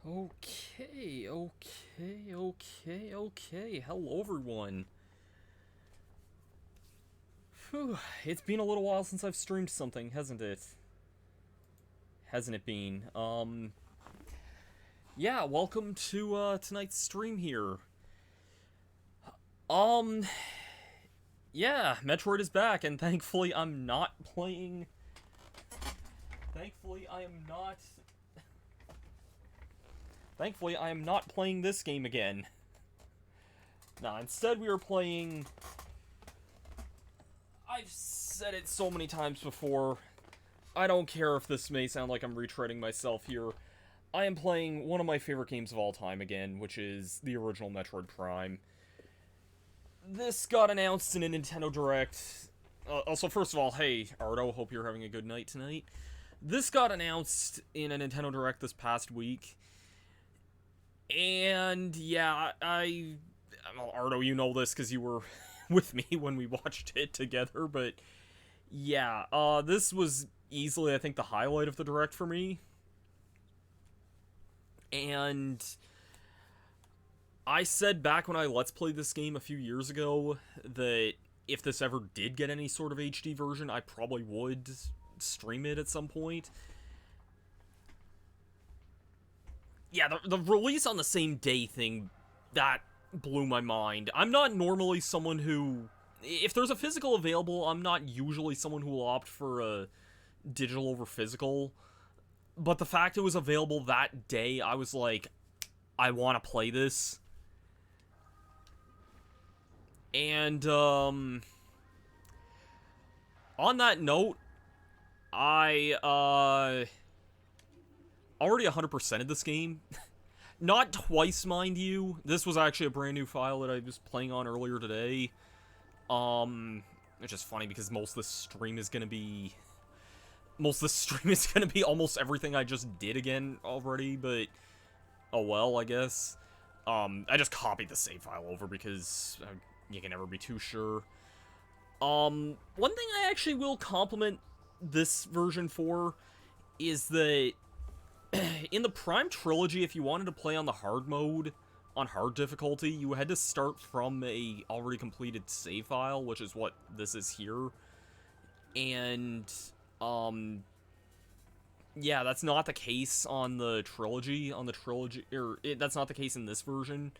Okay. Hello, everyone. Phew, it's been a little while since I've streamed something, hasn't it? Hasn't it been? Yeah, welcome to, tonight's stream here. Um, yeah, Metroid is back, and thankfully I'm not playing... Thankfully I am not... Thankfully I am not playing this game again. Nah, instead we are playing... I've said it so many times before. I don't care if this may sound like I'm retreading myself here. I am playing one of my favorite games of all time again, which is the original Metroid Prime. This got announced in a Nintendo Direct. Also, first of all, hey, Ardo, hope you're having a good night tonight. This got announced in a Nintendo Direct this past week. And, yeah, well, Ardo, you know this because you were with me when we watched it together, but yeah, this was easily, I think, the highlight of the Direct for me. And I said back when I Let's Played this game a few years ago that if this ever did get any sort of HD version, I probably would stream it at some point. Yeah, the release on the same day thing, that blew my mind. I'm not normally someone who... If there's a physical available, I'm not usually someone who will opt for a digital over physical. But the fact it was available that day, I was like, I want to play this. And, on that note, I, already 100%ed this game. Not twice, mind you. This was actually a brand new file that I was playing on earlier today. Which is funny because most of the stream is gonna be... Most of the stream is gonna be almost everything I just did again already, but... Oh well, I guess. I just copied the save file over because you can never be too sure. One thing I actually will compliment this version for is that in the Prime Trilogy, if you wanted to play on the hard mode, on hard difficulty, you had to start from a already completed save file, which is what this is here. And, yeah, that's not the case on the trilogy. That's not the case in this version.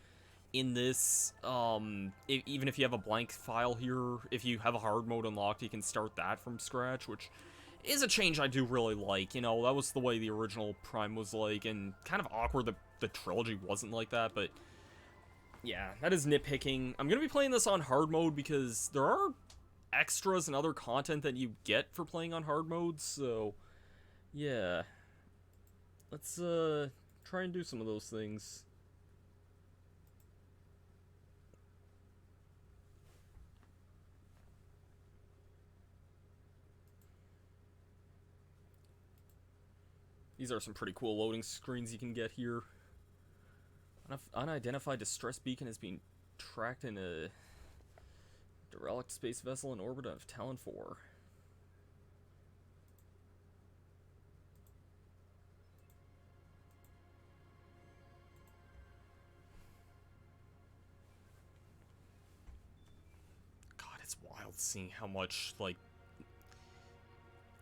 In this, even if you have a blank file here, if you have a hard mode unlocked, you can start that from scratch, which is a change I do really like. You know, that was the way the original Prime was like, and kind of awkward that the trilogy wasn't like that, but yeah, that is nitpicking. I'm gonna be playing this on hard mode because there are extras and other content that you get for playing on hard modes, so yeah. Let's, try and do some of those things. These are some pretty cool loading screens you can get here. Unidentified distress beacon is being tracked in a derelict space vessel in orbit of Talon 4. God, it's wild seeing how much, like,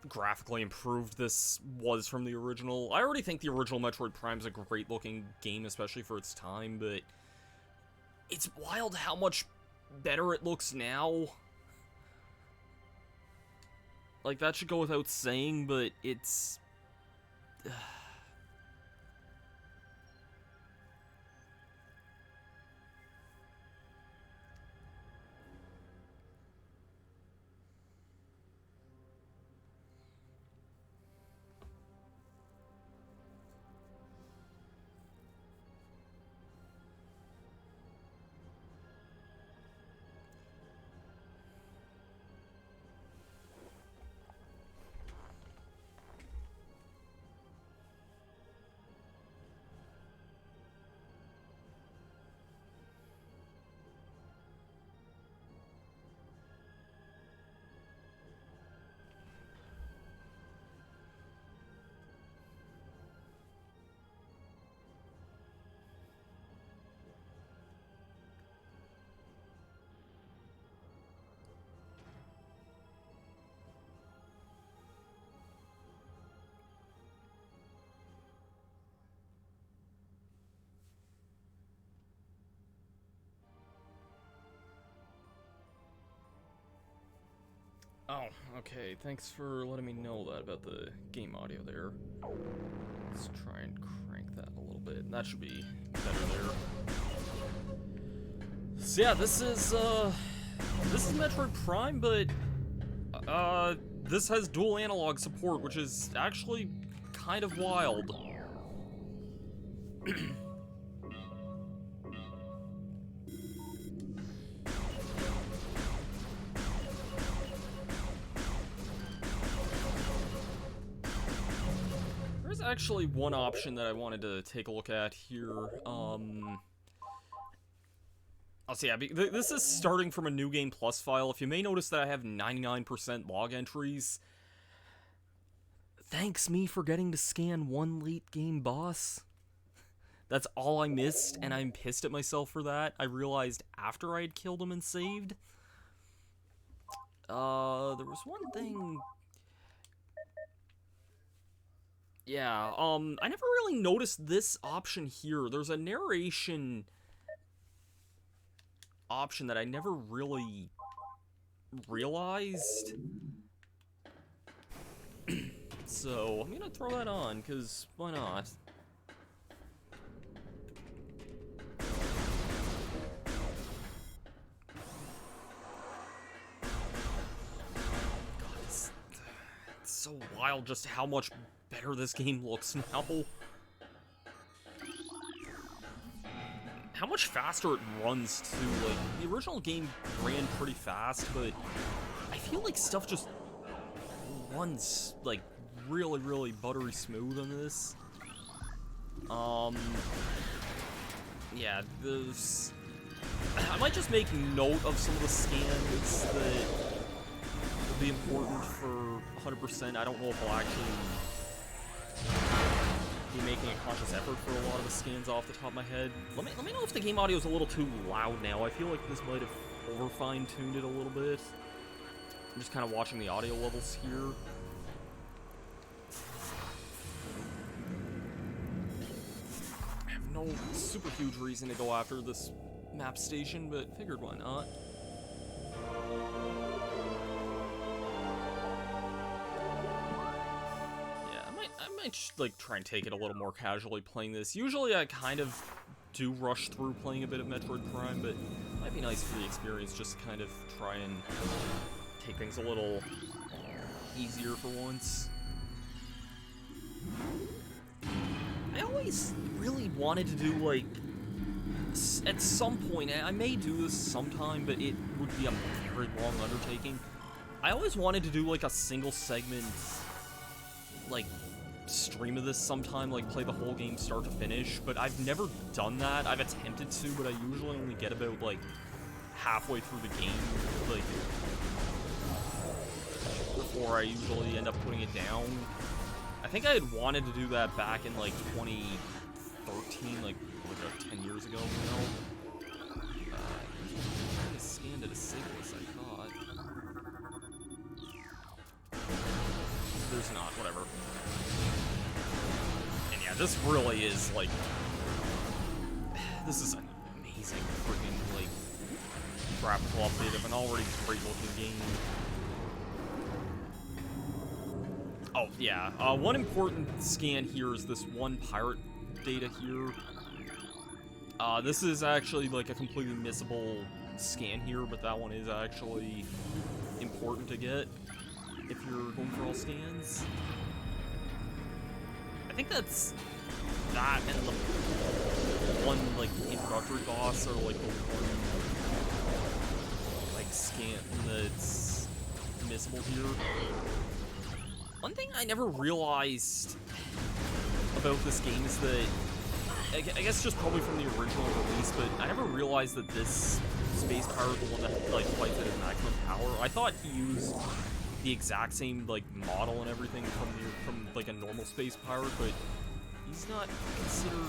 graphically improved this was from the original. I already think the original Metroid Prime's a great looking game, especially for its time, but it's wild how much better it looks now. Like, that should go without saying, but it's... Oh, okay. Thanks for letting me know that about the game audio there. Let's try and crank that a little bit. That should be better there. So yeah, this is Metroid Prime, but this has dual analog support, which is actually kind of wild. There's actually one option that I wanted to take a look at here. I'll see. Yeah, this is starting from a New Game Plus file. If you may notice that I have 99% log entries. Thanks me for getting to scan one late game boss. That's all I missed, and I'm pissed at myself for that. I realized after I had killed him and saved. There was one thing. Yeah, I never really noticed this option here. There's a narration option that I never really realized. So, I'm gonna throw that on, because why not? God, it's so wild just how much better this game looks now. How much faster it runs, too. Like, the original game ran pretty fast, but I feel like stuff just runs, like, really, really buttery smooth on this. Yeah, there's... I might just make note of some of the scans that will be important for 100%. I don't know if I'll actually be making a conscious effort for a lot of the scans off the top of my head. Let me know if the game audio is a little too loud now. I feel like this might have over fine-tuned it a little bit. I'm just kind of watching the audio levels here. I have no super huge reason to go after this map station, but figured why not. I might like try and take it a little more casually playing this. Usually I kind of do rush through playing a bit of Metroid Prime, but it might be nice for the experience just to kind of try and take things a little easier for once. I always really wanted to do, like, at some point, I may do this sometime, but it would be a very long undertaking. I always wanted to do, like, a single segment, like, stream of this sometime, like play the whole game start to finish, but I've never done that. I've attempted to, but I usually only get about like halfway through the game, like before I usually end up putting it down. I think I had wanted to do that back in like 2013, like 10 years ago, you know? I scanned it as Sigless, I thought. There's not, whatever. This really is, like, this is an amazing freaking, like, graphical update of an already great-looking game. Oh, yeah, one important scan here is this one pirate data here. This is actually, like, a completely missable scan here, but that one is actually important to get if you're going for all scans. I think that's that and the one, like, introductory boss, or, like, the one, like, scan that's missable here. One thing I never realized about this game is that, I guess just probably from the original release, but I never realized that this space pirate, the one that, like, fights at his maximum power, I thought he used the exact same, like, model and everything from like a normal space pirate, but he's not considered.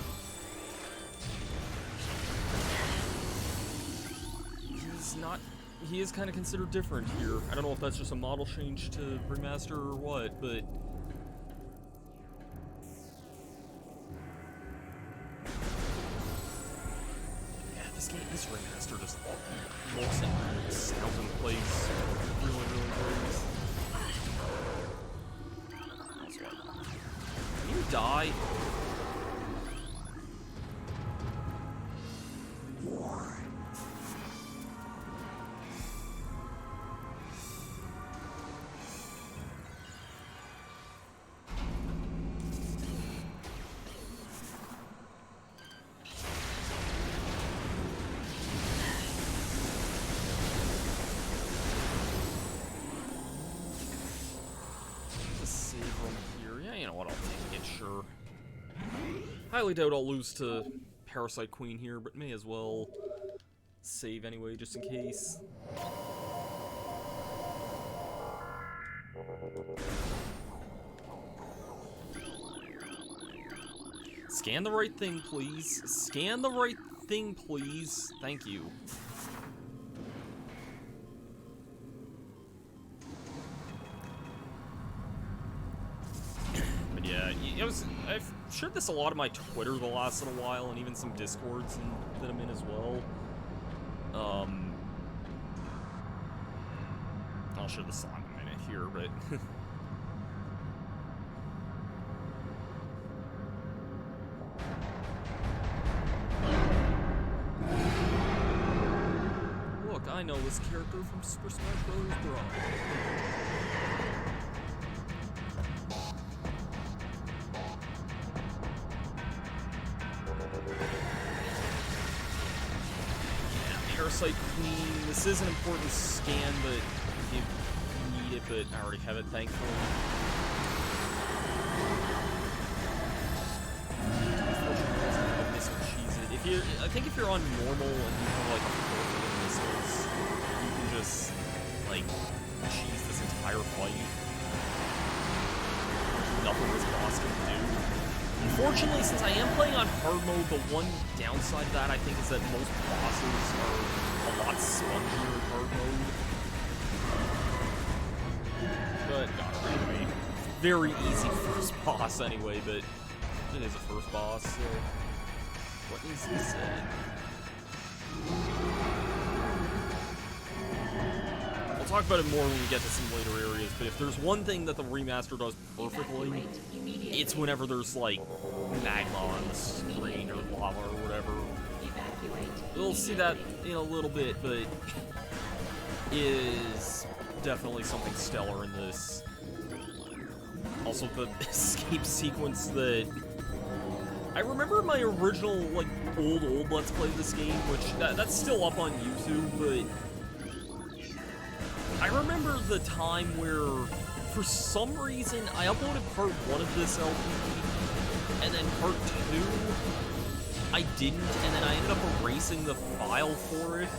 He is kind of considered different here. I don't know if that's just a model change to remaster or what, but yeah, this remaster just looks and sounds and plays really, really great. die. Highly doubt I'll lose to Parasite Queen here, but may as well save anyway, just in case. Scan the right thing, please. Scan the right thing, please. Thank you. Yeah, I've shared this a lot on my Twitter the last little while, and even some Discords that I'm in as well. I'll share the song in a minute here, but... Look, I know this character from Super Smash Bros. Bros. Parasite Queen. This is an important scan, but if you need it, but I already have it, thankfully. I think if you're on normal and you have like a portable missiles, you can just like cheese this entire fight. Nothing this boss can do. Unfortunately, since I am playing on hard mode, the one downside of that, I think, is that most bosses are a lot spongier in hard mode. But, not really. Very easy first boss anyway, but it is a first boss, so... What needs to be said? We'll talk about it more when we get to some later areas, but if there's one thing that the remaster does perfectly, it's whenever there's, like, magma on the screen or lava or whatever. We'll see that in a little bit, but it is definitely something stellar in this. Also, the escape sequence that... I remember my original, like, old Let's Play of this game, which, that's still up on YouTube, but... I remember the time where, for some reason, I uploaded part 1 of this LP, and then part 2, I didn't, and then I ended up erasing the file for it,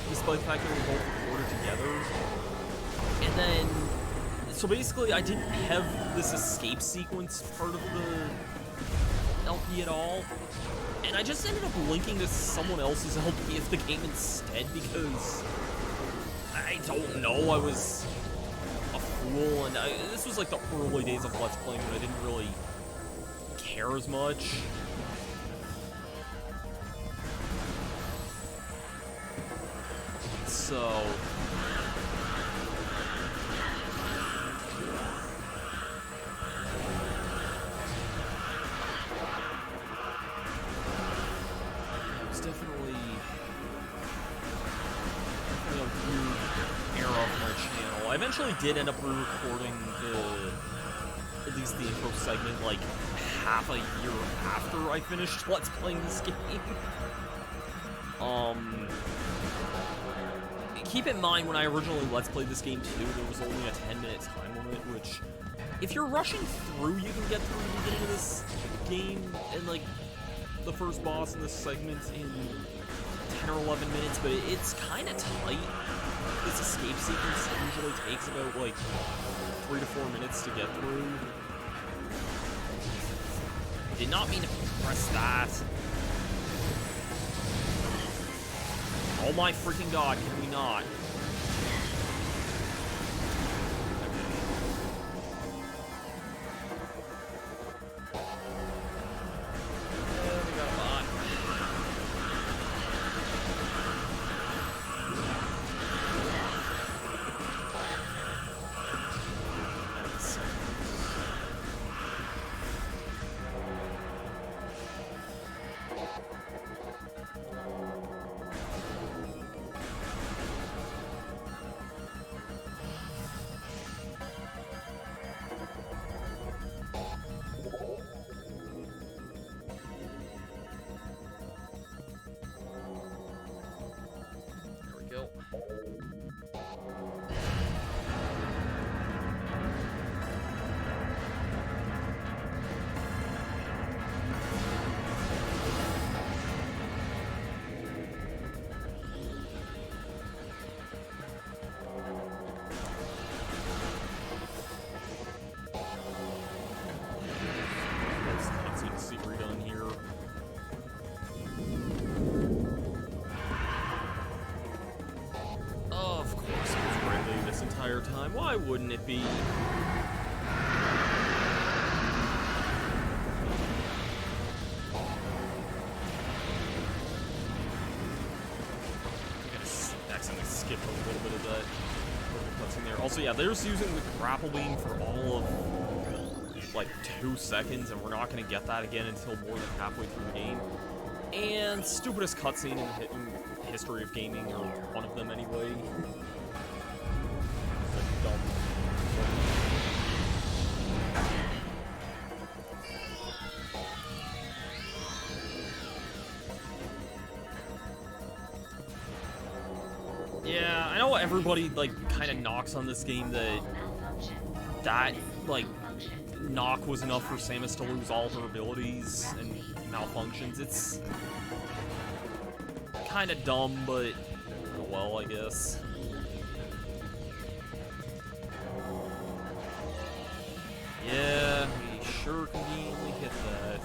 despite the fact that we both recorded together. And then, so basically, I didn't have this escape sequence part of the LP at all, and I just ended up linking to someone else's LP of the game instead, because I don't know, I was a fool, and this was like the early days of Let's Playing when I didn't really care as much. So... definitely a weird error off my channel. I eventually did end up re-recording at least the intro segment, like, half a year after I finished Let's Playing this game. Keep in mind, when I originally Let's Played this game too, there was only a 10-minute time limit, which, if you're rushing through, you can get through the beginning of this game, and, like, the first boss in this segment in 10 or 11 minutes, but it's kind of tight. This escape sequence usually takes about, like, 3 to 4 minutes to get through. Did not mean to press that. Oh my freaking god, can we not? time. Why wouldn't it be? Accidentally skipped a little bit of that cutscene there. Also, yeah, they're just using the grapple beam for all of like 2 seconds, and we're not going to get that again until more than halfway through the game. And stupidest cutscene in history of gaming, or one of them anyway. Dumb. Yeah, I know everybody, like, kind of knocks on this game that, like, knock was enough for Samus to lose all her abilities and malfunctions. It's kind of dumb, but, oh well, I guess. Yeah, we sure conveniently hit that.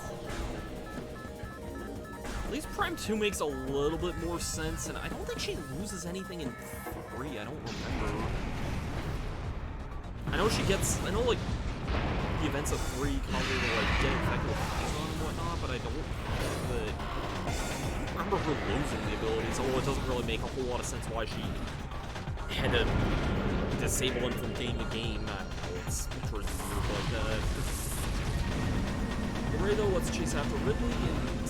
At least Prime 2 makes a little bit more sense, and I don't think she loses anything in 3, I don't remember. I know she gets, I know, like, the events of 3 cause her to, like, get infected with Poison and whatnot, but I don't remember her losing the abilities, although it doesn't really make a whole lot of sense why she had to disable them from game to game. It's towards the year, but, Ray, though, let's chase after Ridley, and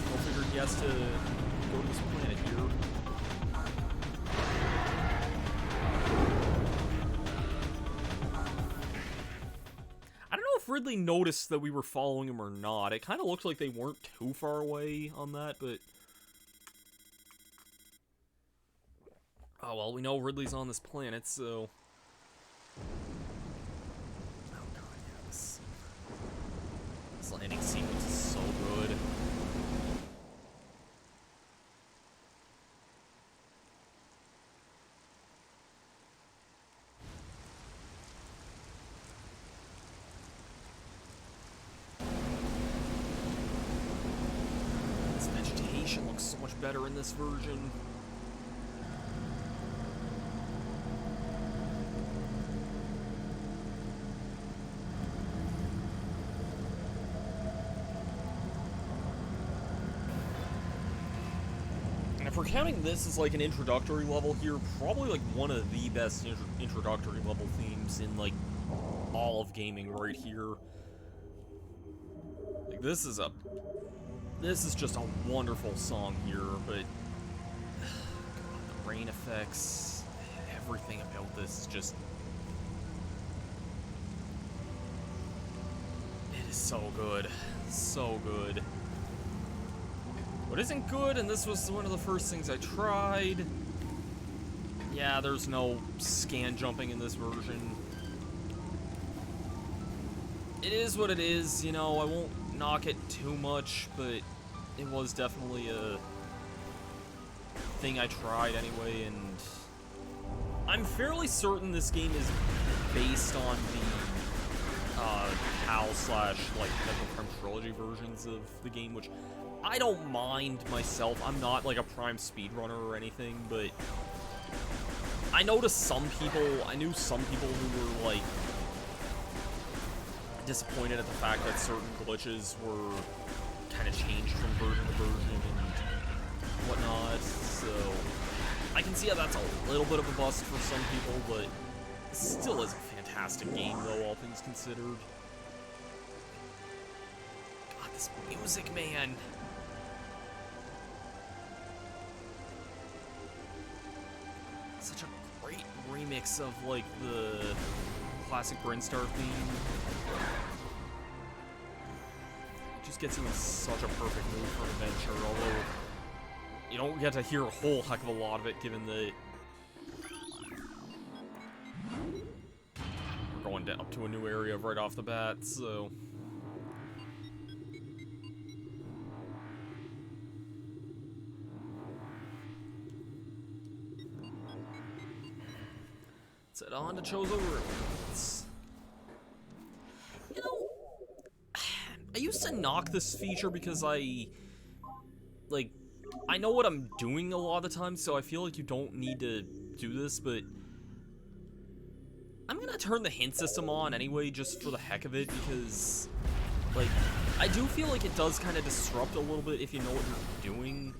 we'll figure he has to go to this planet here. I don't know if Ridley noticed that we were following him or not. It kind of looked like they weren't too far away on that, but... Oh, well, we know Ridley's on this planet, so... Oh, God, yes. This landing sequence is so good. This vegetation looks so much better in this version. If we're counting this as like an introductory level here, probably like one of the best introductory level themes in like all of gaming right here. Like this is just a wonderful song here, but God, the rain effects, everything about this is just, it is so good, so good. What isn't good, and this was one of the first things I tried. Yeah, there's no scan jumping in this version. It is what it is, you know, I won't knock it too much, but it was definitely a thing I tried anyway, and I'm fairly certain this game is based on the HAL / like Metroid Prime Trilogy versions of the game, which I don't mind myself. I'm not like a Prime speedrunner or anything, but I noticed some people, I knew some people who were like disappointed at the fact that certain glitches were kind of changed from version to version and whatnot, so I can see how that's a little bit of a bust for some people, but it still is a fantastic game though, all things considered. God, this music, man! Such a great remix of, like, the classic Brinstar theme. It just gets you in such a perfect mood for an adventure, although you don't get to hear a whole heck of a lot of it, given that we're going up to a new area right off the bat, so... Let's head on to Chozo Ruins. You know, I used to knock this feature because I know what I'm doing a lot of the time, so I feel like you don't need to do this, but I'm gonna turn the hint system on anyway, just for the heck of it, because, like, I do feel like it does kind of disrupt a little bit if you know what you're doing.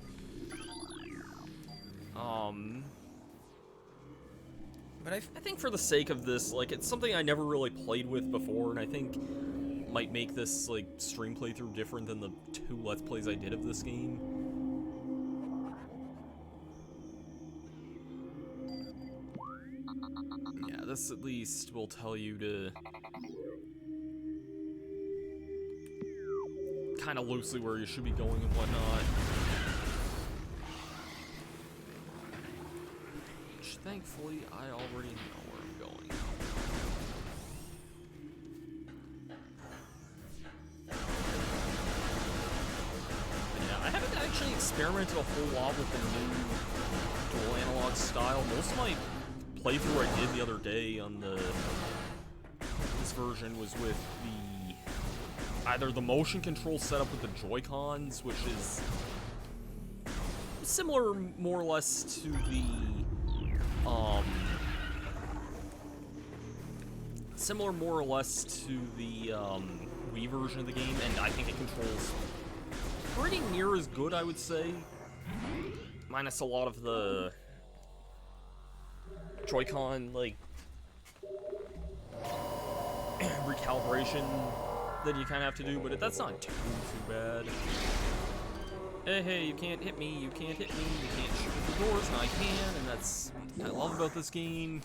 But I think for the sake of this, like, it's something I never really played with before, and I think might make this, like, stream playthrough different than the 2 Let's Plays I did of this game. Yeah, this at least will tell you to kind of loosely where you should be going and whatnot. Which, thankfully, I already know where I'm going. But yeah, I haven't actually experimented a whole lot with the new dual analog style. Most of my playthrough I did the other day on this version was with either the motion control setup with the Joy-Cons, which is similar more or less to the Wii version of the game, and I think it controls pretty near as good, I would say, minus a lot of the Joy-Con, like, recalibration that you kind of have to do, but that's not too bad. Hey, you can't hit me, you can't hit me, you can't shoot at the doors, and I can, and that's what I love about this game.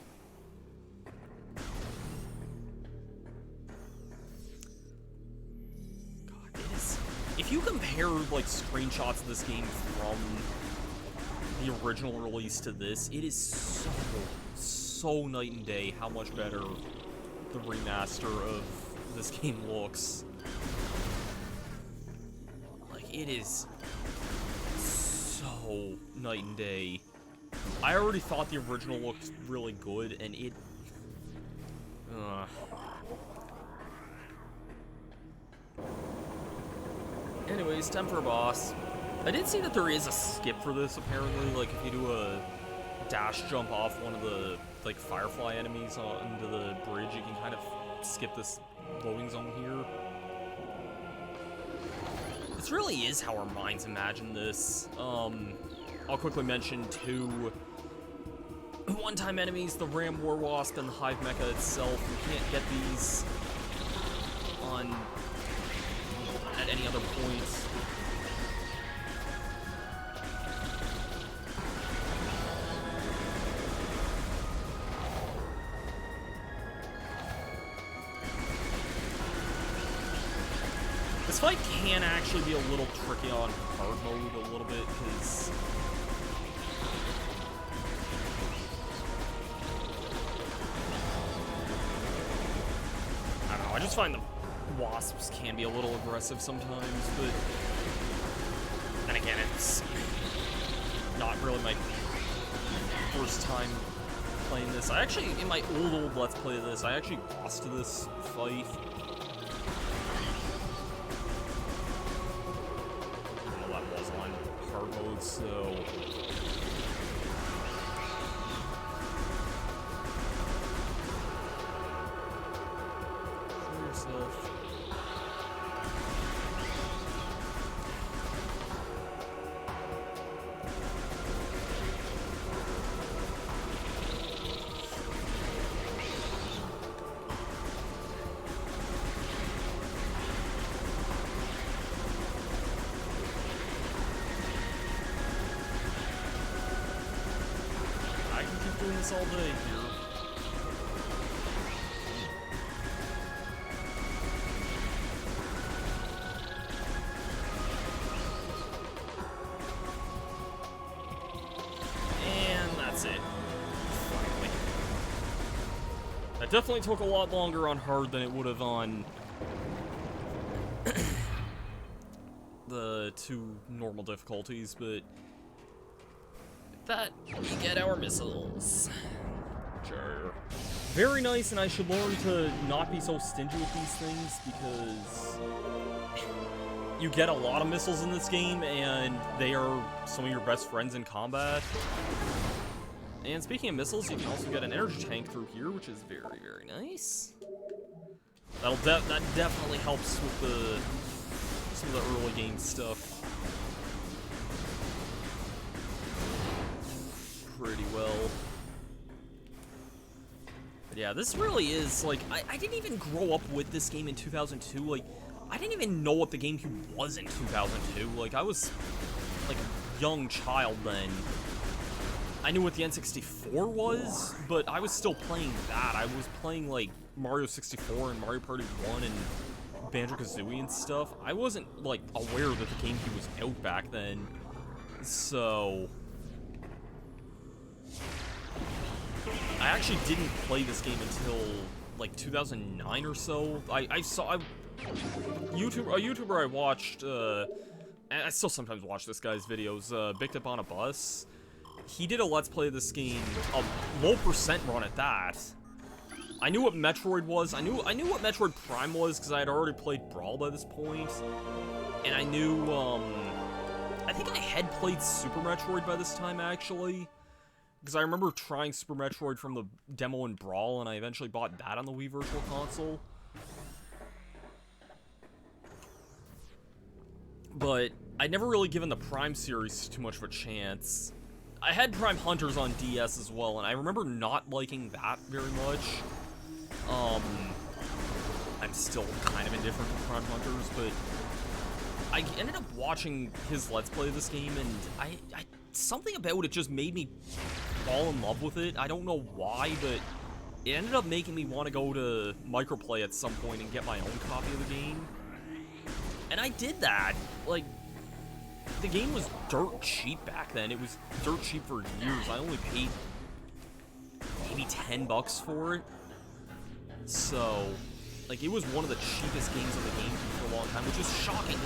God, it is... If you compare, like, screenshots of this game from the original release to this, it is so night and day how much better the remaster of this game looks. Like, it is so night and day. I already thought the original looked really good, and it... Anyways, time for a boss. I did see that there is a skip for this, apparently. Like, if you do a dash jump off one of the, like, Firefly enemies onto the bridge, you can kind of skip this loading zone here. This really is how our minds imagine this. I'll quickly mention 2 one-time enemies, the Ram War Wasp and the Hive Mecha itself. You can't get these at any other point. This fight can actually be a little tricky on hard mode a little bit, because I don't know, I just find the wasps can be a little aggressive sometimes, but then again, it's not really my first time playing this. I actually, in my old Let's Play of this, I actually lost to this fight. So show yourself. Doing this all day here. And that's it. Finally. That definitely took a lot longer on hard than it would have on the 2 normal difficulties, but that we get our missiles. Sure. Very nice, and I should learn to not be so stingy with these things, because you get a lot of missiles in this game, and they are some of your best friends in combat. And speaking of missiles, you can also get an energy tank through here, which is very, very nice. That definitely helps with some of the early game stuff pretty well. But yeah, this really is, like, I didn't even grow up with this game in 2002. Like, I didn't even know what the GameCube was in 2002. Like, I was, like, a young child then. I knew what the N64 was, but I was still playing that. I was playing, like, Mario 64 and Mario Party 1 and Banjo-Kazooie and stuff. I wasn't, like, aware that the GameCube was out back then. So I actually didn't play this game until, like, 2009 or so. I saw a YouTuber I watched, and I still sometimes watch this guy's videos, Bicked Up on a Bus. He did a Let's Play of this game, a low percent run at that. I knew what Metroid was. I knew what Metroid Prime was because I had already played Brawl by this point. And I knew, I think I had played Super Metroid by this time, actually. Because I remember trying Super Metroid from the demo in Brawl, and I eventually bought that on the Wii Virtual Console. But I'd never really given the Prime series too much of a chance. I had Prime Hunters on DS as well, and I remember not liking that very much. I'm still kind of indifferent to Prime Hunters, but I ended up watching his Let's Play of this game, and I something about it just made me fall in love with it. I don't know why, but it ended up making me want to go to Microplay at some point and get my own copy of the game. And I did that. Like, the game was dirt cheap back then. It was dirt cheap for years. I only paid maybe $10 for it. So, like, it was one of the cheapest games on the GameCube for a long time, which is shocking.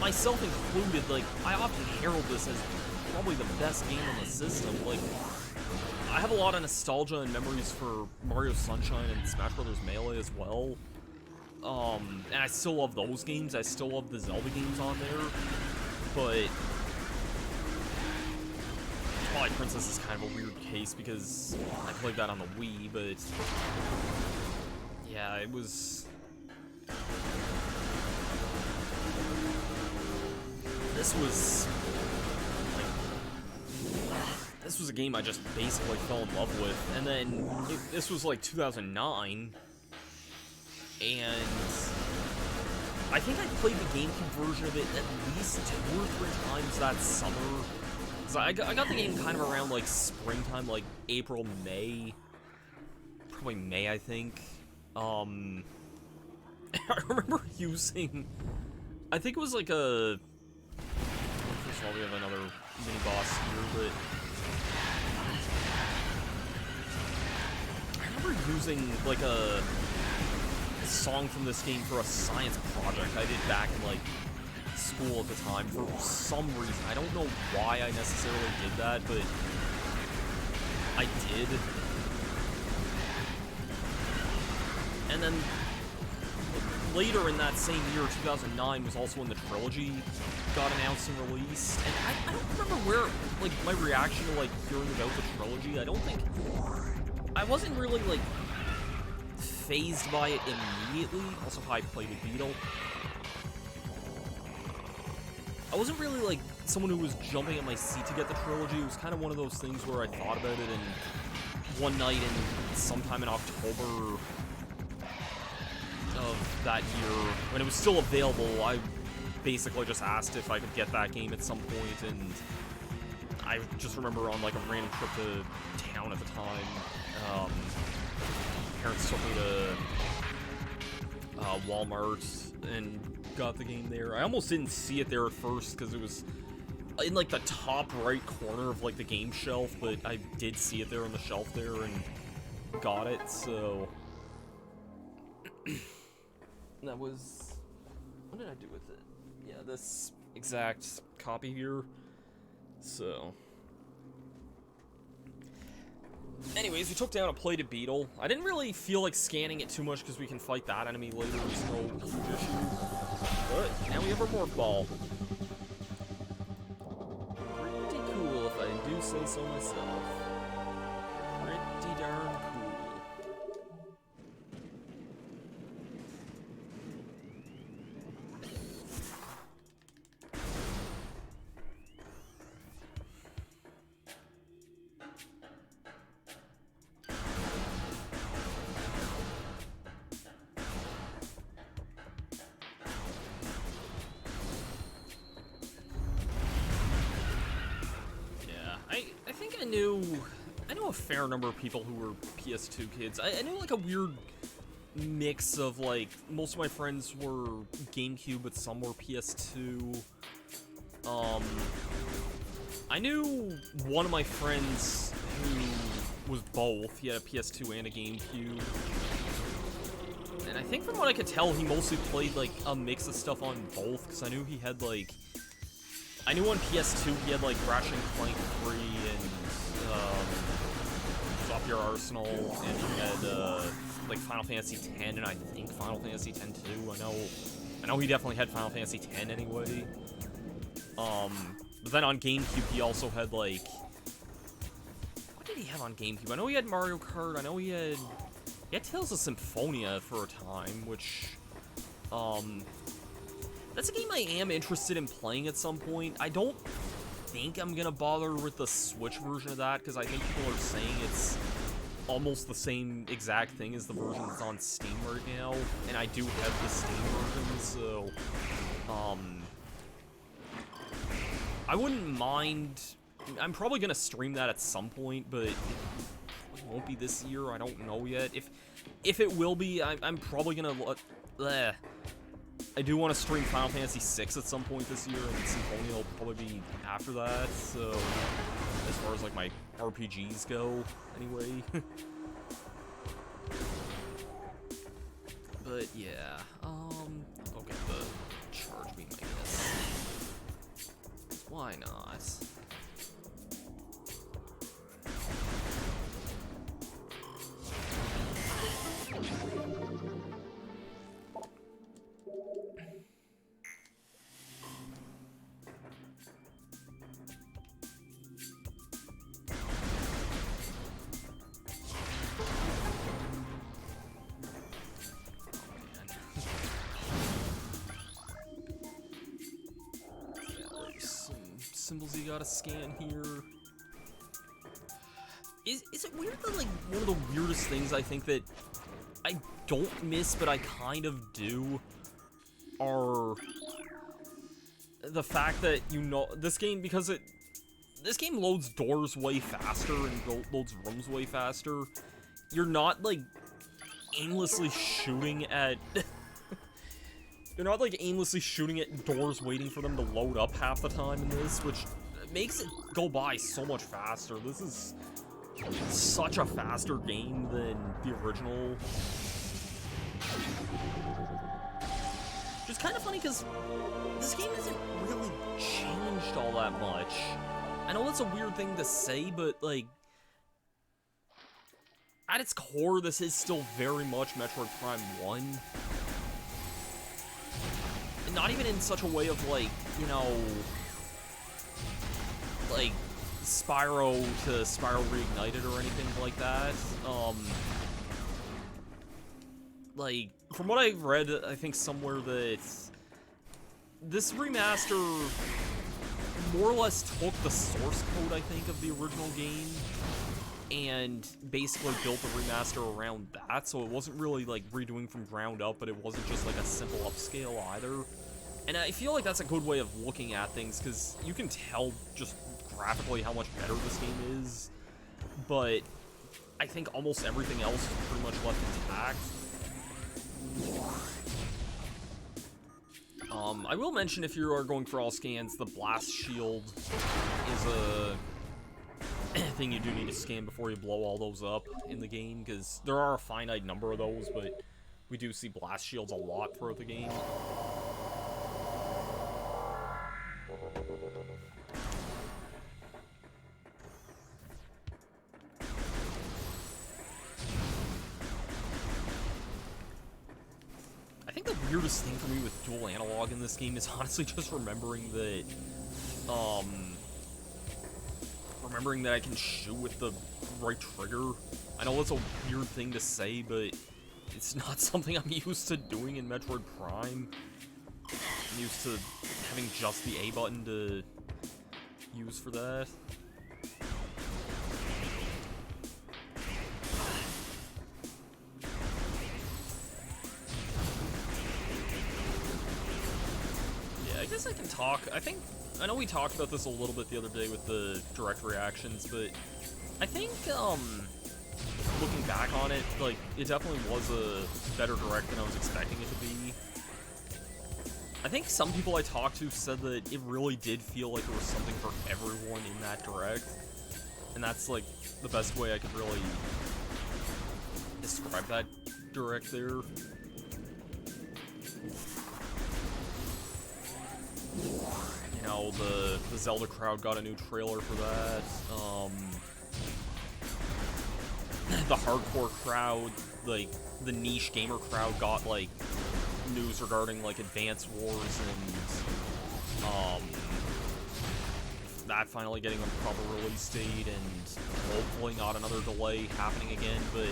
Myself included, like, I often herald this as probably the best game on the system. Like, I have a lot of nostalgia and memories for Mario Sunshine and Smash Bros. Melee as well. And I still love those games. I still love the Zelda games on there. But Twilight Princess is kind of a weird case because I played that on the Wii, but yeah, it was... This was a game I just basically fell in love with, and then this was like 2009, and I think I played the GameCube version of it at least 2 or 3 times that summer. So I got the game kind of around like springtime, like April, May, probably May, I think. I remember using, I think it was like a, first of all, we have another mini boss here, but I remember using like a song from this game for a science project I did back in like school at the time for some reason. I don't know why I necessarily did that, but I did. And then later in that same year, 2009, was also when the trilogy got announced and released. And I don't remember where, like, my reaction to, like, hearing about the trilogy. I wasn't really, like, phased by it immediately. Also, how I played with Beetle. I wasn't really, like, someone who was jumping at my seat to get the trilogy. It was kind of one of those things where I thought about it, and one night sometime in October of that year, when it was still available, I basically just asked if I could get that game at some point, and I just remember on, like, a random trip to town at the time, parents took me to Walmart and got the game there. I almost didn't see it there at first because it was in like the top right corner of like the game shelf, but I did see it there on the shelf there and got it. So that was, what did I do with it? Yeah, this exact copy here. So anyways, we took down a plated beetle. I didn't really feel like scanning it too much because we can fight that enemy later. There's no huge issue. But now we have our morph ball. Pretty cool if I do do say so myself. Pretty darn cool. I knew a fair number of people who were PS2 kids. I knew like a weird mix of like, most of my friends were GameCube, but some were PS2. I knew one of my friends who was both. He had a PS2 and a GameCube. And I think from what I could tell, he mostly played like a mix of stuff on both, because I knew he had like, I knew on PS2 he had like Ratchet & Clank 3 and Up Your Arsenal, and he had like Final Fantasy X, and I think Final Fantasy X too. I know he definitely had Final Fantasy X anyway. But then on GameCube he also had like, what did he have on GameCube? I know he had Mario Kart. I know he had Tales of Symphonia for a time, which that's a game I am interested in playing at some point. I don't think I'm gonna bother with the Switch version of that, because I think people are saying it's almost the same exact thing as the version that's on Steam right now, and I do have the Steam version, so I wouldn't mind. I'm probably gonna stream that at some point, but it won't be this year. I don't know yet. If it will be, I'm probably gonna I do want to stream Final Fantasy VI at some point this year, and Symphonia will probably be after that, so as far as like my RPGs go, anyway. But yeah, I'll get the charge beam, I guess. Why not? Symbols you gotta scan here. Is it weird that, like, one of the weirdest things I think that I don't miss, but I kind of do, are the fact that, you know, this game, because this game loads doors way faster and loads rooms way faster, you're not, like, aimlessly shooting at... You're not, like, aimlessly shooting at doors waiting for them to load up half the time in this, which makes it go by so much faster. This is such a faster game than the original. Which is kind of funny, because this game hasn't really changed all that much. I know that's a weird thing to say, but, like, at its core, this is still very much Metroid Prime 1. Not even in such a way of, like, you know, like, Spyro to Spyro Reignited or anything like that. Like, from what I've read, I think somewhere that this remaster more or less took the source code, I think, of the original game and basically built the remaster around that, so it wasn't really, like, redoing from ground up, but it wasn't just, like, a simple upscale either. And I feel like that's a good way of looking at things, because you can tell just graphically how much better this game is, but I think almost everything else is pretty much left intact. I will mention, if you are going for all scans, the blast shield is a thing you do need to scan before you blow all those up in the game, because there are a finite number of those, but we do see blast shields a lot throughout the game. I think the weirdest thing for me with dual analog in this game is honestly just remembering that, remembering that I can shoot with the right trigger. I know that's a weird thing to say, but it's not something I'm used to doing in Metroid Prime. I'm used to having just the A button to use for that. Yeah, I guess I can talk. I know we talked about this a little bit the other day with the direct reactions, but I think, looking back on it, like, it definitely was a better direct than I was expecting it to be. I think some people I talked to said that it really did feel like there was something for everyone in that direct. And that's, like, the best way I could really describe that direct there. You know, the Zelda crowd got a new trailer for that. The hardcore crowd, like, the niche gamer crowd got, like, news regarding, like, Advance Wars and, that finally getting a proper release date and hopefully not another delay happening again, but,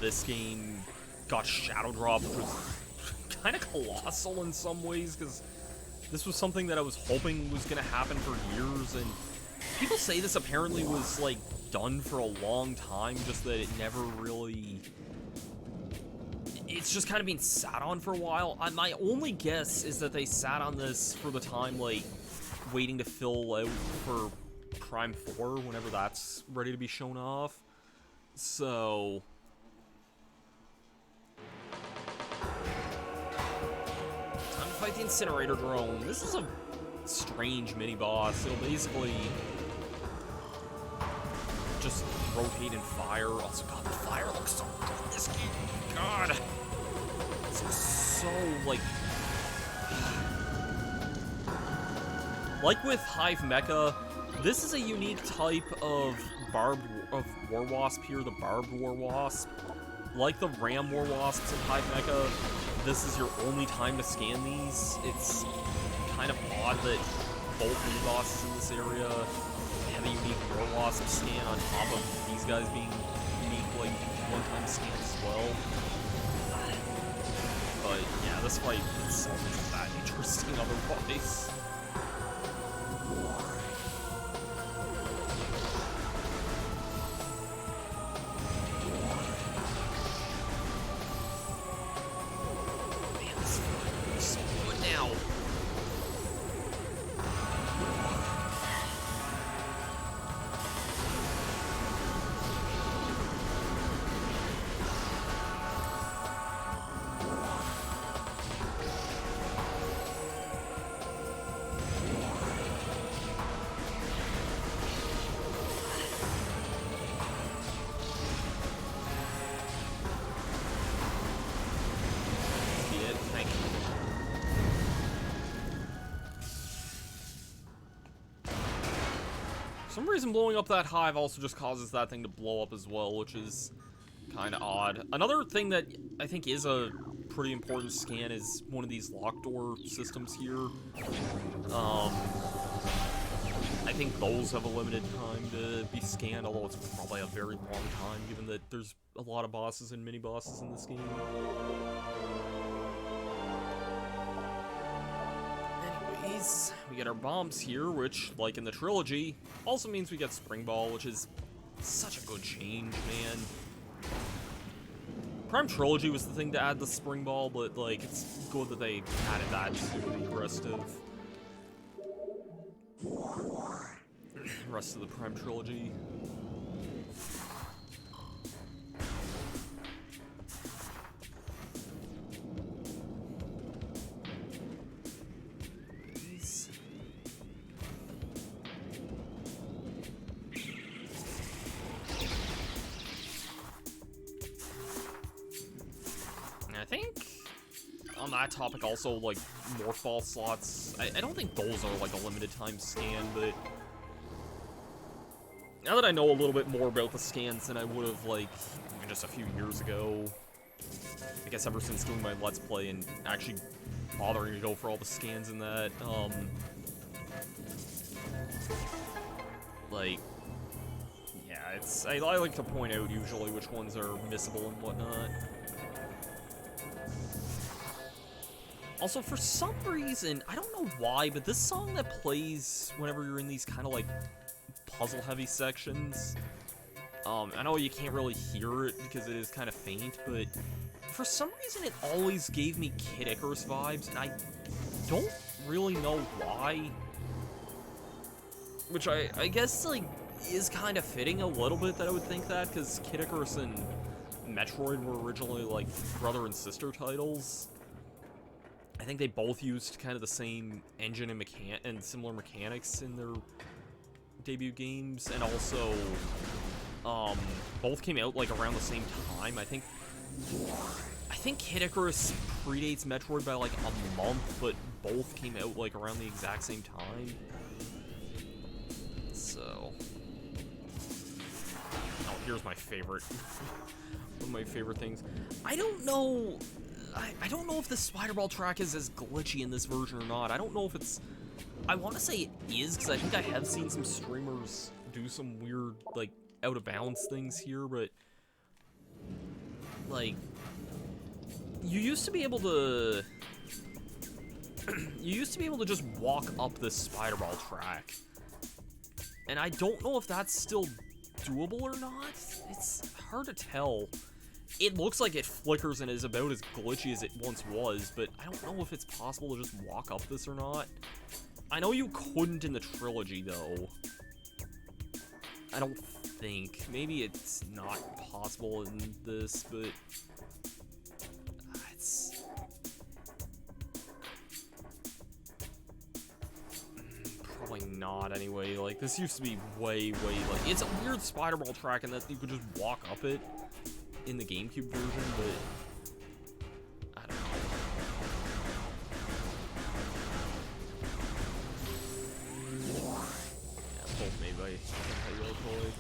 this game got shadow dropped, which was kind of colossal in some ways, because this was something that I was hoping was going to happen for years, and people say this apparently was, like, done for a long time, just that it never really... It's just kind of been sat on for a while. My only guess is that they sat on this for the time, like, waiting to fill out for Prime 4, whenever that's ready to be shown off. So... time to fight the Incinerator Drone. This is a strange mini-boss. It'll basically... just rotate and fire. Also, God, the fire looks so good in this game. God. This looks so, like with Hive Mecha, this is a unique type of War Wasp here, the Barbed War Wasp. Like the Ram War Wasps in Hive Mecha, this is your only time to scan these. It's kind of odd that both mini bosses in this area have a unique War Wasp scan on top of these guys being unique, like, one-time scans as well. But yeah, this fight itself isn't that interesting otherwise. Man, this fight is so good now. For some reason, blowing up that hive also just causes that thing to blow up as well, which is kind of odd. Another thing that I think is a pretty important scan is one of these lock door systems here. I think those have a limited time to be scanned, although it's probably a very long time, given that there's a lot of bosses and mini-bosses in this game. Anyways, we get our bombs here, which, like in the trilogy, also means we get Spring Ball, which is such a good change, man. Prime Trilogy was the thing to add the Spring Ball, but, like, it's good that they added that to the rest of the Prime Trilogy. I think on that topic also, like, more false slots. I don't think those are, like, a limited time scan, but now that I know a little bit more about the scans than I would have, like, even just a few years ago, I guess ever since doing my Let's Play and actually bothering to go for all the scans in that, Like, yeah, I like to point out usually which ones are missable and whatnot. Also, for some reason, I don't know why, but this song that plays whenever you're in these kind of like puzzle-heavy sections, I know you can't really hear it because it is kind of faint, but for some reason it always gave me Kid Icarus vibes, and I don't really know why. Which I guess, like, is kind of fitting a little bit that I would think that, because Kid Icarus and Metroid were originally, like, brother and sister titles. I think they both used kind of the same engine and similar mechanics in their debut games, and also, both came out, like, around the same time. I think Kid Icarus predates Metroid by, like, a month, but both came out, like, around the exact same time. So... Oh, here's my favorite. One of my favorite things. I don't know... I don't know if the Spider Ball track is as glitchy in this version or not. I don't know if it's... I want to say it is, because I think I have seen some streamers do some weird, like, out-of-bounds things here, but... Like... You used to be able to... you used to be able to just walk up this Spider Ball track. And I don't know if that's still doable or not. It's hard to tell. It looks like it flickers and is about as glitchy as it once was, but I don't know if it's possible to just walk up this or not. I know you couldn't in the trilogy, though. I don't think. Maybe it's not possible in this, but... It's... Probably not, anyway. Like, this used to be way, like... It's a weird Spider Ball track in that you could just walk up it in the GameCube version, but... I don't know. Yeah, both made by Toy.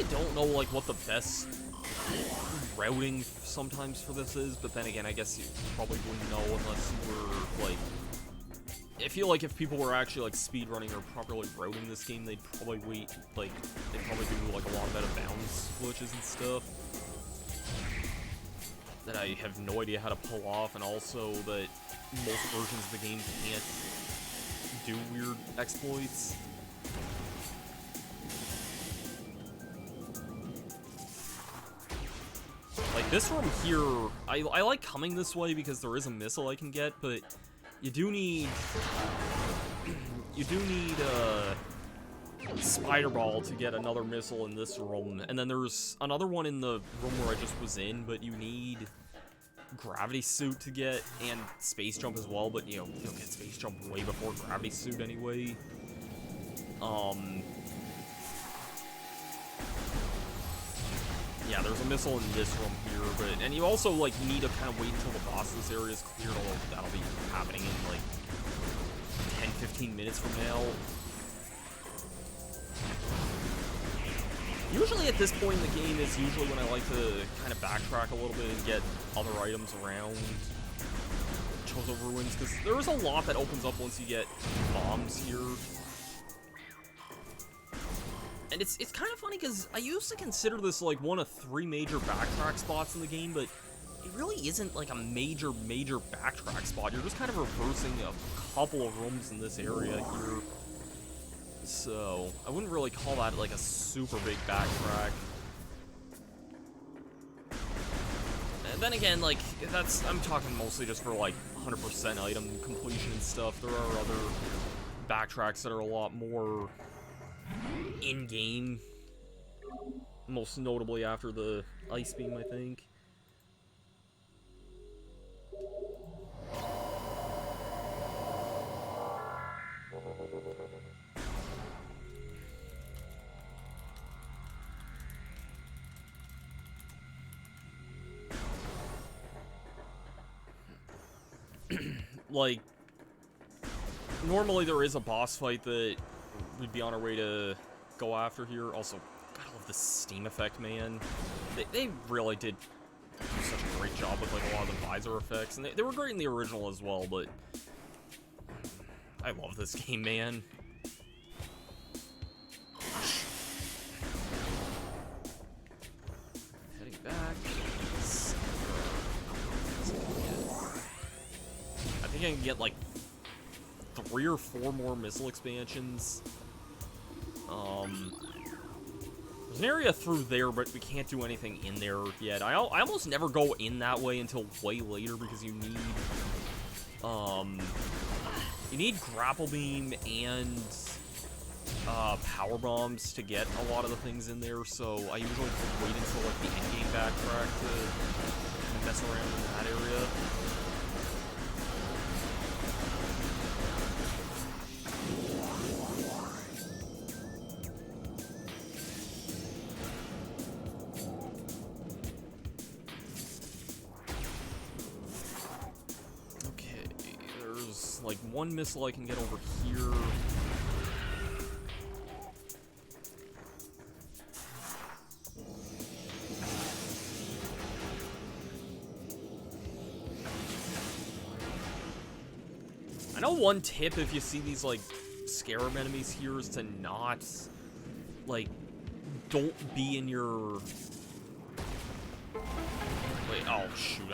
Don't know, like, what the best routing sometimes for this is, but then again, I guess you probably wouldn't know unless you were, like... I feel like if people were actually, like, speedrunning or properly routing this game, they'd probably they'd probably do, like, a lot of out-of-bounds glitches and stuff that I have no idea how to pull off, and also that most versions of the game can't do weird exploits. Like, this room here, I like coming this way because there is a missile I can get, but you do need... Spider Ball to get another missile in this room, and then there's another one in the room where I just was in, but you need Gravity Suit to get, and Space Jump as well, but, you know, you'll get Space Jump way before Gravity Suit anyway. Yeah, there's a missile in this room here, and you also, like, need to kind of wait until the boss of this area is cleared, although that'll be happening in, like, 10-15 minutes from now. Usually at this point in the game is usually when I like to kind of backtrack a little bit and get other items around Chozo Ruins, because there's a lot that opens up once you get bombs here. And it's kind of funny, because I used to consider this, like, one of 3 major backtrack spots in the game, but it really isn't, like, a major backtrack spot. You're just kind of reversing a couple of rooms in this area here. So, I wouldn't really call that, like, a super big backtrack. And then again, like, I'm talking mostly just for, like, 100% item completion and stuff. There are other backtracks that are a lot more in-game, most notably after the Ice Beam, I think. like, normally there is a boss fight that we'd be on our way to go after here. Also, gotta love the steam effect, man. They really did do such a great job with, like, a lot of the visor effects. And they were great in the original as well, but I love this game, man. Heading back. I think I can get, like, 3 or 4 more missile expansions. There's an area through there, but we can't do anything in there yet. I almost never go in that way until way later because you need grapple beam and power bombs to get a lot of the things in there. So I usually wait until like the end game backtrack to mess around in that area. Like one missile I can get over here. I know one tip if you see these like scarab enemies here is to not like don't be in your oh shoot,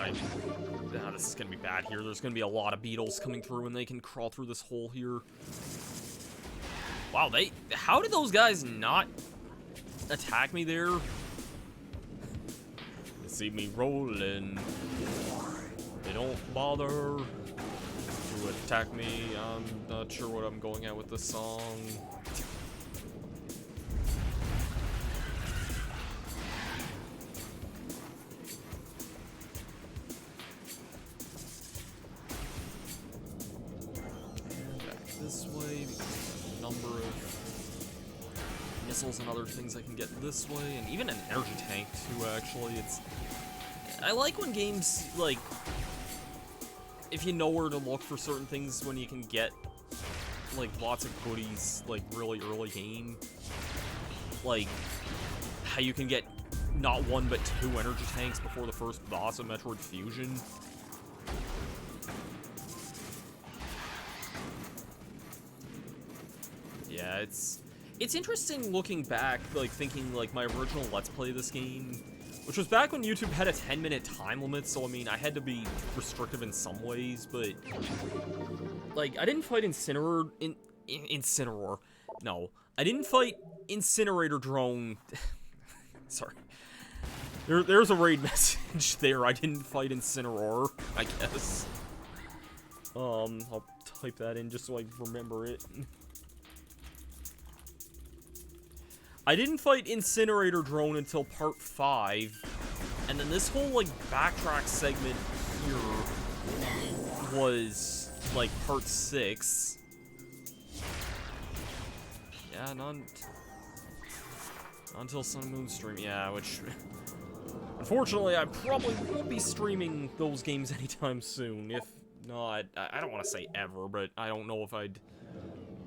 this is gonna be bad here. There's gonna be a lot of beetles coming through and they can crawl through this hole here. Wow, how did those guys not attack me there? You see me rolling. They don't bother to attack me. I'm not sure what I'm going at with this song. And other things I can get this way, and even an energy tank too, actually. I like when games, like, if you know where to look for certain things when you can get, like, lots of goodies, like, really early game. Like, how you can get not 1 but 2 energy tanks before the first boss of Metroid Fusion. Yeah, it's interesting looking back, like, thinking, like, my original Let's Play this game, which was back when YouTube had a 10-minute time limit, so, I mean, I had to be restrictive in some ways, but, like, I didn't fight Incineroar. No. I didn't fight Incinerator Drone. Sorry. There's a raid message there. I didn't fight Incineroar, I guess. I'll type that in just so I remember it. I didn't fight Incinerator Drone until part 5, and then this whole, like, backtrack segment here was, like, part 6. Yeah, not until Sun and Moon stream, yeah, which, unfortunately, I probably won't be streaming those games anytime soon. If not, I don't want to say ever, but I don't know if I'd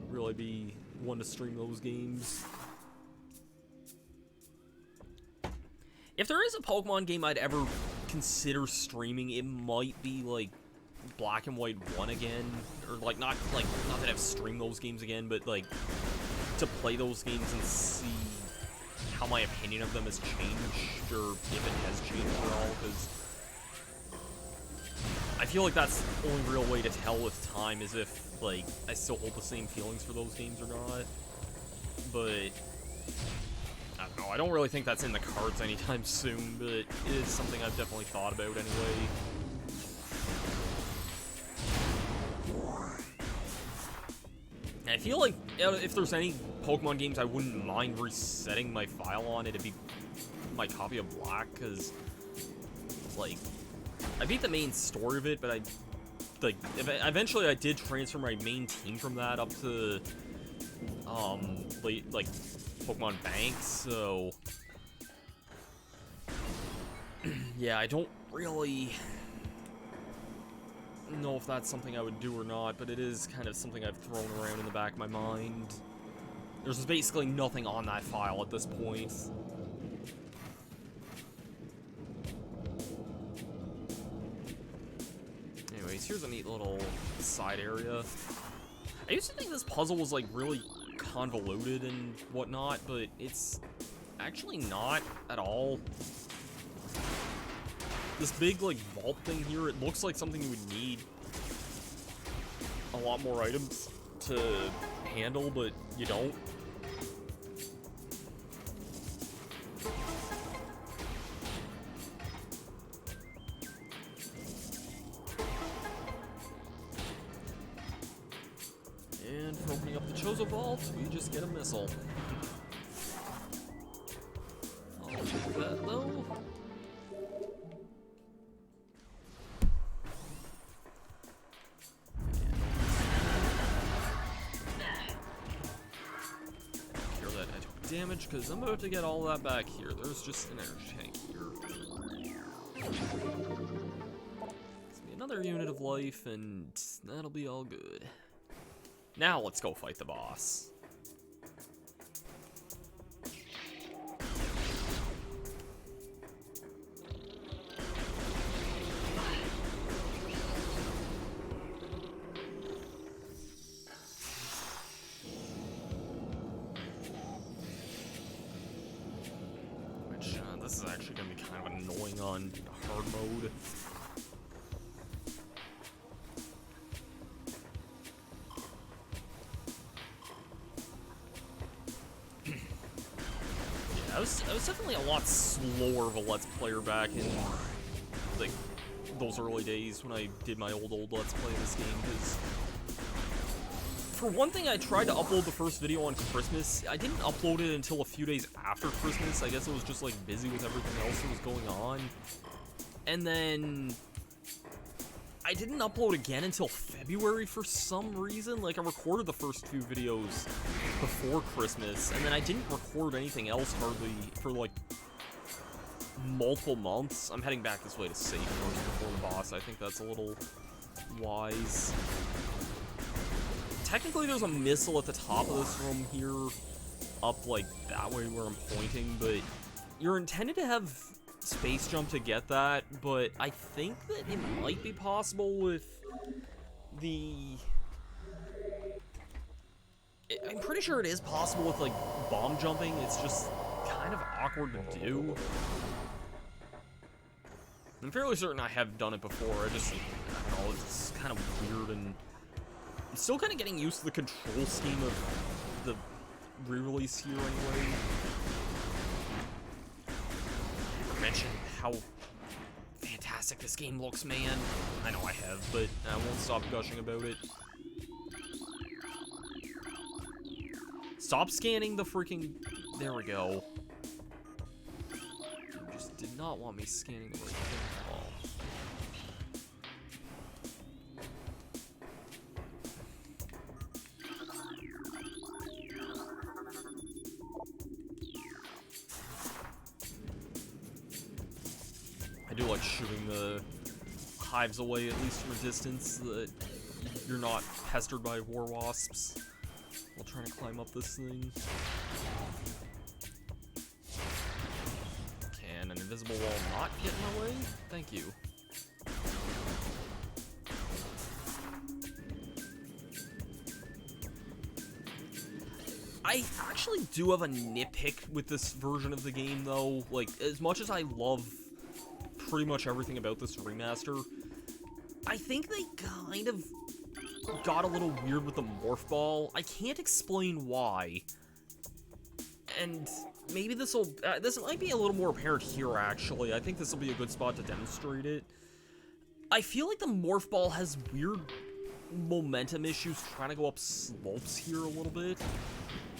really be one to stream those games. If there is a Pokemon game I'd ever consider streaming, it might be, like, Black and White 1 again. Or, like, not that I've streamed those games again, but, like, to play those games and see how my opinion of them has changed, or if it has changed at all, because I feel like that's the only real way to tell with time, is if, like, I still hold the same feelings for those games or not. But I don't know, I don't really think that's in the cards anytime soon, but it is something I've definitely thought about anyway. And I feel like if there's any Pokemon games I wouldn't mind resetting my file on, it'd be my copy of Black, because, like, I beat the main story of it, but eventually I did transfer my main team from that up to, like, Pokemon Bank, so yeah, I don't really know if that's something I would do or not, but it is kind of something I've thrown around in the back of my mind. There's basically nothing on that file at this point. Anyways, here's a neat little side area. I used to think this puzzle was, like, really convoluted and whatnot, but it's actually not at all. This big, like, vault thing here, it looks like something you would need a lot more items to handle, but you don't. And for opening up the Chozo Vault, we just get a missile. I'll check that, though. Damage, because I'm about to get all that back here. There's just an energy tank here. Gives me another unit of life, and that'll be all good. Now let's go fight the boss. This is actually going to be kind of annoying on hard mode. Yeah, I was definitely a lot slower of a Let's Player back in, like, those early days when I did my old Let's Play of this game, because for one thing, I tried to upload the first video on Christmas. I didn't upload it until a few days after Christmas. I guess I was just, like, busy with everything else that was going on. And then I didn't upload again until February for some reason. Like, I recorded the first few videos before Christmas, and then I didn't record anything else hardly for, like, multiple months. I'm heading back this way to save first before the boss. I think that's a little wise. Technically, there's a missile at the top of this room here, up, like, that way where I'm pointing, but you're intended to have space jump to get that, but I think that it might be possible with the... I'm pretty sure it is possible with, like, bomb jumping. It's just kind of awkward to do. I'm fairly certain I have done it before. I don't know, it's kind of weird, and I'm still kind of getting used to the control scheme of the re-release here anyway. I mentioned how fantastic this game looks, man. I know I have, but I won't stop gushing about it. Stop scanning the freaking... There we go. You just did not want me scanning the right thing at all. I do like shooting the hives away, at least from a distance, so that you're not pestered by war wasps while trying to climb up this thing. Can an invisible wall not get in my way? Thank you. I actually do have a nitpick with this version of the game, though. Like, as much as I love pretty much everything about this remaster, I think they kind of got a little weird with the morph ball. I can't explain why. And maybe this might be a little more apparent here, actually. I think this will be a good spot to demonstrate it. I feel like the morph ball has weird momentum issues trying to go up slopes here a little bit.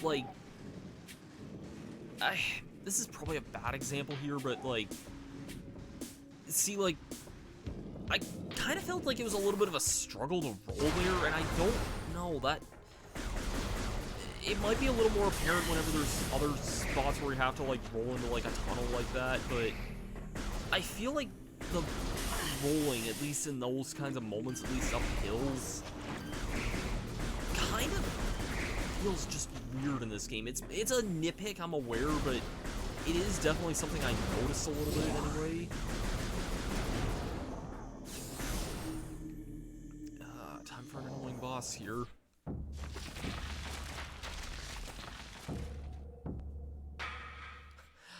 Like, this is probably a bad example here, but, like, see, like, I kind of felt like it was a little bit of a struggle to roll there, and I don't know, that... It might be a little more apparent whenever there's other spots where you have to, like, roll into, like, a tunnel like that, but I feel like the rolling, at least in those kinds of moments, at least up hills, kind of feels just weird in this game. It's a nitpick, I'm aware, but it is definitely something I noticed a little bit anyway. Time for an annoying boss here.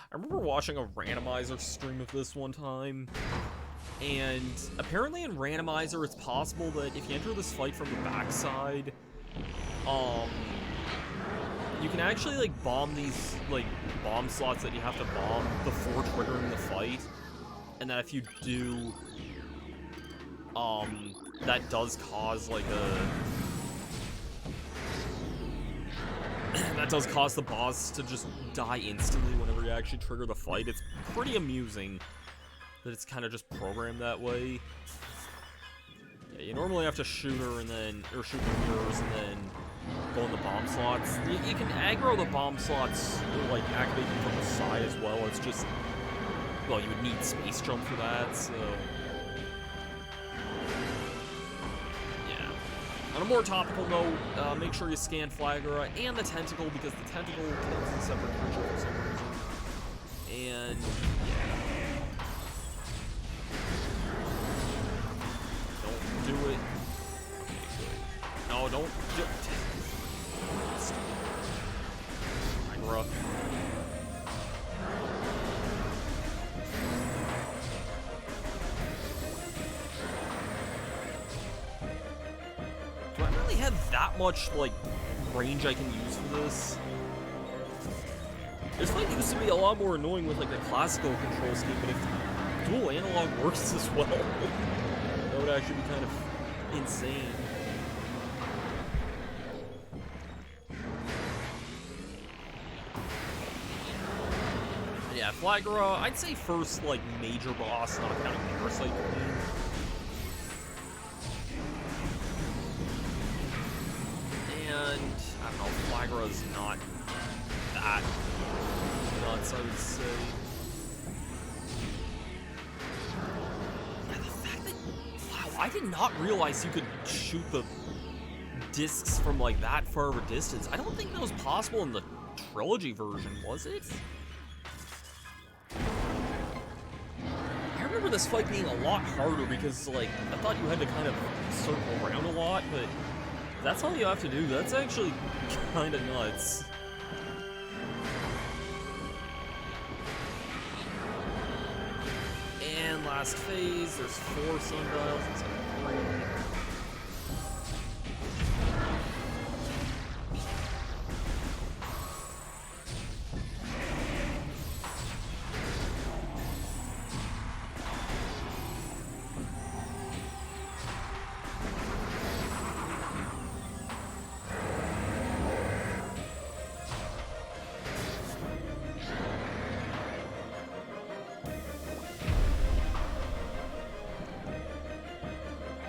I remember watching a randomizer stream of this one time, and apparently in randomizer it's possible that if you enter this fight from the backside, you can actually like bomb these like bomb slots that you have to bomb before triggering the fight, and that if you do, that does cause like that does cause the boss to just die instantly whenever you actually trigger the fight. It's pretty amusing that it's kind of just programmed that way. Yeah, you normally have to shoot her and then, or shoot the mirrors and then go in the bomb slots. You can aggro the bomb slots, or like activate them from the side as well. It's just, well, you would need space jump for that, so. On a more topical note, make sure you scan Flagra and the tentacle, because the tentacle counts as a separate creature for some reason. And, yeah. Don't do it. Okay, good. No, don't do it. Flagra. Do I really have that much, like, range I can use for this? This fight used to be a lot more annoying with, like, the classical control scheme, but if dual analog works as well, that would actually be kind of insane. Yeah, Flagra, I'd say first, like, major boss, not counting Parasite Queen. And, I don't know, Flagra's not that nuts, I would say. Yeah, the fact that, wow, I did not realize you could shoot the discs from, like, that far of a distance. I don't think that was possible in the trilogy version, was it? I remember this fight being a lot harder because, like, I thought you had to kind of circle around a lot, but that's all you have to do. That's actually kind of nuts. And last phase, there's 4 sundials instead of 3.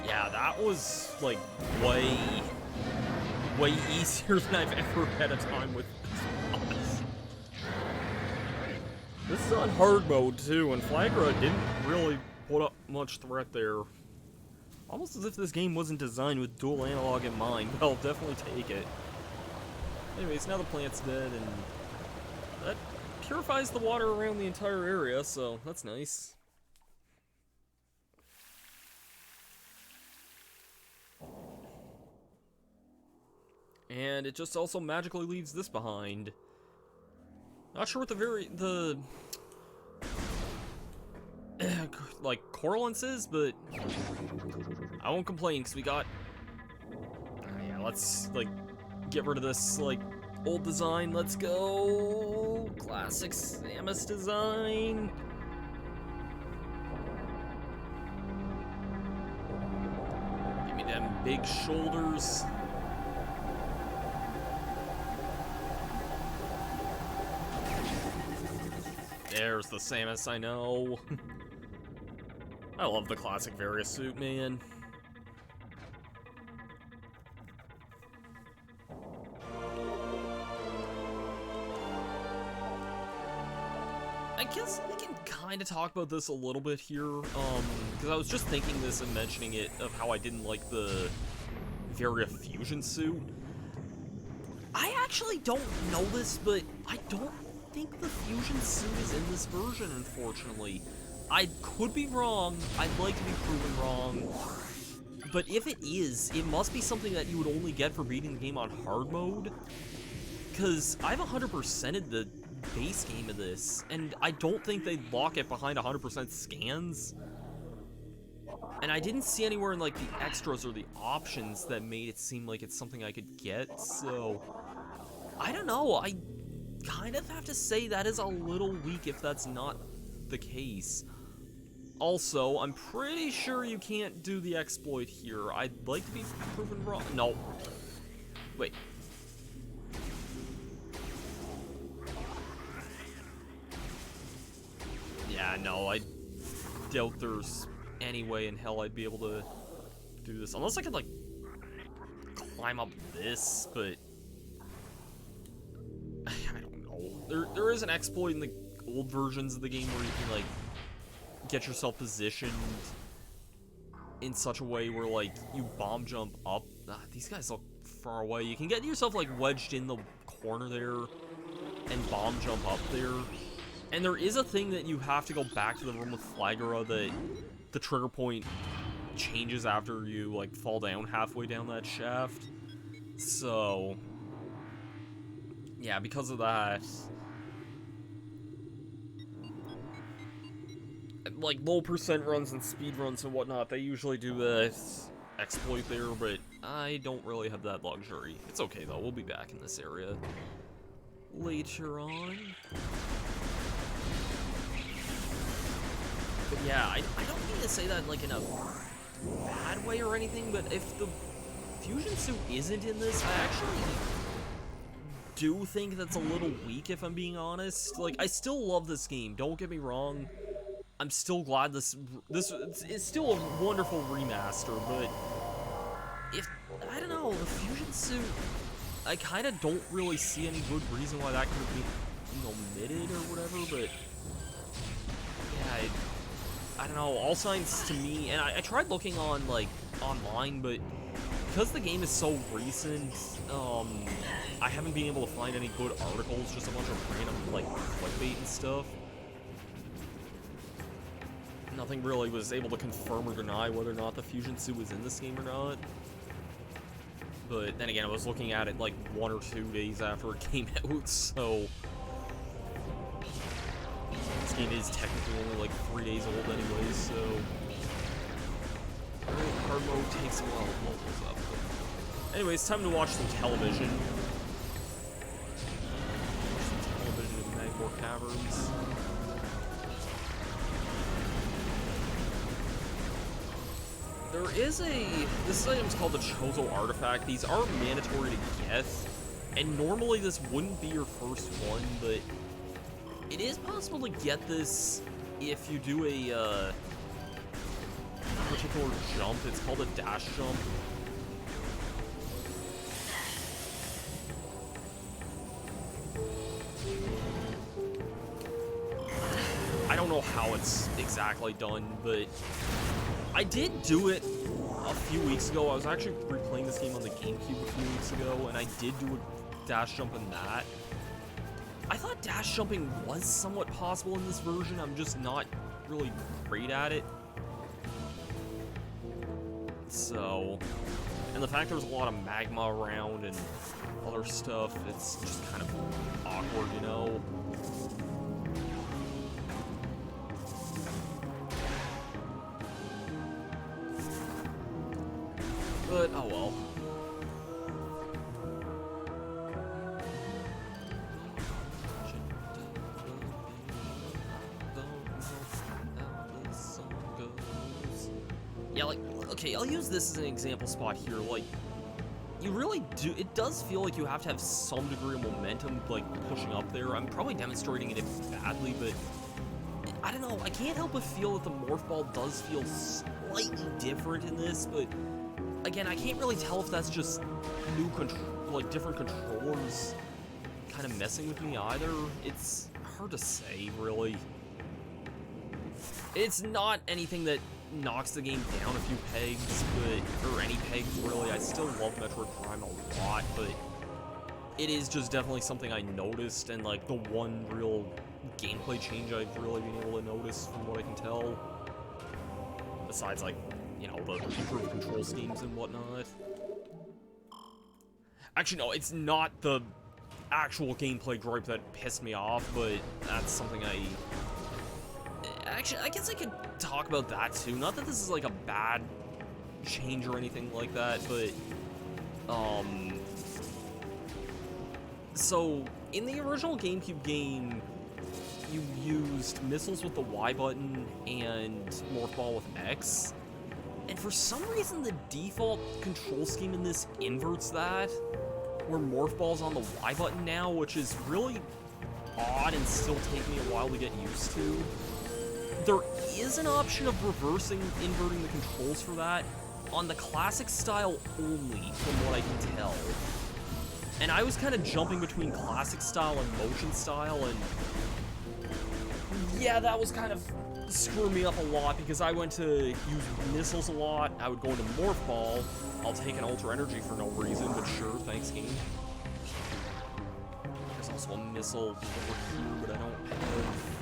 Yeah, that was, like, way easier than I've ever had a time with this boss. This is on hard mode, too, and Flagra didn't really put up much threat there. Almost as if this game wasn't designed with dual analog in mind, but I'll definitely take it. Anyways, now the plant's dead, and that purifies the water around the entire area, so that's nice. And it just also magically leaves this behind. Not sure what like, correlance is, but I won't complain, because we got... yeah, let's, like, get rid of this, like, old design. Let's go! Classic Samus design! Give me them big shoulders. There's the Samus I know. I love the classic Various suit, man. I guess I can kind of talk about this a little bit here, because I was just thinking this and mentioning it, of how I didn't like the Varia fusion suit. I actually don't know this, but I don't think the fusion suit is in this version, unfortunately. I could be wrong, I'd like to be proven wrong, but if it is, it must be something that you would only get for beating the game on hard mode, because I've 100%ed the base game of this, and I don't think they'd lock it behind 100% scans. And I didn't see anywhere in, like, the extras or the options that made it seem like it's something I could get, so I don't know, I kind of have to say that is a little weak if that's not the case. Also, I'm pretty sure you can't do the exploit here. I'd like to be proven wrong. No. Wait. Yeah, no, I doubt there's any way in hell I'd be able to do this. Unless I could, like, climb up this, but I don't know. There is an exploit in the old versions of the game where you can, like, get yourself positioned in such a way where, like, you bomb jump up. These guys look far away. You can get yourself, like, wedged in the corner there and bomb jump up there. And there is a thing that you have to go back to the room with Flagora that the trigger point changes after you, like, fall down halfway down that shaft. So, yeah, because of that, like, low percent runs and speed runs and whatnot, they usually do this exploit there, but I don't really have that luxury. It's okay, though. We'll be back in this area later on. But yeah, I don't mean to say that, like, in a bad way or anything, but if the fusion suit isn't in this, I actually do think that's a little weak, if I'm being honest. Like, I still love this game, don't get me wrong. I'm still glad this is still a wonderful remaster, but if, I don't know, the fusion suit, I kind of don't really see any good reason why that could have been omitted or whatever, but yeah, I don't know, all signs to me, and I tried looking on, like, online, but because the game is so recent, I haven't been able to find any good articles, just a bunch of random, like, clickbait and stuff. Nothing really was able to confirm or deny whether or not the fusion suit was in this game or not. But then again, I was looking at it like 1 or 2 days after it came out, so this game is technically only like 3 days old anyway, so hard mode takes a while to blow those up. Anyway, it's time to watch some television. Watch some television in Magmore Caverns. There is this item's called the Chozo Artifact. These are mandatory to get, and normally this wouldn't be your first one, but it is possible to get this if you do a particular jump. It's called a dash jump. I don't know how it's exactly done, but I did do it a few weeks ago. I was actually replaying this game on the GameCube a few weeks ago, and I did do a dash jump in that. I thought dash jumping was somewhat possible in this version. I'm just not really great at it. So, and the fact there's a lot of magma around and other stuff, it's just kind of awkward, you know? But, oh well. Yeah, like, okay, I'll use this as an example spot here. Like, you really do, it does feel like you have to have some degree of momentum, like, pushing up there. I'm probably demonstrating it badly, but I don't know, I can't help but feel that the Morph Ball does feel slightly different in this, but again, I can't really tell if that's just new different controllers kind of messing with me either. It's hard to say, really. It's not anything that knocks the game down a few pegs, but, or any pegs, really. I still love Metroid Prime a lot, but it is just definitely something I noticed, and, like, the one real gameplay change I've really been able to notice, from what I can tell. Besides, like, you know, the improved control schemes and whatnot. Actually, no, it's not the actual gameplay gripe that pissed me off, but that's something Actually, I guess I could talk about that, too. Not that this is, like, a bad change or anything like that, but, so, in the original GameCube game, you used missiles with the Y button and Morph Ball with X. And for some reason, the default control scheme in this inverts that, where Morph Ball's on the Y button now, which is really odd and still take me a while to get used to. There is an option of inverting the controls for that on the classic style only, from what I can tell. And I was kind of jumping between classic style and motion style, and yeah, that was kind of screwing me up a lot, because I went to use missiles a lot. I would go into Morph Ball. I'll take an Ultra Energy for no reason, but sure, thanks game. There's also a missile over here, but I don't have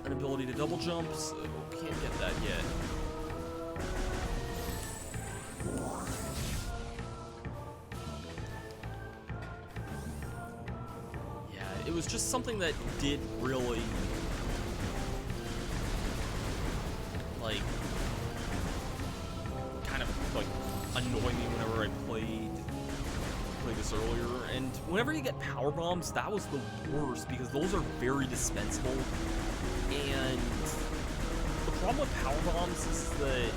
an ability to double jump, so can't get that yet. Yeah, it was just something that did really, like, kind of, like, annoy me whenever I played this earlier. And whenever you get power bombs, that was the worst, because those are very dispensable. And the problem with power bombs is that,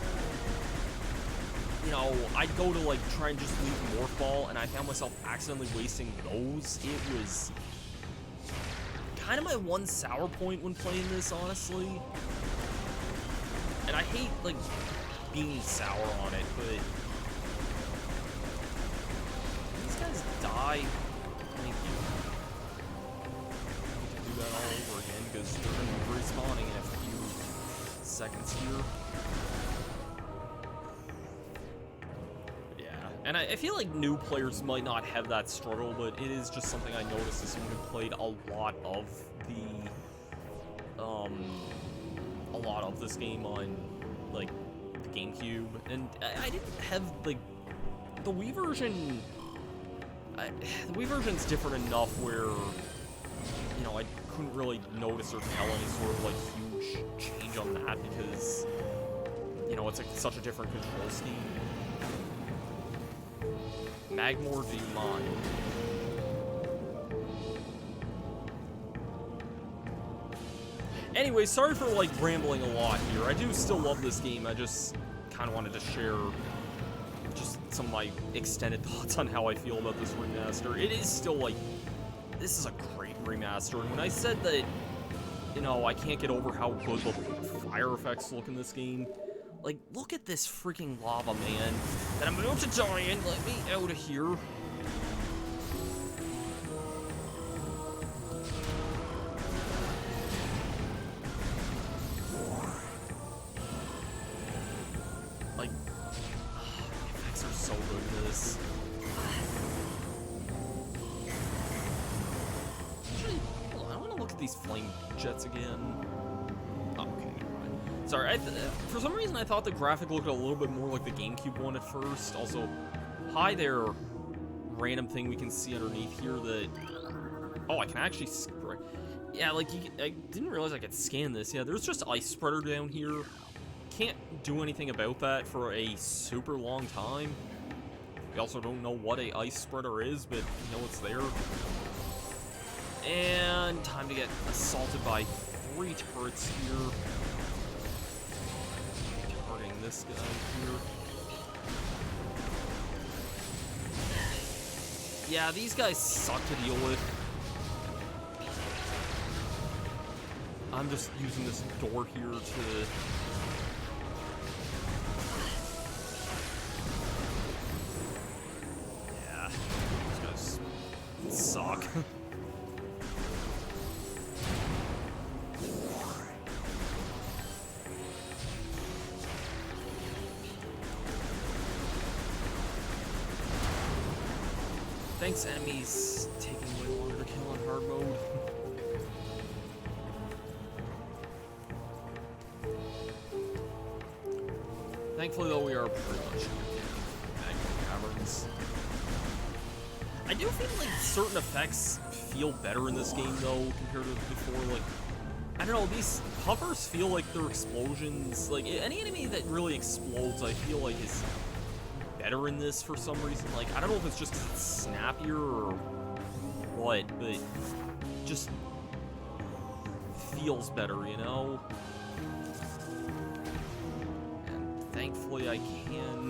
you know, I'd go to, like, try and just leave Morph Ball, and I found myself accidentally wasting those. It was kind of my one sour point when playing this, honestly. And I hate, like, being sour on it, but these guys die. Thank you. Do that all over again, because they're going to be respawning in a few seconds here. Yeah, and I feel like new players might not have that struggle, but it is just something I noticed as someone who played a lot of this game on, like, the GameCube, and I didn't have, like, the Wii version. The Wii version's different enough where, you know, I couldn't really notice or tell any sort of, like, huge change on that, because, you know, it's like such a different control scheme. Magmore, do you mind? Anyway, sorry for, like, rambling a lot here. I do still love this game. I just kind of wanted to share just some of my extended thoughts on how I feel about this remaster. It is still, like, this is a great remaster. And when I said that, you know, I can't get over how good the fire effects look in this game, like, look at this freaking lava, man, that I'm about to die in. Let me out of here. Like, the effects are so good in this. Actually, hold on, I want to look at these flame jets again. Oh, okay. Sorry, for some reason I thought the graphic looked a little bit more like the GameCube one at first. Also, hi there, random thing we can see underneath here that... Oh, I can actually... Yeah, like, I didn't realize I could scan this. Yeah, there's just ice spreader down here. Can't do anything about that for a super long time. We also don't know what a ice spreader is, but we know it's there. And time to get assaulted by 3 turrets here. This guy here. Yeah, these guys suck to deal with. I'm just using this door here to... Yeah, these guys suck. Thanks, enemies taking way longer to kill in hard mode. Thankfully, though, we are pretty much back in the caverns. I do feel like certain effects feel better in this game, though, compared to before. Like, I don't know, these hovers feel like they're explosions. Like, any enemy that really explodes, I feel like is better in this for some reason. Like, I don't know if it's just 'cause it's snappier or what, but just feels better, you know? And thankfully I can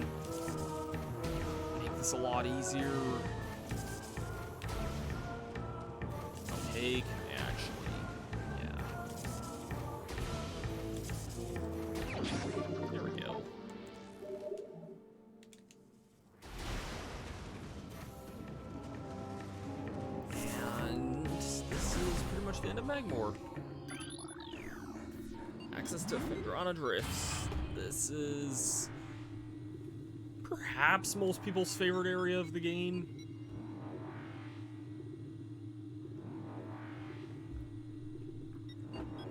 make this a lot easier. Okay, actually, yeah. There we go. And this is pretty much the end of Magmore. Access to Fingrana Drifts. This is perhaps most people's favorite area of the game.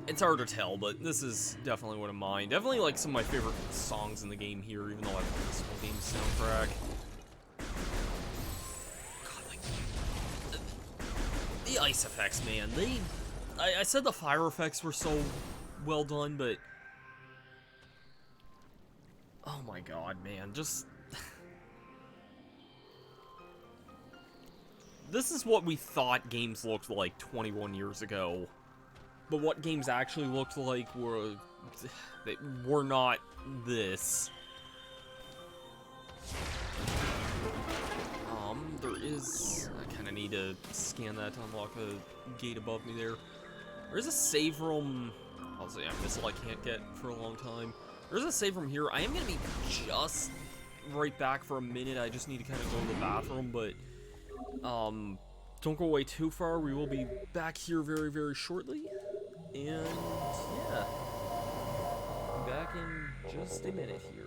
It's hard to tell, but this is definitely one of mine. Definitely like some of my favorite songs in the game here, even though I've heard this whole game soundtrack. God, like the ice effects, man. I said the fire effects were so well done, but oh my god, man, just this is what we thought games looked like 21 years ago. But what games actually looked like were they were not this. There is, I kind of need to scan that to unlock a gate above me there. There's a save room. I'll say I missile I can't get for a long time. There's a save room here. I am gonna be just right back for a minute. I just need to kind of go to the bathroom, but don't go away too far. We will be back here very, very shortly. And yeah, I'll be back in just a minute here.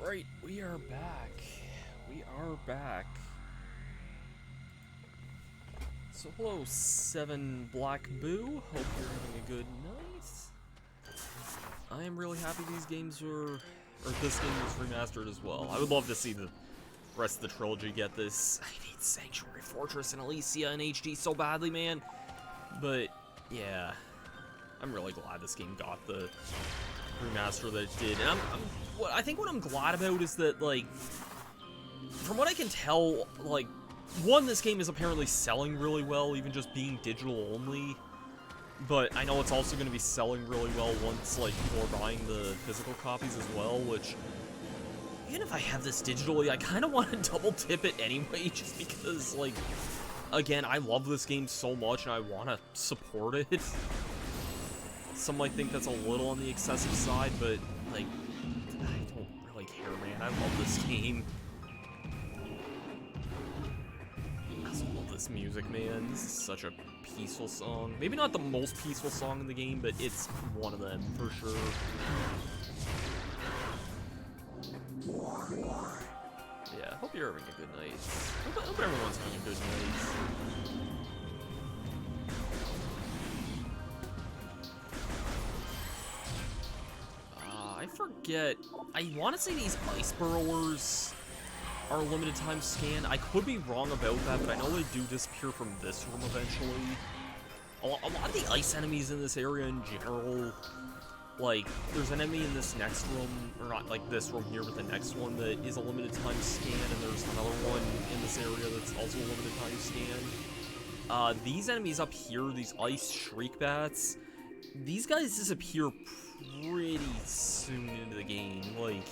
Alright, we are back. We are back. So hello, 7 Black Boo. Hope you're having a good night. I am really happy these games were, or this game was remastered as well. I would love to see the rest of the trilogy get this. I need Sanctuary, Fortress, and Elysia in HD so badly, man. But, yeah. I'm really glad this game got the remaster that it did. And I think what I'm glad about is that, like, from what I can tell, like, one, this game is apparently selling really well, even just being digital only. But I know it's also going to be selling really well once, like, people are buying the physical copies as well, which, even if I have this digitally, I kind of want to double tip it anyway, just because, like, again, I love this game so much and I want to support it. Some might think that's a little on the excessive side, but, like, I don't really care, man. I love this game. I also love this music, man. This is such a peaceful song. Maybe not the most peaceful song in the game, but it's one of them, for sure. Yeah, hope you're having a good night. Hope everyone's having a good night. I forget. I want to say these ice burrowers are a limited time scan. I could be wrong about that, but I know they do disappear from this room eventually. A lot of the ice enemies in this area in general, like, there's an enemy in this next room, or not like this room here, but the next one that is a limited time scan, and there's another one in this area that's also a limited time scan. These enemies up here, these ice shriek bats, these guys disappear pretty soon into the game. Like,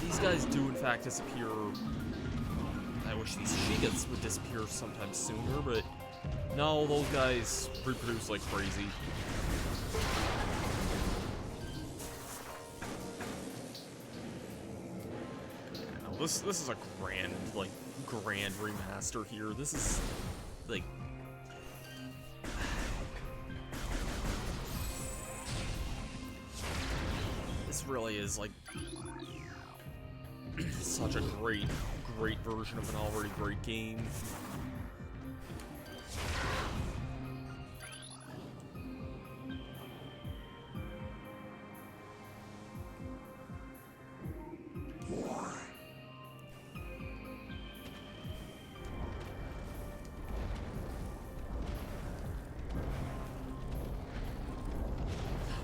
these guys do in fact disappear. I wish these Shigas would disappear sometime sooner, but no, those guys reproduce like crazy. No, this is a grand remaster here. This is like, this really is like such a great version of an already great game.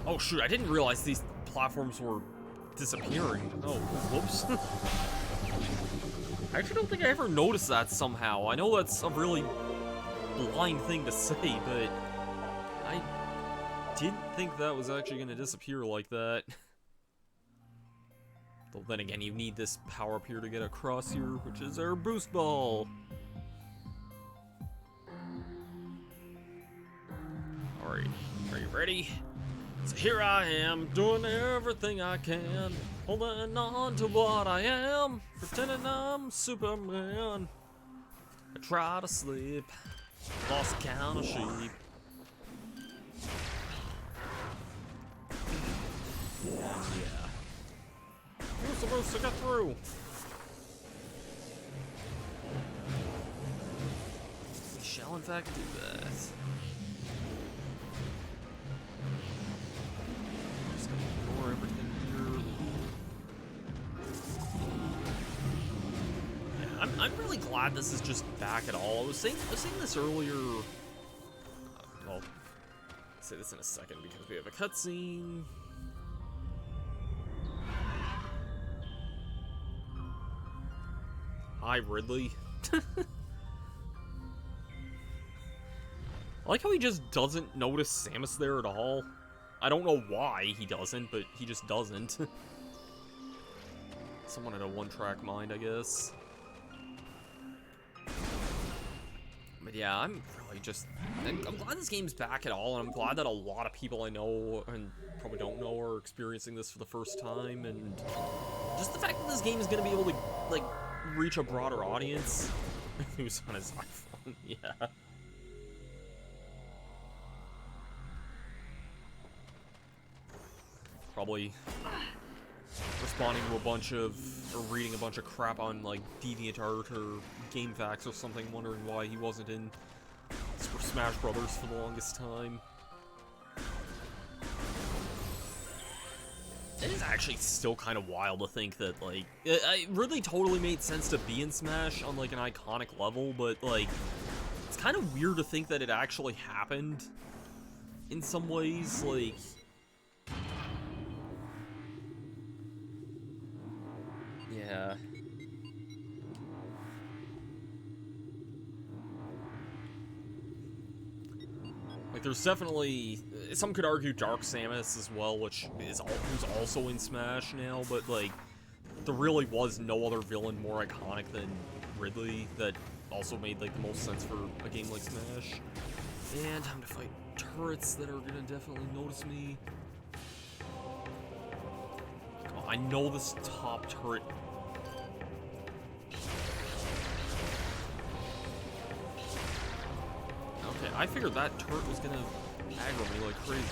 Oh shoot, I didn't realize these platforms were disappearing. Oh, whoops. I actually don't think I ever noticed that somehow. I know that's a really blind thing to say, but I didn't think that was actually going to disappear like that. Though then again, you need this power up here to get across here, which is our boost ball. Alright, are you ready? So here I am, doing everything I can, holding on to what I am, pretending I'm Superman. I try to sleep, lost count of sheep. Yeah. We're supposed to get through. We shall in fact do that. Everything here. Yeah, I'm really glad this is just back at all. I was saying this earlier. Well, I'll say this in a second because we have a cutscene. Hi, Ridley. I like how he just doesn't notice Samus there at all. I don't know why he doesn't, but he just doesn't. Someone had a one-track mind, I guess. But yeah, I'm really just... I'm glad this game's back at all, and I'm glad that a lot of people I know, and probably don't know, are experiencing this for the first time, and just the fact that this game is going to be able to, like, reach a broader audience. Who's on his iPhone? Yeah. Probably responding to a bunch of, or reading a bunch of crap on, like, DeviantArt or GameFAQs or something, wondering why he wasn't in Super Smash Brothers for the longest time. It is actually still kind of wild to think that, like, it really totally made sense to be in Smash on, like, an iconic level, but, like, it's kind of weird to think that it actually happened in some ways, like... Yeah. Like, there's definitely... Some could argue Dark Samus as well, which is who's also in Smash now, but, like, there really was no other villain more iconic than Ridley that also made, like, the most sense for a game like Smash. And time to fight turrets that are gonna definitely notice me. Come on, I know this top turret... Okay, I figured that turret was gonna aggro me like crazy.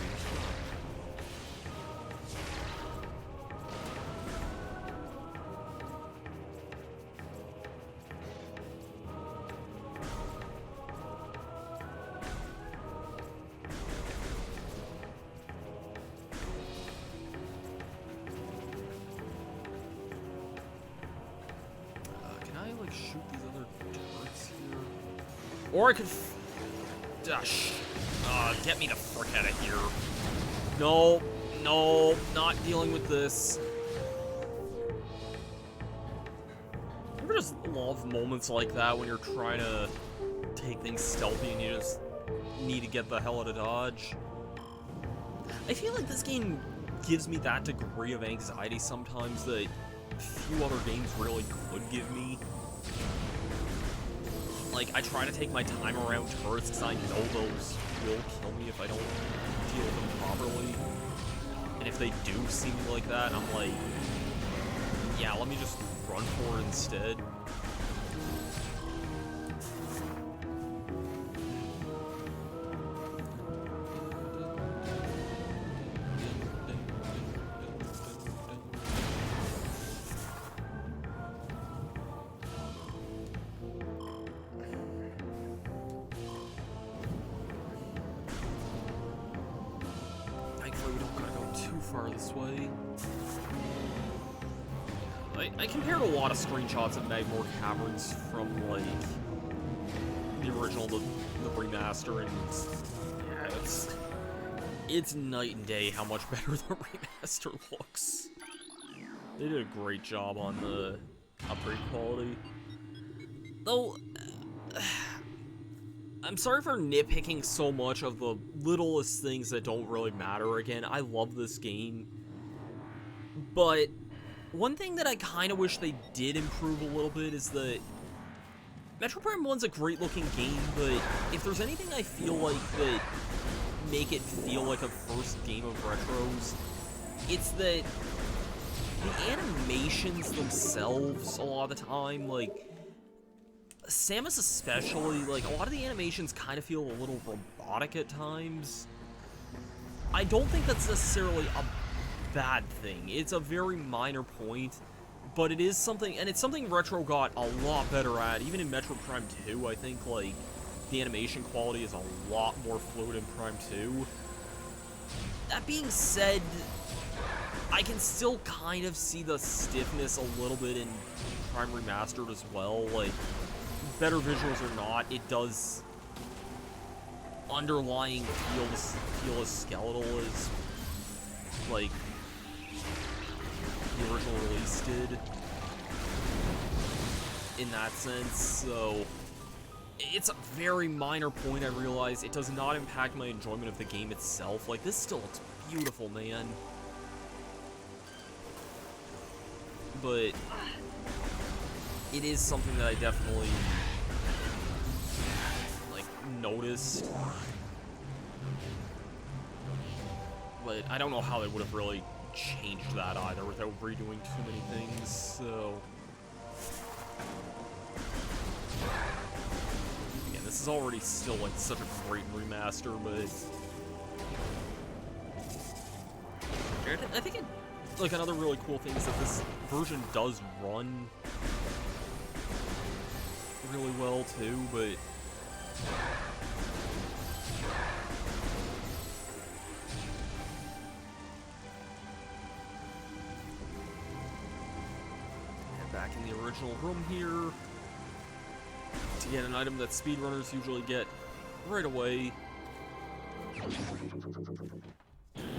Can I, like, shoot these other turrets here? Or I could... get me the frick out of here. No, no, not dealing with this. I ever just love moments like that when you're trying to take things stealthy and you just need to get the hell out of dodge. I feel like this game gives me that degree of anxiety sometimes that few other games really could give me. Like, I try to take my time around turrets because I know those will kill me if I don't deal with them properly. And if they do see me like that, I'm like, yeah, let me just run for it instead. This way. I compared a lot of screenshots of Magmore Caverns from, like, the original to the remaster, and yeah, it's night and day how much better the remaster looks. They did a great job on the upgrade quality. Though, I'm sorry for nitpicking so much of the littlest things that don't really matter again. I love this game. But one thing that I kind of wish they did improve a little bit is that Metroid Prime 1's a great looking game, but if there's anything I feel like that make it feel like a first game of Retros, it's that the animations themselves a lot of the time, like, Samus especially, like, a lot of the animations kind of feel a little robotic at times. I don't think that's necessarily a bad thing. It's a very minor point, but it is something, and it's something Retro got a lot better at. Even in Metroid Prime 2, I think, like, the animation quality is a lot more fluid in Prime 2. That being said, I can still kind of see the stiffness a little bit in Prime Remastered as well. Like, better visuals or not, it does underlying feel as skeletal as, like, the original release did in that sense. So it's a very minor point, I realize. It does not impact my enjoyment of the game itself. Like, this still looks beautiful, man. But it is something that I definitely, like, noticed. But I don't know how they would have really changed that either without redoing too many things, so... Again, this is already still, like, such a great remaster, but... I think it like, another really cool thing is that this version does run really well, too, but... And back in the original room here, to get an item that speedrunners usually get right away.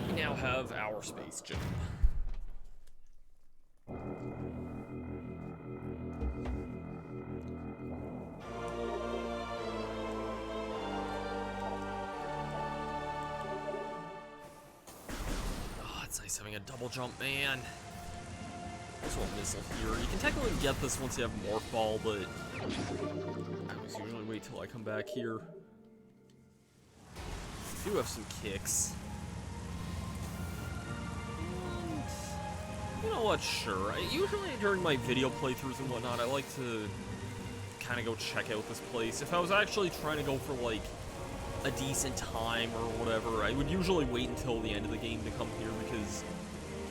We now have our space gem. Oh, it's nice having a double jump, man. Also a missile here. You can technically get this once you have Morph Ball, but I always usually wait till I come back here. I do have some kicks. You know what, sure. Usually during my video playthroughs and whatnot, I like to kind of go check out this place. If I was actually trying to go for, like, a decent time or whatever, I would usually wait until the end of the game to come here, because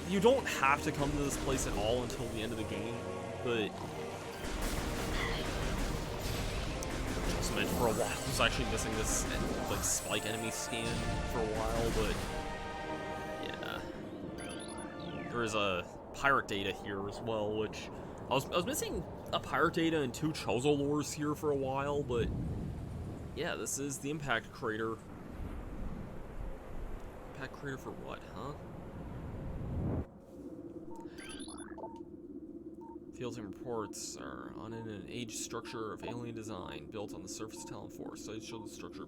you don't have to come to this place at all until the end of the game, but... just meant for a while. I was actually missing this, like, spike enemy scan for a while, but... yeah. There is a pirate data here as well, which... I was missing a pirate data and 2 Chozo lures here for a while, but... yeah, this is the impact crater. Impact crater for what, huh? Fields and reports are on an aged structure of alien design built on the surface of Talon 4. Studies show the structure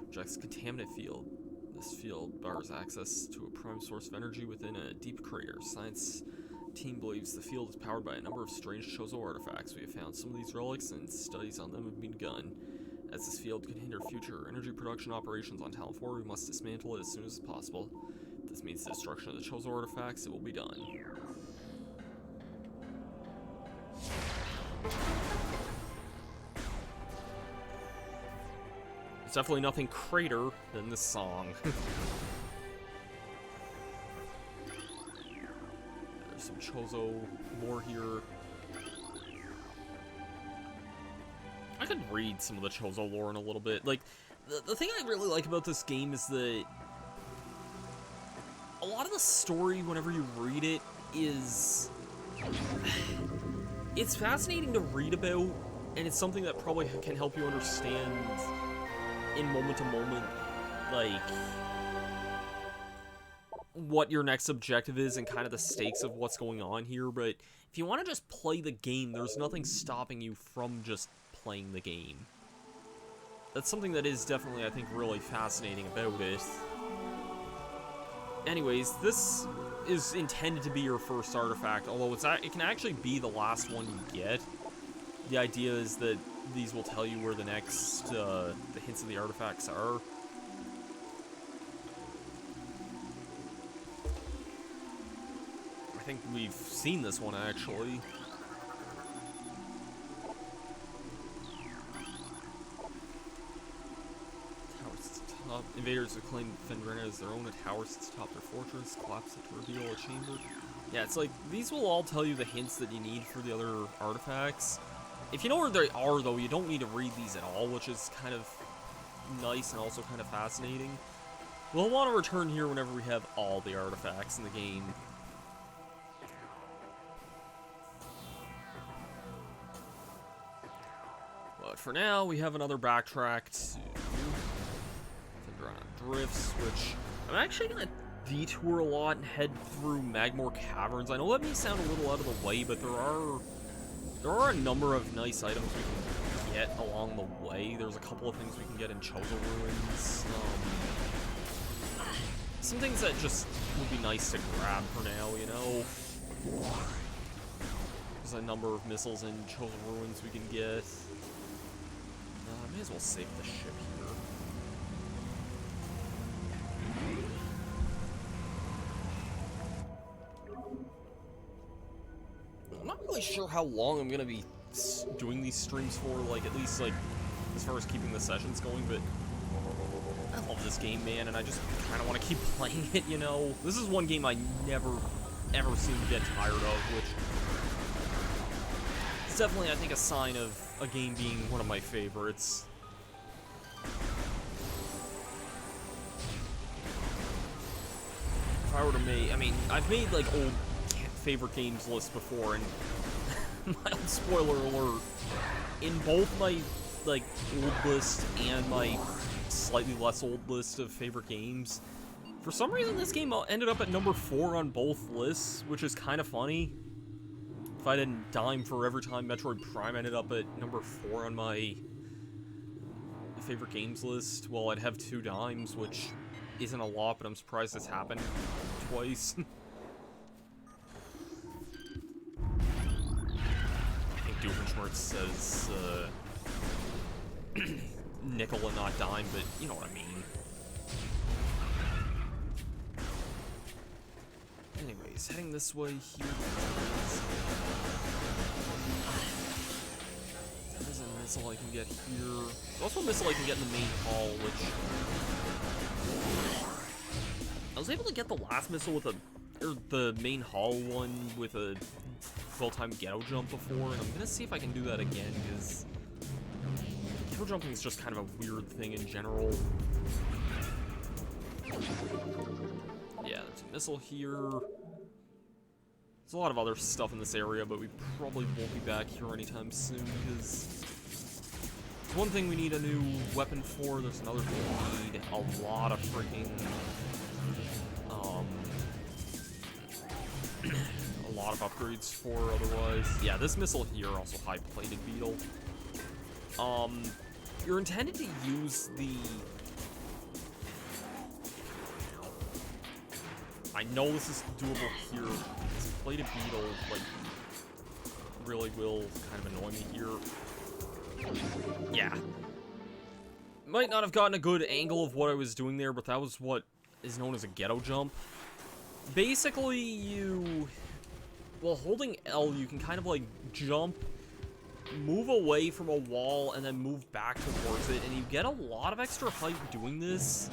projects a contaminant field. This field bars access to a prime source of energy within a deep crater. Science team believes the field is powered by a number of strange Chozo artifacts. We have found some of these relics, and studies on them have begun. As this field can hinder future energy production operations on Talon 4, we must dismantle it as soon as possible. If this means the destruction of the Chozo artifacts, it will be done. There's definitely nothing crater than this song. There's some Chozo lore here. I could read some of the Chozo lore in a little bit. Like, the thing I really like about this game is that a lot of the story, whenever you read it, is... it's fascinating to read about, and it's something that probably can help you understand in moment to moment, like, what your next objective is and kind of the stakes of what's going on here. But if you want to just play the game, there's nothing stopping you from just playing the game. That's something that is definitely, I think, really fascinating about it. Anyways, this is intended to be your first artifact, although it can actually be the last one you get. The idea is that these will tell you where the next, the hints of the artifacts are. I think we've seen this one, actually. Invaders have claimed Fenrena as their own. A tower sits atop their fortress, collapse it to reveal a chamber. Yeah, it's like, these will all tell you the hints that you need for the other artifacts. If you know where they are, though, you don't need to read these at all, which is kind of nice and also kind of fascinating. We'll want to return here whenever we have all the artifacts in the game. But for now, we have another backtrack to Drifts, which I'm actually going to detour a lot and head through Magmore Caverns. I know that may sound a little out of the way, but there are a number of nice items we can get along the way. There's a couple of things we can get in Chozo Ruins. Some things that just would be nice to grab for now, you know? There's a number of missiles in Chozo Ruins we can get. May as well save the ship here. I'm not really sure how long I'm gonna be doing these streams for, like, at least, like, as far as keeping the sessions going, but I love this game, man, and I just kind of want to keep playing it, you know? This is one game I never ever seem to get tired of, which is definitely, I think, a sign of a game being one of my favorites. If I were to make, I mean, I've made, like, old favorite games lists before, and mild spoiler alert, in both my, like, old list and my slightly less old list of favorite games, for some reason this game ended up at number 4 on both lists, which is kind of funny. If I didn't dime for every time Metroid Prime ended up at number 4 on my favorite games list, well, I'd have 2 dimes, which isn't a lot, but I'm surprised this happened twice. I think Doofenshmirtz says, nickel and not dime, but you know what I mean. Anyways, heading this way here. There's a missile I can get here. There's also a missile I can get in the main hall, which I was able to get the last missile with the main hall one with a well-timed ghetto jump before, and I'm gonna see if I can do that again, because ghetto jumping is just kind of a weird thing in general. Yeah, there's a missile here. There's a lot of other stuff in this area, but we probably won't be back here anytime soon, because there's one thing we need a new weapon for, there's another thing we need a lot of freaking, a lot of upgrades for otherwise. Yeah, this missile here, also high-plated beetle. You're intended to use the... I know this is doable here. This plated beetle, like, really will kind of annoy me here. Yeah. Might not have gotten a good angle of what I was doing there, but that was what is known as a ghetto jump. Basically, while holding L, you can kind of, like, jump, move away from a wall, and then move back towards it, and you get a lot of extra height doing this.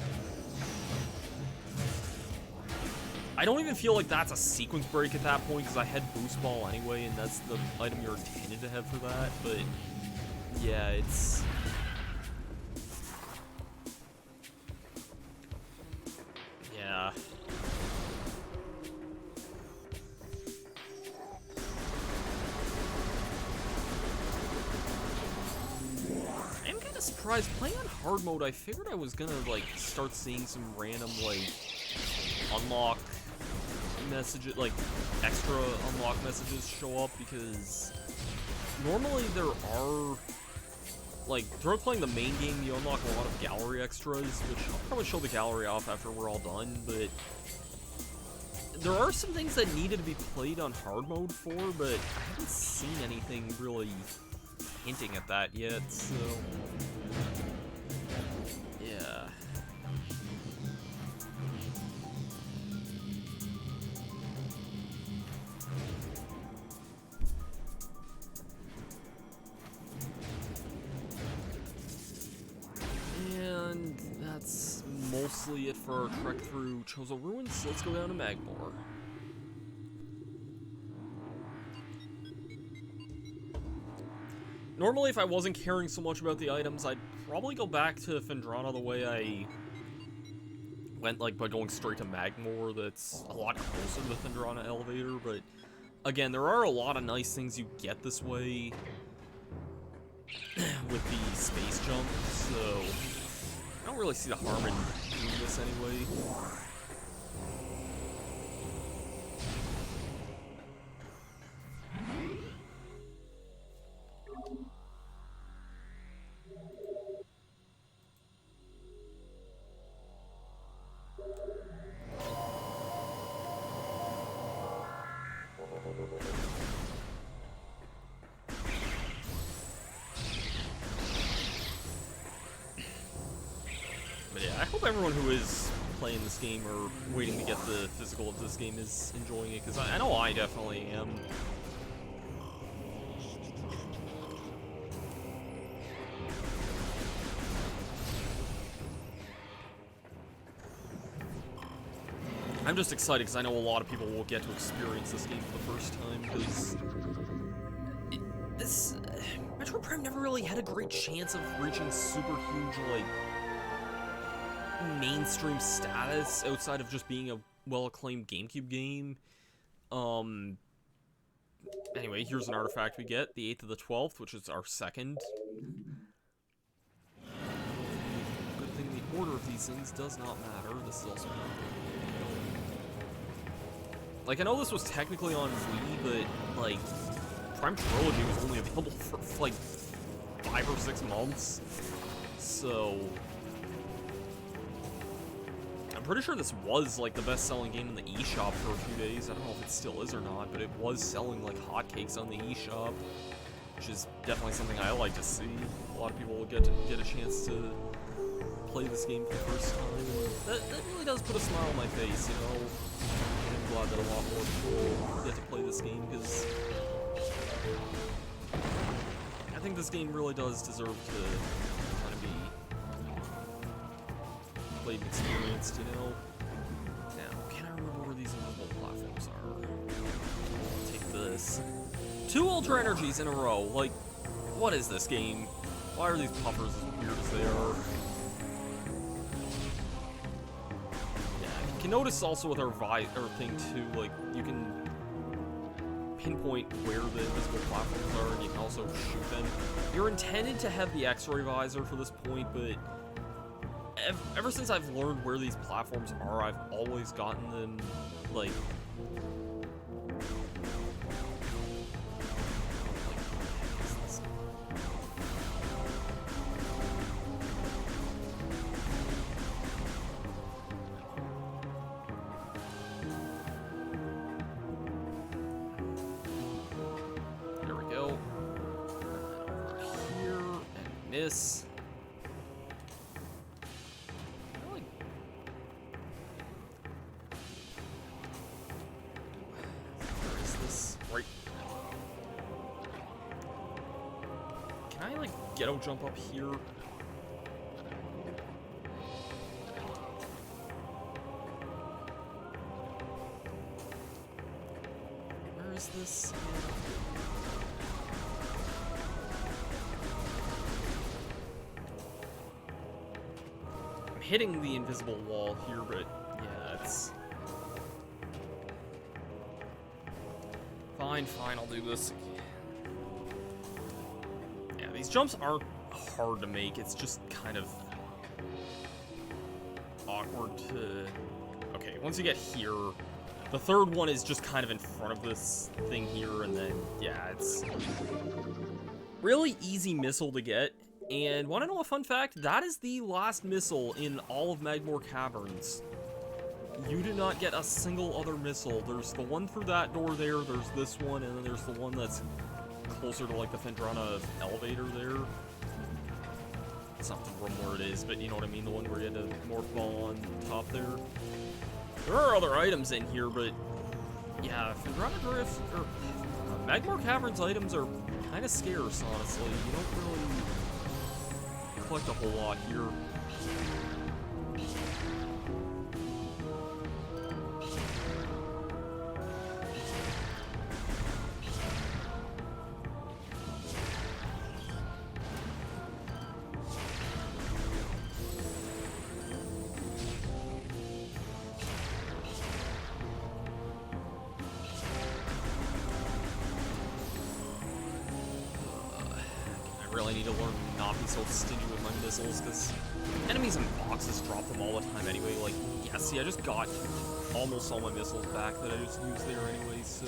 I don't even feel like that's a sequence break at that point, because I had Boost Ball anyway, and that's the item you're intended to have for that, but yeah, it's... yeah. I'm kind of surprised. Playing on hard mode, I figured I was gonna, like, start seeing some random, like, unlock messages, like extra unlock messages show up, because normally there are, like, throughout playing the main game, you unlock a lot of gallery extras, which I'll probably show the gallery off after we're all done, but there are some things that needed to be played on hard mode for, but I haven't seen anything really hinting at that yet, so yeah. And that's mostly it for our trek through Chozo Ruins. Let's go down to Magmore. Normally, if I wasn't caring so much about the items, I'd probably go back to Phendrana the way I went, like, by going straight to Magmore. That's a lot closer to the Phendrana elevator, but again, there are a lot of nice things you get this way with the space jump, so I don't really see the harm in doing this anyway. But yeah, I hope everyone who is playing this game or waiting to get the physical of this game is enjoying it, because I know I definitely am. I'm just excited because I know a lot of people will get to experience this game for the first time, because this Metroid Prime never really had a great chance of reaching super huge, like, mainstream status outside of just being a well-acclaimed GameCube game. Anyway, here's an artifact we get, the 8th of the 12th, which is our second. Good thing the order of these things does not matter. This is also not good. Like, I know this was technically on Wii, but, like, Prime Trilogy was only available for, like, 5 or 6 months. So I'm pretty sure this was, like, the best-selling game in the eShop for a few days. I don't know if it still is or not, but it was selling, like, hotcakes on the eShop, which is definitely something I like to see. A lot of people will get a chance to play this game for the first time, and that really does put a smile on my face, you know? I'm glad that a lot more people get to play this game, because I think this game really does deserve to kind of be played and experienced, you know? Now, can I remember where these invisible platforms are? I'll take this. 2 Ultra Energies in a row. Like, what is this game? Why are these puffers as weird as they are? Yeah, you can notice also with our thing too, like, you can pinpoint where the invisible platforms are, and you can also shoot them. You're intended to have the X-ray visor for this point, but ever since I've learned where these platforms are, I've always gotten them, like, there we go. Over here, and miss. Ghetto jump up here. Where is this? I'm hitting the invisible wall here, but yeah, it's fine, I'll do this. These jumps aren't hard to make, it's just kind of awkward to... Okay, once you get here, the third one is just kind of in front of this thing here, and then, yeah, it's really easy missile to get. And wanna know a fun fact? That is the last missile in all of Magmore Caverns. You do not get a single other missile. There's the one through that door there, there's this one, and then there's the one that's closer to, like, the Fendrana elevator there. It's not the room where it is, but you know what I mean, the one where you had to morph ball on top there. There are other items in here, but yeah, Fendrana Drift, or Magmore Caverns items are kind of scarce, honestly. You don't really collect a whole lot here. Really need to learn not be so stingy with my missiles, because enemies in boxes drop them all the time anyway. Like, yeah, see, I just got almost all my missiles back that I just used there anyway, so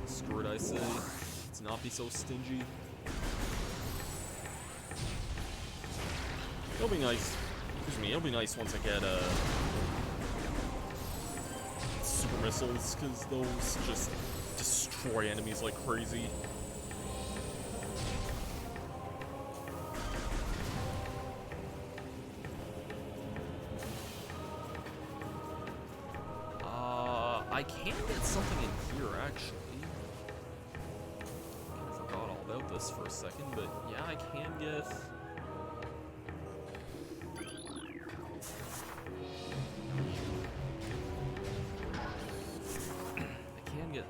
screw it, I say. Let's not be so stingy. It'll be nice. Excuse me, it'll be nice once I get super missiles, because those just destroy enemies like crazy. I can get something in here, actually. I forgot all about this for a second, but yeah, I can get...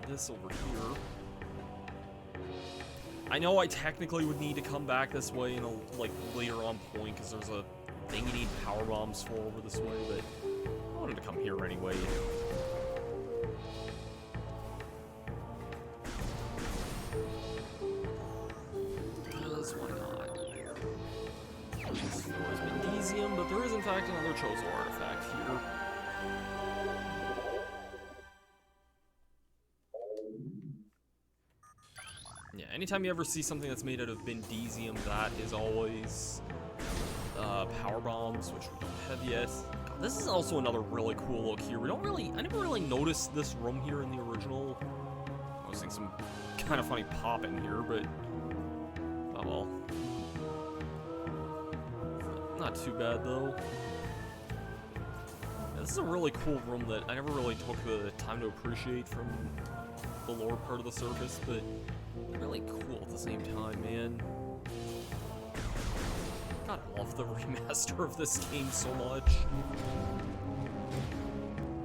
this over here. I know I technically would need to come back this way in a, like, later on point, because there's a thing you need power bombs for over this way, but I wanted to come here anyway. Because why not? This floor has been Magnesium, but there is in fact another Chozo artifact here. Yeah, anytime you ever see something that's made out of Bindesium, that is always power bombs, which we don't have yet. God, this is also another really cool look here. I never really noticed this room here in the original. I was seeing some kind of funny pop in here, but oh well. Not too bad though. Yeah, this is a really cool room that I never really took the time to appreciate from the lower part of the surface, but really cool at the same time, man. God, I love the remaster of this game so much.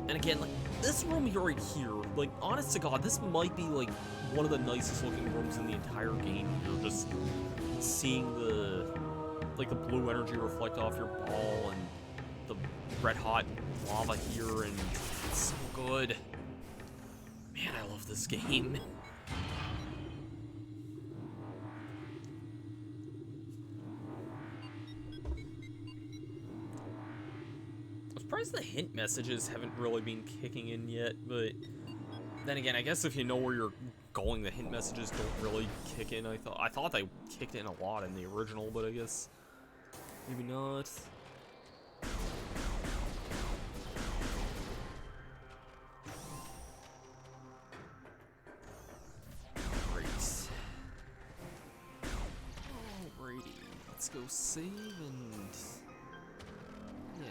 And again, like, this room here right here, like, honest to God, this might be, like, one of the nicest looking rooms in the entire game. You're just seeing the, like, the blue energy reflect off your ball and the red hot lava here, and it's so good. Man, I love this game. I'm surprised the hint messages haven't really been kicking in yet, but then again, I guess if you know where you're going, the hint messages don't really kick in. I thought they kicked in a lot in the original, but I guess maybe not. Alrighty, let's go save and yeah.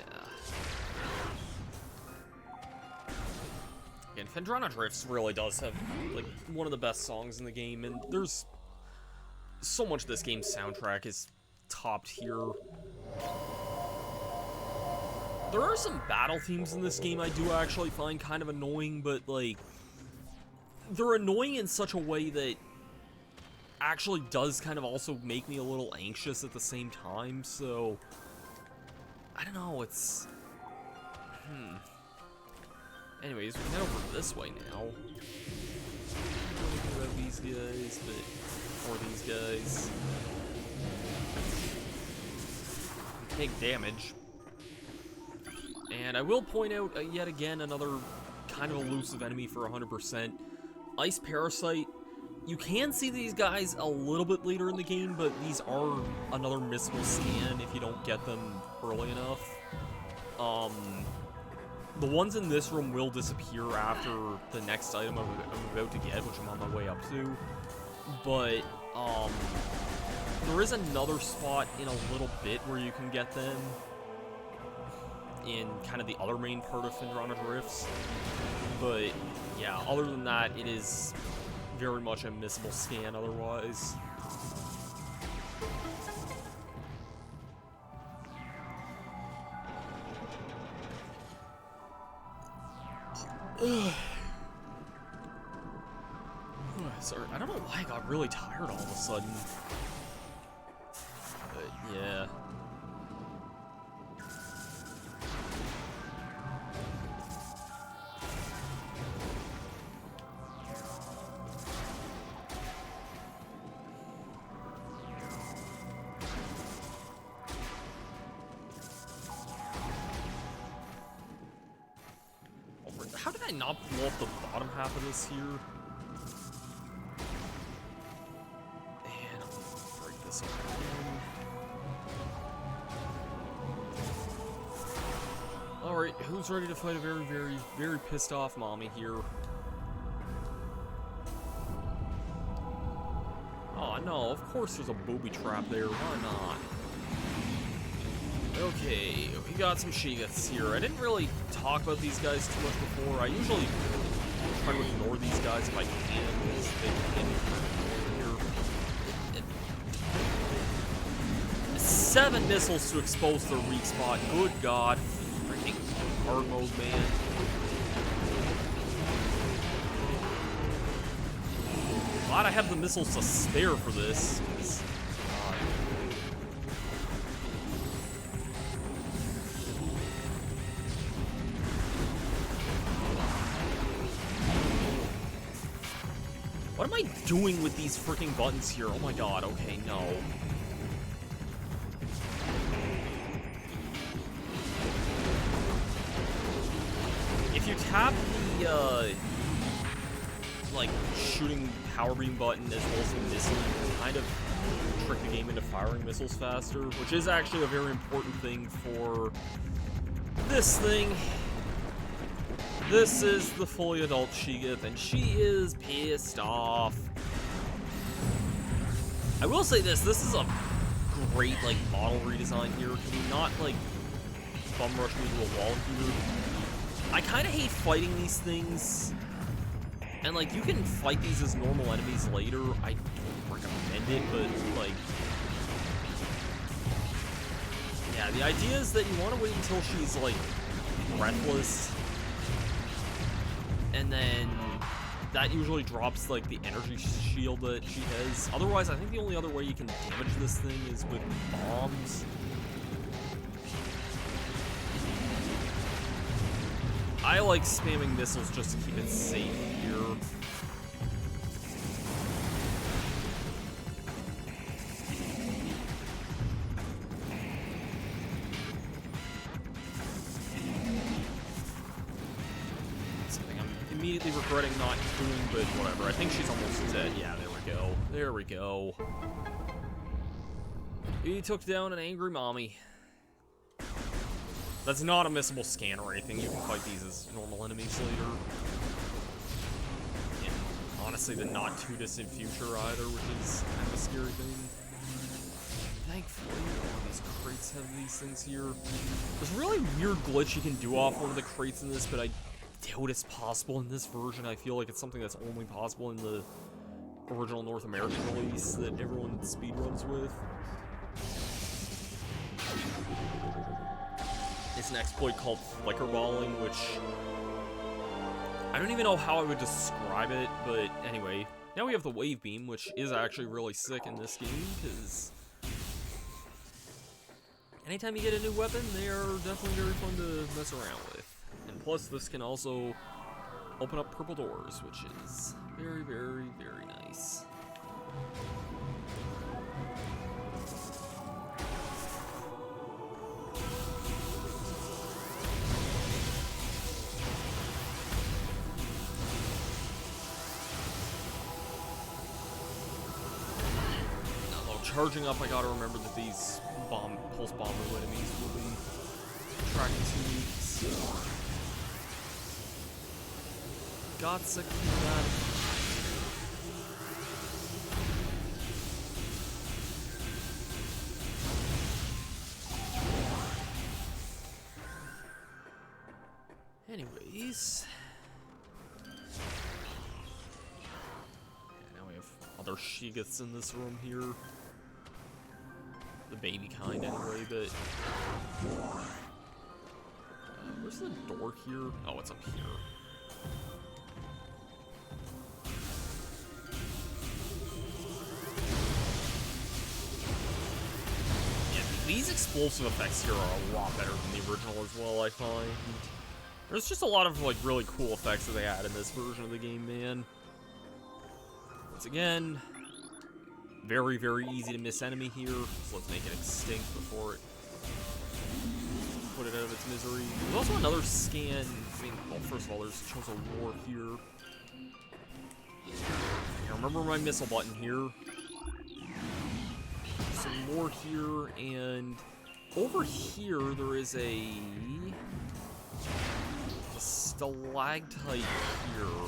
And Phendrana Drifts really does have, like, one of the best songs in the game, and there's so much of this game's soundtrack is top tier. There are some battle themes in this game I do actually find kind of annoying, but, like, they're annoying in such a way that actually does kind of also make me a little anxious at the same time, so I don't know, it's... Anyways, we can head over this way now. I don't know about these guys, but... or these guys. We take damage. And I will point out, yet again, another kind of elusive enemy for 100%. Ice Parasite. You can see these guys a little bit later in the game, but these are another missable scan if you don't get them early enough. The ones in this room will disappear after the next item I'm about to get, which I'm on my way up to. But, there is another spot in a little bit where you can get them in kind of the other main part of Phendrana Drifts. But, yeah, other than that, it is very much a missable scan otherwise. Sorry, I don't know why I got really tired all of a sudden. But, yeah. How did I not blow up the bottom half of this here? And I'll break this open. Alright, who's ready to fight a very, very, very pissed off mommy here? Oh no, of course there's a booby trap there, why not? Okay, we got some Shigeths here. I didn't really talk about these guys too much before. I usually try to ignore these guys if I can, because they can here. 7 missiles to expose their weak spot. Good God. Freaking hard mode, man. glad I have the missiles to spare for this. 'Cause, what am I doing with these freaking buttons here? Oh my god, okay, no. If you tap the, like, shooting power beam button as well as the missile, you can kind of trick the game into firing missiles faster, which is actually a very important thing for this thing. This is the fully adult Shigeth, and she is pissed off. I will say this is a great, like, model redesign here. Can you not, like, bum rush me to a wall here? I kind of hate fighting these things, and, like, you can fight these as normal enemies later. I don't recommend it, but, like, yeah, the idea is that you want to wait until she's, like, breathless, and then that usually drops, like, the energy shield that she has. Otherwise, I think the only other way you can damage this thing is with bombs. I like spamming missiles just to keep it safe here. Something I'm immediately regretting not doing, but whatever. I think she's almost dead. Yeah, there we go. There we go. He took down an angry mommy. That's not a missable scan or anything. You can fight these as normal enemies later. And honestly, the not too distant future either, which is kind of a scary thing. Thankfully, all of these crates have these things here. There's a really weird glitch you can do off one of the crates in this, but I doubt it's possible in this version. I feel like it's something that's only possible in the original North American release that everyone speedruns with. It's an exploit called flickerballing, which I don't even know how I would describe it, but anyway, now we have the wave beam, which is actually really sick in this game, because anytime you get a new weapon, they are definitely very fun to mess around with. And plus, this can also open up purple doors, which is very, very, very nice. Charging up, I gotta remember that these pulse bomber enemies will be tracking to me, so got sick of that. Anyways, yeah, now we have other Shigeths in this room here. The baby kind, anyway, but where's the door here? Oh, it's up here. Yeah, these explosive effects here are a lot better than the original as well, I find. There's just a lot of, like, really cool effects that they add in this version of the game, man. Once again, very, very easy to miss enemy here, so let's make it extinct before it put it out of its misery. There's also another scan. I mean, well, first of all, there's Chosen of War here. Now, remember my missile button here. Some more here, and over here there is a stalactite here.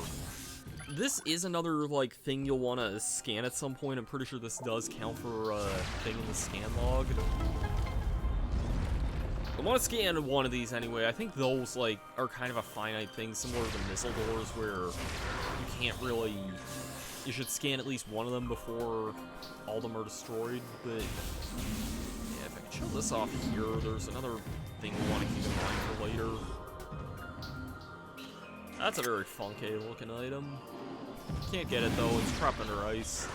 This is another, like, thing you'll want to scan at some point. I'm pretty sure this does count for a thing in the scan log. I want to scan one of these anyway. I think those, like, are kind of a finite thing, similar to the missile doors, where you can't really... You should scan at least one of them before all of them are destroyed, but... Yeah, if I can show this off here, there's another thing we'll want to keep in mind for later. That's a very funky looking item. Can't get it, though. It's trapped under ice.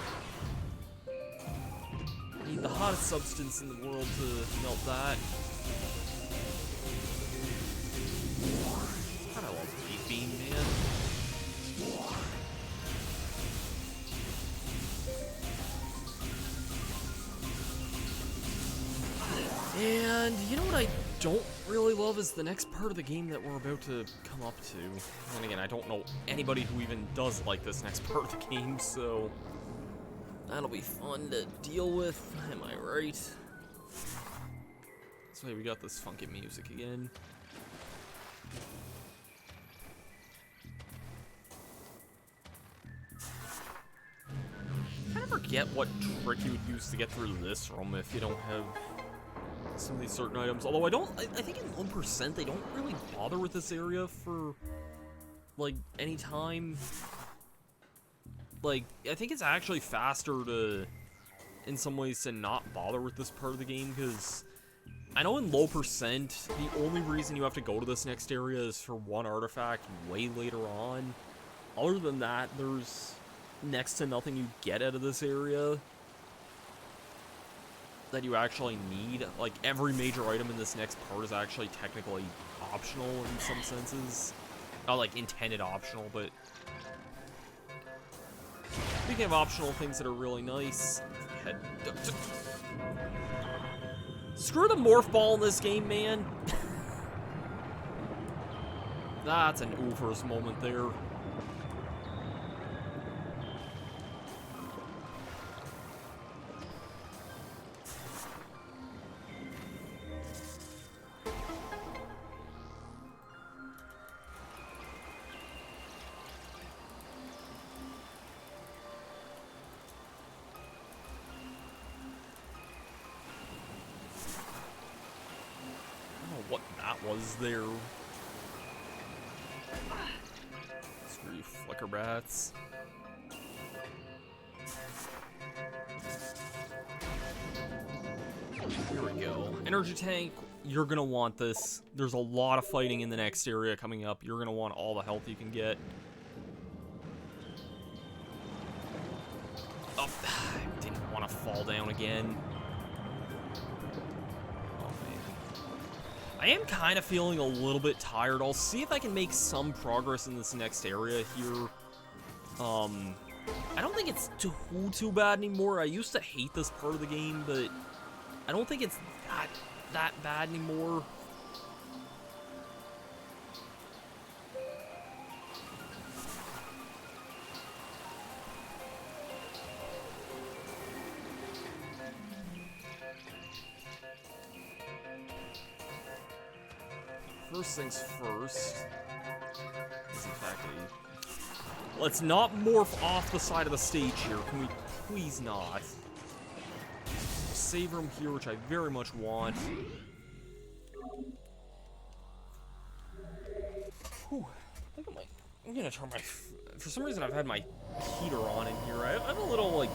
Need the hottest substance in the world to melt that. God, I love Heat Beam, man. And you know what I don't really love is the next part of the game that we're about to come up to. And again, I don't know anybody who even does like this next part of the game, so that'll be fun to deal with, am I right? That's why we got this funky music again. I kind of forget what trick you would use to get through this room if you don't have some of these certain items. Although I think in 1% they don't really bother with this area for, like, any time. Like, I think it's actually faster to, in some ways, to not bother with this part of the game, because I know in low percent, the only reason you have to go to this next area is for one artifact way later on. Other than that, there's next to nothing you get out of this area that you actually need. Like, every major item in this next part is actually technically optional in some senses. Not, like, intended optional, but speaking of optional things that are really nice, screw the morph ball in this game, man. That's an Oofers moment there. What that was there. Screw you, flicker bats. Here we go. Energy tank, you're gonna want this. There's a lot of fighting in the next area coming up. You're gonna want all the health you can get. Oh, I didn't want to fall down again. I am kind of feeling a little bit tired. I'll see if I can make some progress in this next area here. I don't think it's too bad anymore. I used to hate this part of the game, but I don't think it's that bad anymore. First things first. Is in fact let's not morph off the side of the stage here. Can we please not? Save room here, which I very much want. Whew. I think I'm gonna turn my. For some reason, I've had my heater on in here. I have a little like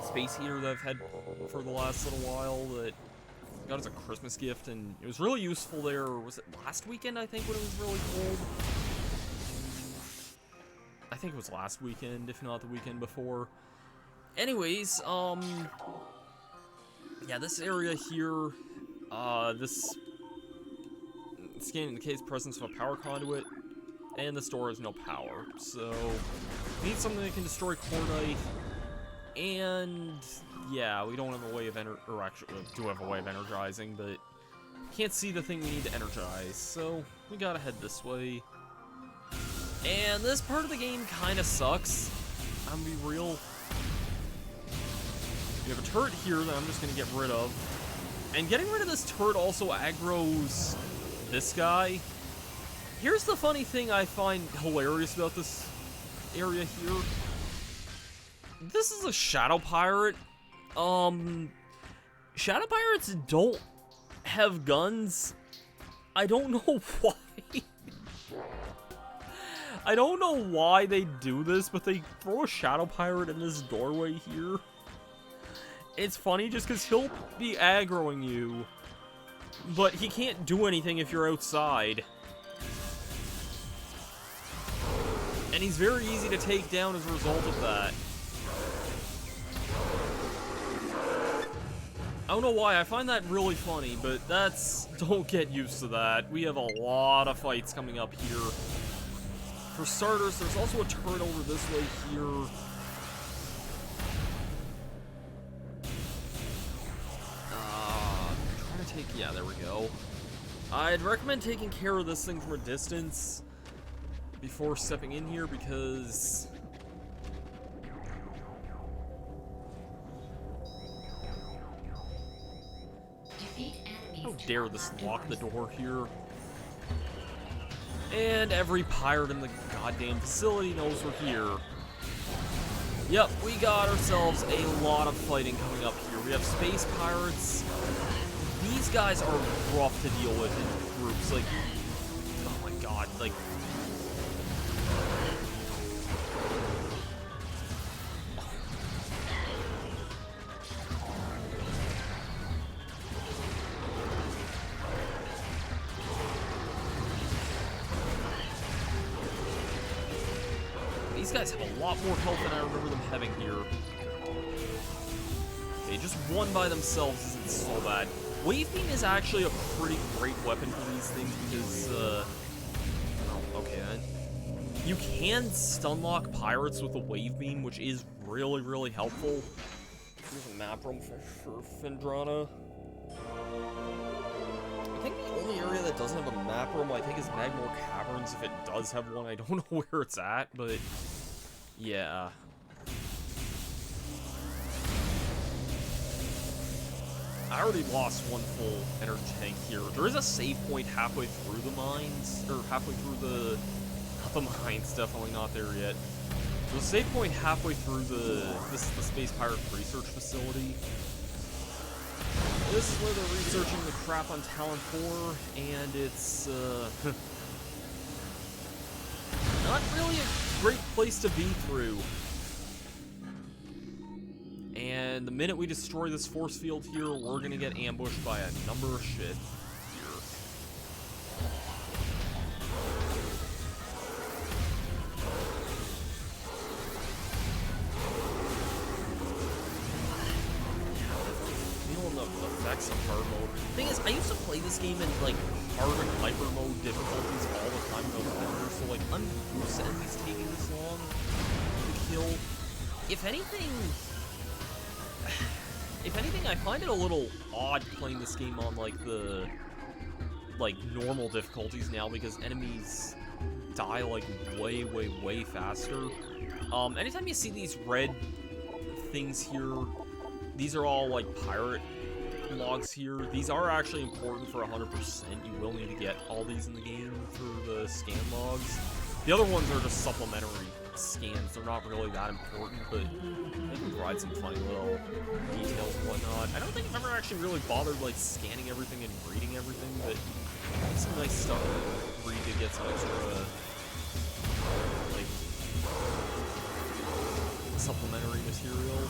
space heater that I've had for the last little while that got as a Christmas gift, and it was really useful there. Was it last weekend, I think, when it was really cold? I think it was last weekend, if not the weekend before. Anyways, yeah, this area here, this scan indicates presence of a power conduit, and this door has no power, so we need something that can destroy Cordite, and yeah, we don't have a way of or actually, we do have a way of energizing, but can't see the thing we need to energize, so we gotta head this way. And this part of the game kind of sucks, I'm gonna be real. We have a turret here that I'm just gonna get rid of. And getting rid of this turret also aggroes this guy. Here's the funny thing I find hilarious about this area here. This is a Shadow Pirate. Shadow Pirates don't have guns. I don't know why. I don't know why they do this, but they throw a Shadow Pirate in this doorway here. It's funny just because he'll be aggroing you, but he can't do anything if you're outside. And And he's very easy to take down as a result of that. I don't know why, I find that really funny, but don't get used to that. We have a lot of fights coming up here. For starters, there's also a turret over this way here. Trying to take, yeah, there we go. I'd recommend taking care of this thing from a distance before stepping in here, because how dare this lock the door here. And every pirate in the goddamn facility knows we're here. Yep, we got ourselves a lot of fighting coming up here. We have space pirates. These guys are rough to deal with in groups. Like, oh my god, like, these guys have a lot more health than I remember them having here. Okay, just one by themselves isn't so bad. Wave Beam is actually a pretty great weapon for these things because, oh, okay then. You can stun lock pirates with a Wave Beam, which is really, really helpful. Here's a map room for Phendrana. I think the only area that doesn't have a map room, I think, is Magmore Caverns. If it does have one, I don't know where it's at, but yeah. I already lost one full energy tank here. There is a save point halfway through the mines, or halfway through the, not the mines, definitely not there yet. There's a save point halfway through the Space Pirate Research Facility. This is where they're researching the crap on Talon 4, and it's, not really a great place to be through. And the minute we destroy this force field here, we're gonna get ambushed by a number of shit here. Feeling the effects of hard mode. Thing is, I used to play this game in like hard and hyper mode difficulties all the time when I was younger, so like I'm used to enemies taking this long to kill. If anything, I find it a little odd playing this game on, like, the, like, normal difficulties now, because enemies die, like, way, way, way faster. Anytime you see these red things here, these are all, like, pirate logs here. These are actually important for 100%. You will need to get all these in the game for the scan logs. The other ones are just supplementary scans. They're not really that important, but they can provide some funny little details and whatnot. I don't think I've ever actually really bothered, like, scanning everything and reading everything, but it's some nice stuff to read to get some extra, like, supplementary material.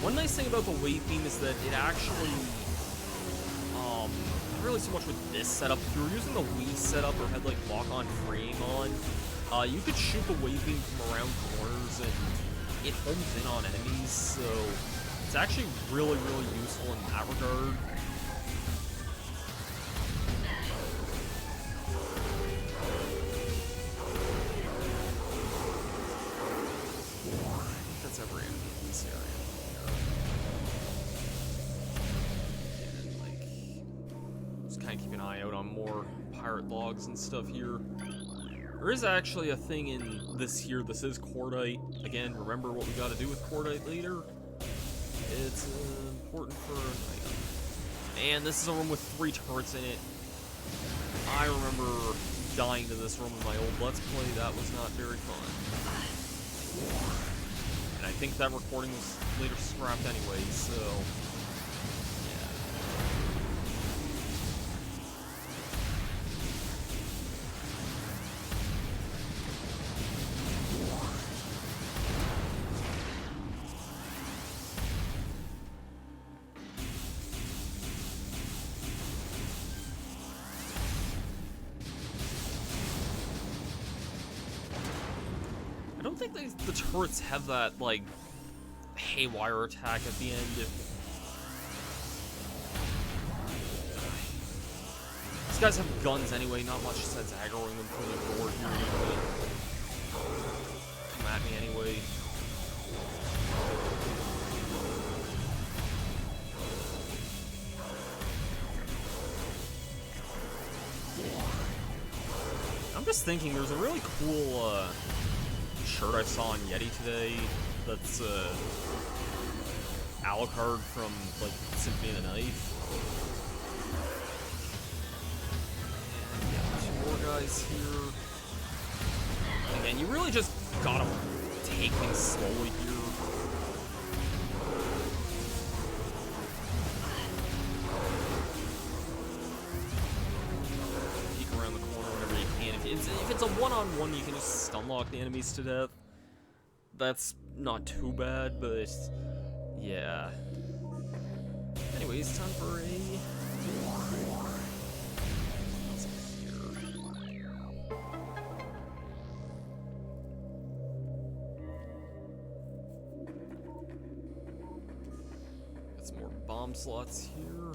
One nice thing about the Wave Beam is that it actually, not really so much with this setup. If you were using the Wii setup or had like lock-on frame on, you could shoot the Wave Beam from around corners and it homes in on enemies, so it's actually really, really useful in that regard. I think that's every enemy in this area. Keep an eye out on more pirate logs and stuff here. There is actually a thing in this here. This is Cordite. Again, remember what we got to do with Cordite later. It's important for an item. And this is a room with 3 turrets in it. I remember dying to this room in my old Let's Play. That was not very fun. And I think that recording was later scrapped anyway, so... yeah. I don't think the turrets have that, like, haywire attack at the end. These guys have guns anyway, not much sense aggroing them from the door here. Come at me anyway. I'm just thinking, there's a really cool, shirt I saw on Yeti today that's Alucard from like Symphony of the Night. And yeah, 2 more guys here. Again, you really just gotta take things slowly here. Peek around the corner whenever you can. If it's a one-on-one, you can just stun lock the enemies to death. That's not too bad, but yeah. Anyways, time for a... got some more bomb slots here.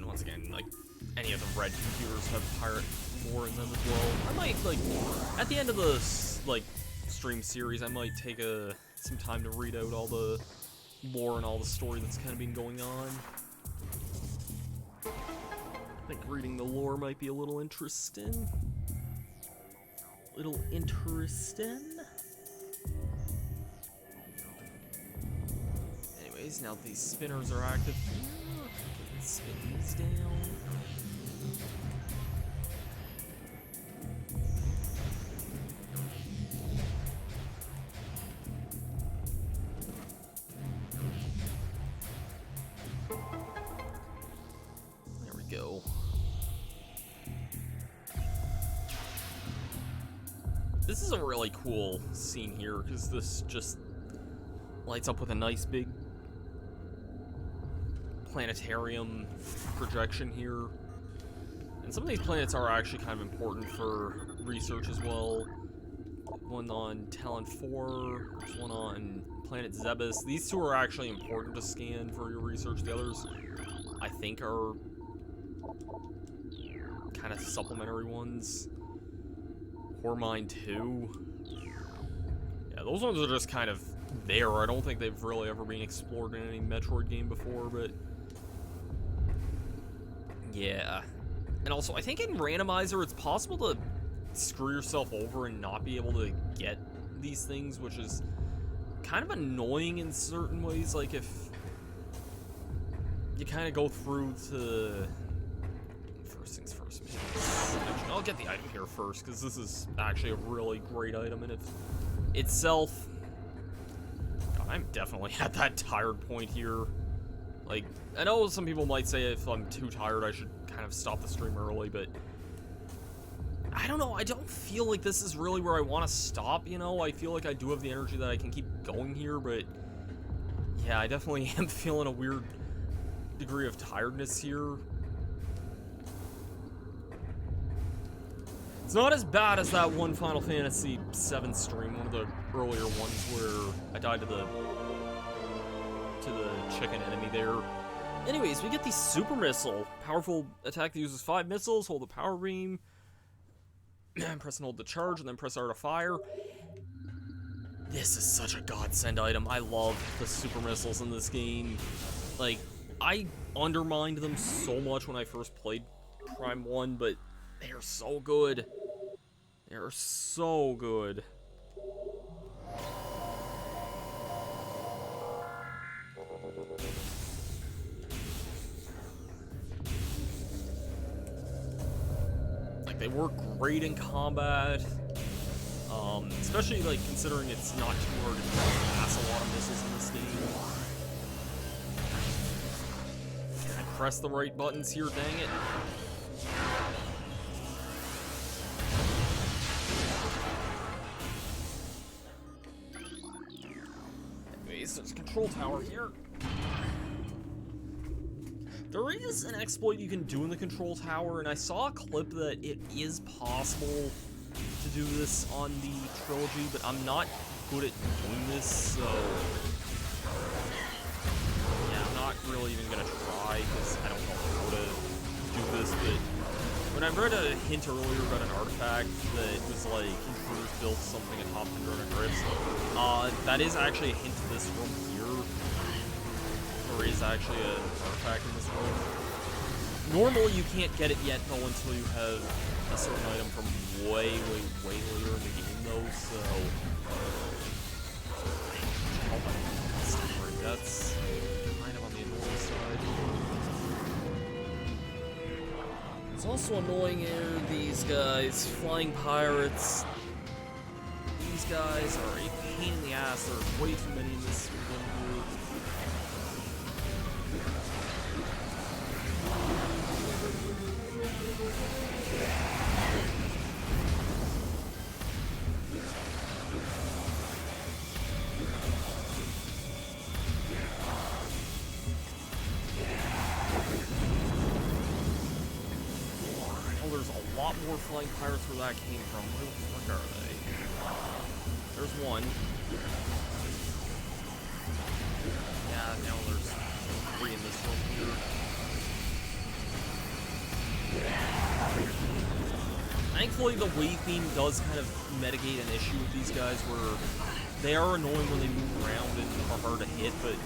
Once again, like, any of the red computers have pirate lore in them as well. I might, like, at the end of the, like, stream series, I might take some time to read out all the lore and all the story that's kind of been going on. I think reading the lore might be a little interesting. Anyways, now that these spinners are active here, spin these down. There we go. This is a really cool scene here, because this just lights up with a nice big planetarium projection here. And some of these planets are actually kind of important for research as well. One on Talon 4, there's one on planet Zebes. These 2 are actually important to scan for your research. The others, I think, are kind of supplementary ones. Hormine 2. Yeah, those ones are just kind of there. I don't think they've really ever been explored in any Metroid game before, but yeah. And also, I think in Randomizer, it's possible to screw yourself over and not be able to get these things, which is kind of annoying in certain ways. Like, if you kind of go through to... First things first, man. Actually, I'll get the item here first, because this is actually a really great item in itself. God, I'm definitely at that tired point here. Like, I know some people might say if I'm too tired, I should kind of stop the stream early, but I don't know. I don't feel like this is really where I want to stop, you know? I feel like I do have the energy that I can keep going here, but yeah, I definitely am feeling a weird degree of tiredness here. It's not as bad as that one Final Fantasy VII stream, one of the earlier ones where I died to the chicken enemy there. Anyways, we get the super missile. Powerful attack that uses 5 missiles, hold the power beam, press and hold the charge, and then press R to fire. This is such a godsend item. I love the super missiles in this game. Like, I undermined them so much when I first played Prime 1, but they are so good. They are so good. they work great in combat. Especially, like, considering it's not too hard to pass a lot of missiles in this game. I press the right buttons here, dang it. Anyways, there's a control tower here. There is an exploit you can do in the control tower, and I saw a clip that it is possible to do this on the trilogy, but I'm not good at doing this, so yeah, I'm not really even gonna try, because I don't know how to do this, but when I read a hint earlier about an artifact that was like, improved built something at top 100 on grips, that is actually a hint to this room here. There is actually an artifact in this room. Normally you can't get it yet though until you have a certain item from way later in the game though, so that's kind of on the annoying side. It's also annoying here, these guys, flying pirates. These guys are a pain in the ass. There's way too many in this room here. More flying pirates where that came from. Where the fuck are they? There's one. Yeah, now there's 3 in this room here. Thankfully, the wave beam does kind of mitigate an issue with these guys where they are annoying when they move around and are hard to hit, but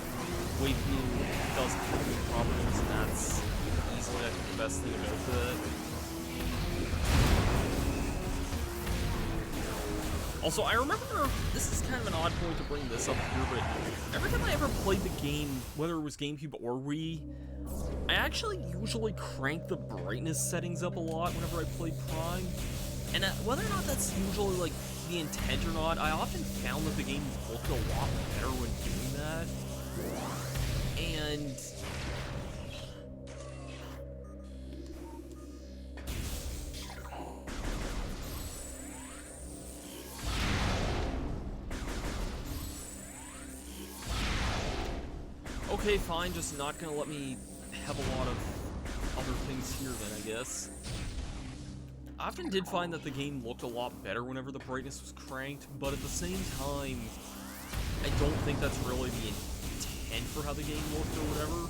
wave beam does have good properties, and that's easily, I think, the best thing about that. Also, I remember, this is kind of an odd point to bring this up here, but every time I ever played the game, whether it was GameCube or Wii, I actually usually crank the brightness settings up a lot whenever I played Prime. And whether or not that's usually, like, the intent or not, I often found that the game looked a lot better when doing that. And okay, fine, just not gonna let me have a lot of other things here then, I guess. I often did find that the game looked a lot better whenever the brightness was cranked, but at the same time, I don't think that's really the intent for how the game looked or whatever.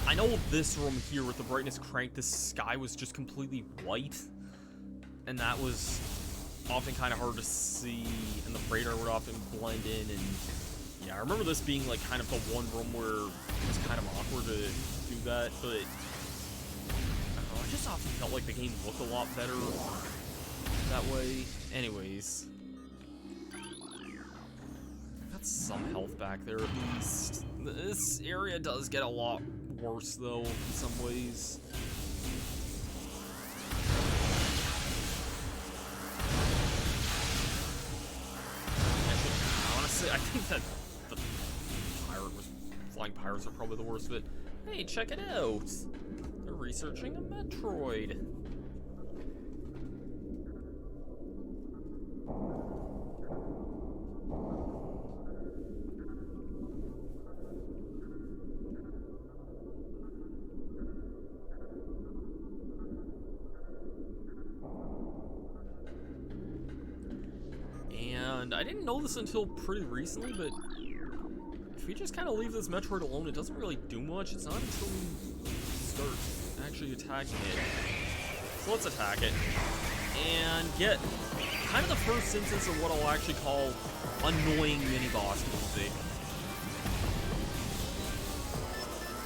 I know this room here with the brightness cranked, the sky was just completely white, and that was often kind of hard to see, and the radar would often blend in, and yeah, I remember this being like kind of the one room where it was kind of awkward to do that, but I don't know, I just often felt like the game looked a lot better that way. Anyways, got some health back there at least. This area does get a lot worse though in some ways. Actually, honestly, I think that flying pirates are probably the worst of it. Hey, check it out! They're researching a Metroid. And I didn't know this until pretty recently, but if we just kind of leave this Metroid alone, it doesn't really do much. It's not until we start actually attacking it. So let's attack it. And get kind of the first instance of what I'll actually call annoying mini-boss music.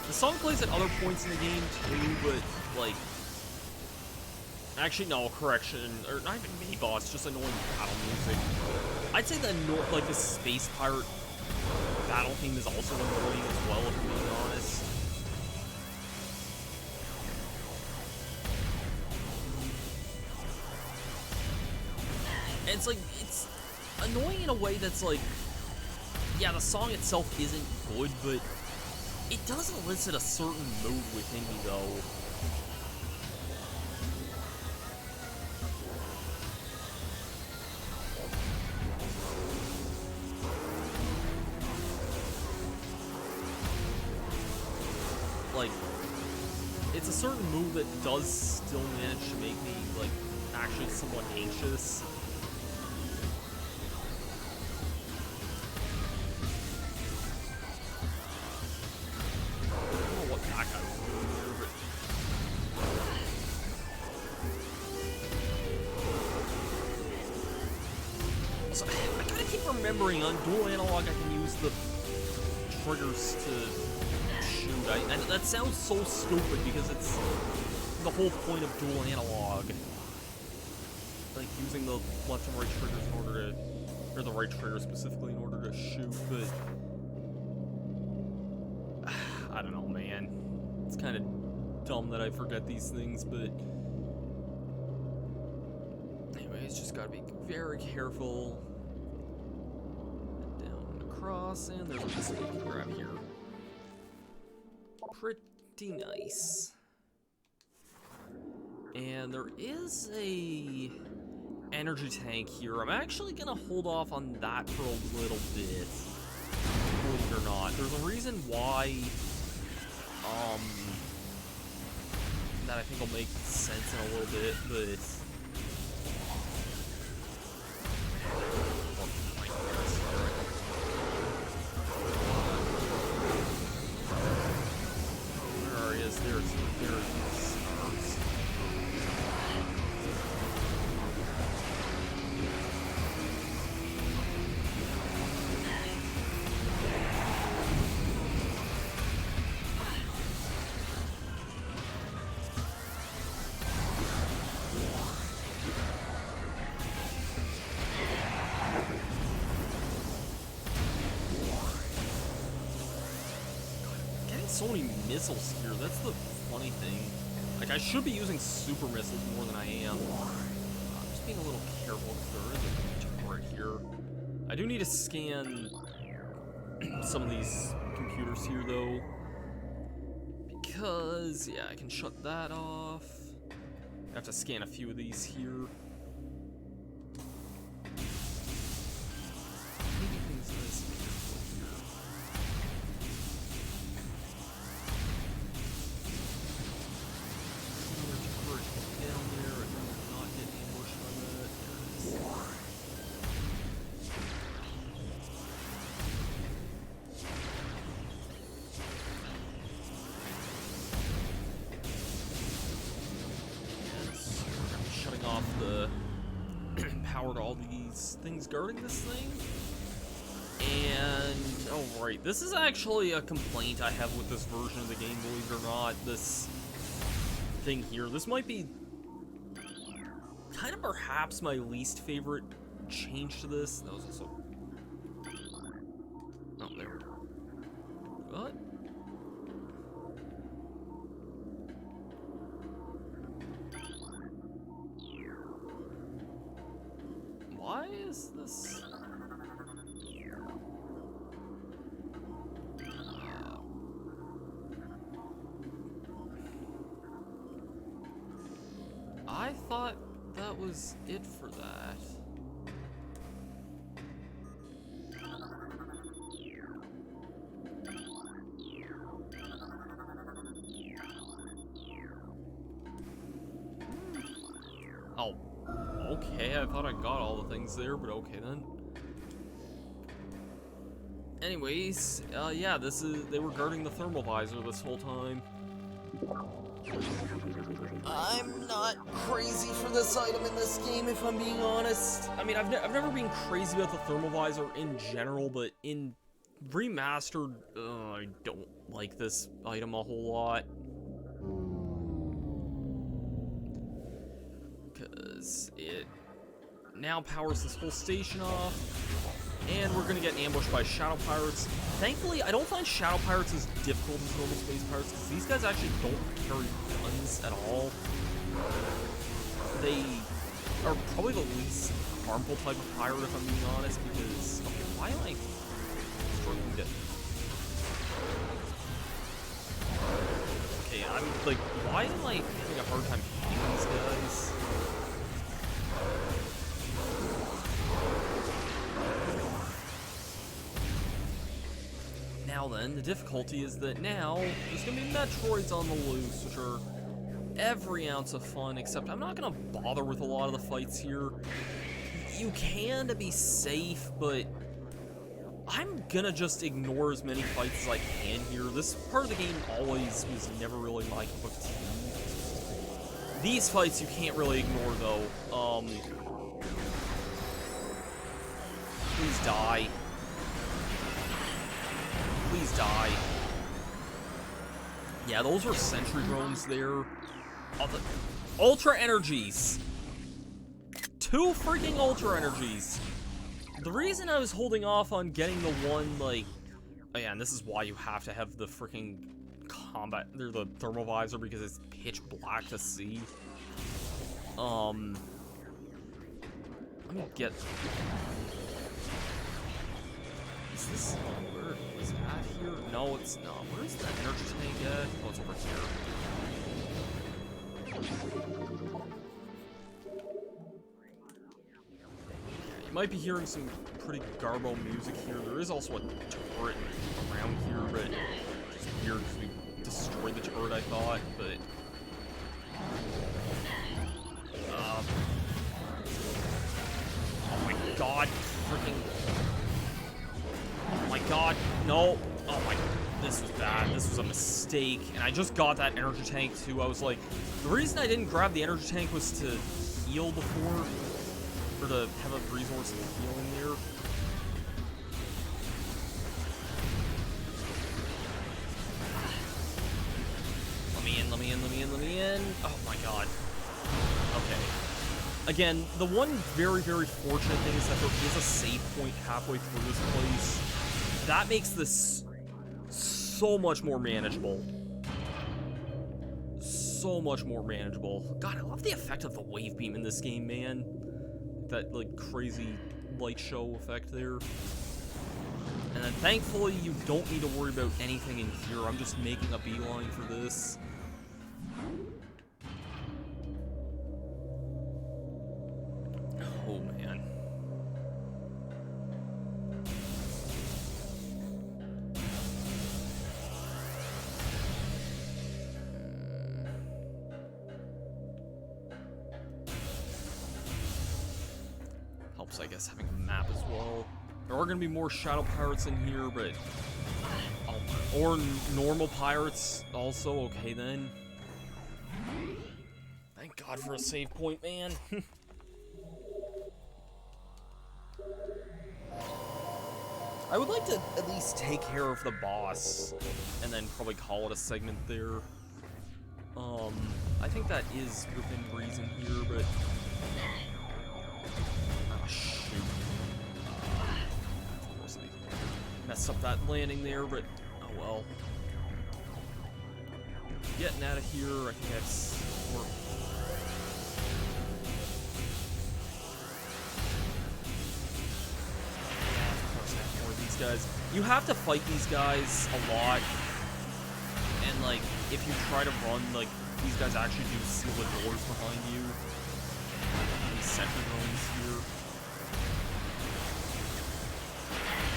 The song plays at other points in the game too, but like... Actually, no, correction. Or not even mini-boss, just annoying battle music. I'd say like the Space Pirate battle theme is also annoying as well, if I'm being honest. it's like, it's annoying in a way that's like, yeah, the song itself isn't good, but it does elicit a certain mood within me, though. Like, it's a certain mood that does still manage to make me, like, actually somewhat anxious. So, I gotta keep remembering on dual analog I can use the triggers to shoot. And that sounds so stupid because it's the whole point of dual analog. Like using the left and right triggers in order to, or the right trigger specifically in order to shoot, but I don't know, man. It's kind of dumb that I forget these things, but anyways, just gotta be very careful. And down and across, and there's a piece of we can grab here. Pretty nice. And there is a energy tank here. I'm actually gonna hold off on that for a little bit, believe it or not. There's a reason why, that I think will make sense in a little bit, but where he is, there he is. So many missiles here, that's the funny thing. Like, I should be using super missiles more than I am. I'm just being a little careful because there is a turret here. I do need to scan some of these computers here, though. Because, yeah, I can shut that off. I have to scan a few of these here. Maybe things that I see here. Power to all these things guarding this thing. And, oh right, this is actually a complaint I have with this version of the game, believe it or not. This thing here, this might be kind of perhaps my least favorite change to this. That was also, oh, there we go. What? Why is this? I thought that was it for that. Oh. Okay, I thought I got all the things there, but okay then. Anyways, yeah, they were guarding the thermal visor this whole time. I'm not crazy for this item in this game, if I'm being honest. I mean, I've never been crazy about the thermal visor in general, but in Remastered, I don't like this item a whole lot. Because it now powers this whole station off, and we're gonna get ambushed by Shadow Pirates. Thankfully, I don't find Shadow Pirates as difficult as normal Space Pirates, because these guys actually don't carry guns at all. They are probably the least harmful type of pirate, if I'm being honest, because... Okay, why am I struggling to... Okay, I'm, like, why am I having a hard time hitting these guys? Now then, the difficulty is that now there's gonna be Metroids on the loose, which are every ounce of fun, except I'm not gonna bother with a lot of the fights here. You can to be safe, but I'm gonna just ignore as many fights as I can here. This part of the game always was never really my cup of tea. These fights you can't really ignore, though. Please die. Please die. Yeah, those are sentry drones there. Oh, the Ultra Energies! 2 freaking Ultra Energies! The reason I was holding off on getting the one, like... Oh yeah, and this is why you have to have the freaking combat... the thermal visor, because it's pitch black to see. Let me get... Is this... Where is that here? No, it's not. Where is that energy tank at? Oh, it's over here. You might be hearing some pretty garbo music here. There is also a turret around here, but it's weird because we destroyed the turret, I thought, but... Oh my god, freaking... Oh my god, no. Oh my, this was bad. This was a mistake. And I just got that energy tank too. I was like, the reason I didn't grab the energy tank was to heal before, or to have a resource to heal in there. Let me in, let me in, let me in, let me in. Oh my god. Okay. Again, the one very, very fortunate thing is that there is a save point halfway through this place. That makes this so much more manageable. So much more manageable. God, I love the effect of the wave beam in this game, man. That, like, crazy light show effect there. And then, thankfully, you don't need to worry about anything in here. I'm just making a beeline for this. Oh, man. Helps, I guess, having a map as well. There are going to be more shadow pirates in here, but... Oh, or normal pirates also. Okay, then. Thank God for a save point, man. I would like to at least take care of the boss, and then probably call it a segment there. I think that is within reason here, but... Oh, shoot. Of course I messed up that landing there, but oh well. Getting out of here, I think that's... Guys, you have to fight these guys a lot, and like if you try to run, like these guys actually do seal the doors behind you. These sentry drones here.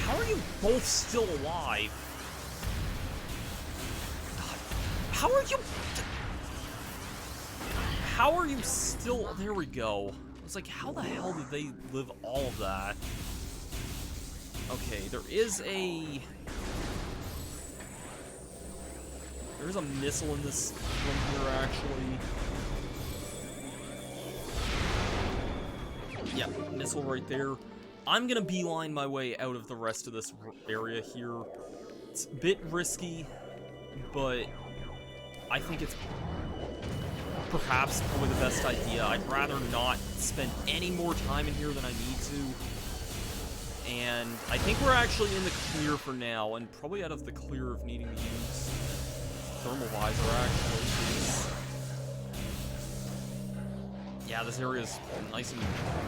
How are you both still alive? God, how are you still? There we go. I was like, how the hell did they live all of that? Okay, there's a missile in this one here, actually. Yeah, missile right there. I'm gonna beeline my way out of the rest of this area here. It's a bit risky, but I think it's perhaps probably the best idea. I'd rather not spend any more time in here than I need to. And I think we're actually in the clear for now, and probably out of the clear of needing to use thermal visor, actually. Yeah, this area is nice and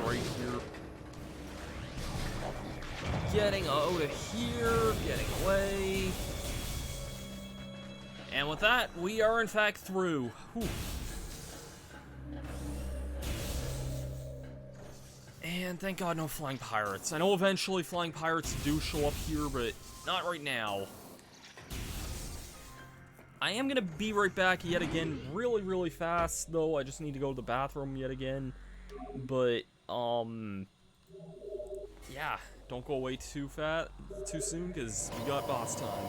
bright here. getting out of here, getting away. And with that, we are in fact through. Whew. And thank God no flying pirates. I know eventually flying pirates do show up here, but not right now. I am gonna be right back yet again really, really fast, though. I just need to go to the bathroom yet again. But, yeah, don't go away too soon, because we got boss time.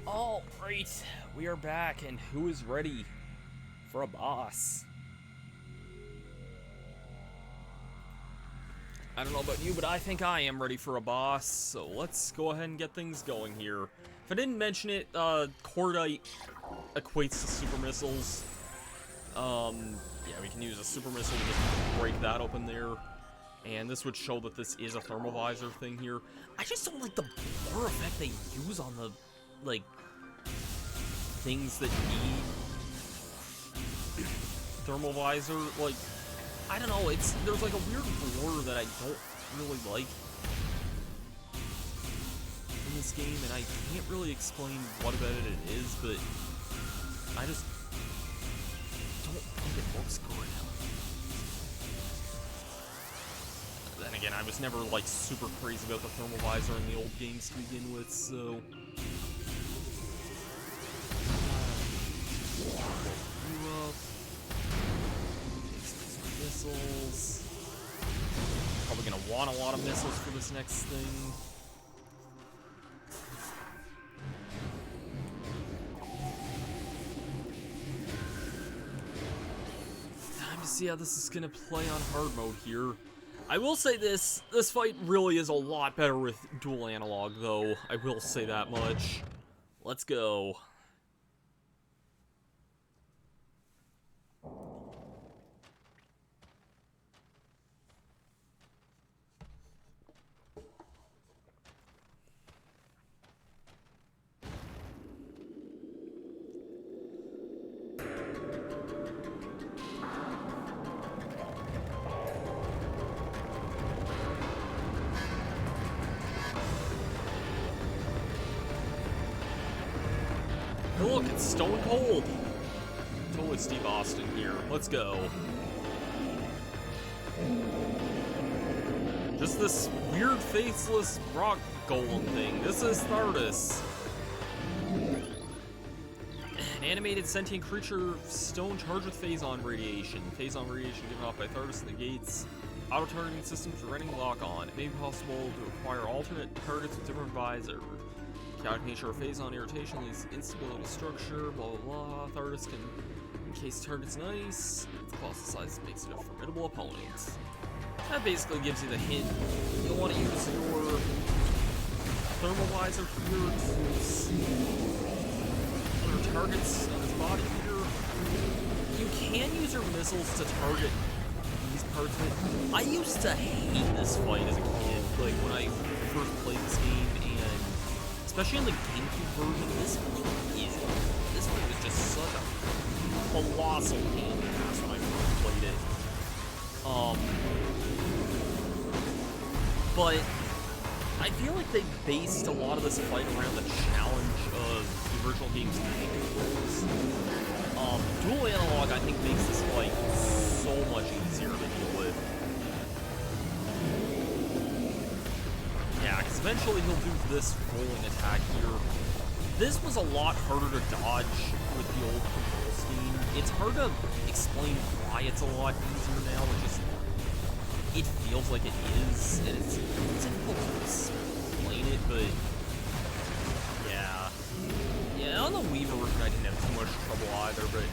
Alright, we are back, and who is ready for a boss? I don't know about you, but I think I am ready for a boss, so let's go ahead and get things going here. If I didn't mention it, Cordite equates to super missiles. Yeah, we can use a super missile to just break that open there. And this would show that this is a thermal visor thing here. I just don't like the blur effect they use on the, like, things that need thermal visor. Like, I don't know, there's like a weird blur that I don't really like in this game, and I can't really explain what about it is, but I just don't think it looks good. Then again, I was never, like, super crazy about the thermal visor in the old games to begin with, so... You up. Take some missiles. Probably gonna want a lot of missiles for this next thing. Time to see how this is gonna play on hard mode here. I will say this fight really is a lot better with dual analog, though. I will say that much. Let's go. Look, it's Stone Cold. Totally Steve Austin here. Let's go. Just this weird faceless rock golem thing. This is Thardus. An animated sentient creature, stone charged with phazon radiation. Phazon radiation given off by Thardus negates auto-targeting systems running lock-on. It may be possible to acquire alternate targets with different visor. Chaotic nature of phazon irritation leads to instability structure, blah blah blah. Thardus can Case target's nice. Its colossal size makes it a formidable opponent. That basically gives you the hint. You'll want to use your thermalizer here to see other targets on his body here. You can use your missiles to target these parts of it. I used to hate this fight as a kid, like when I first played this game, and especially in the GameCube version, this fight was just such a colossal pain in the ass when I first played it. But I feel like they based a lot of this fight around the challenge of the original game's tank controls. Dual analog, I think, makes this fight so much easier to deal with. Yeah, because eventually he'll do this rolling attack here. This was a lot harder to dodge with the old control scheme. It's hard to explain why it's a lot easier now. It feels like it is, and it's difficult to explain it, but yeah, on the Wii version I didn't have too much trouble either, but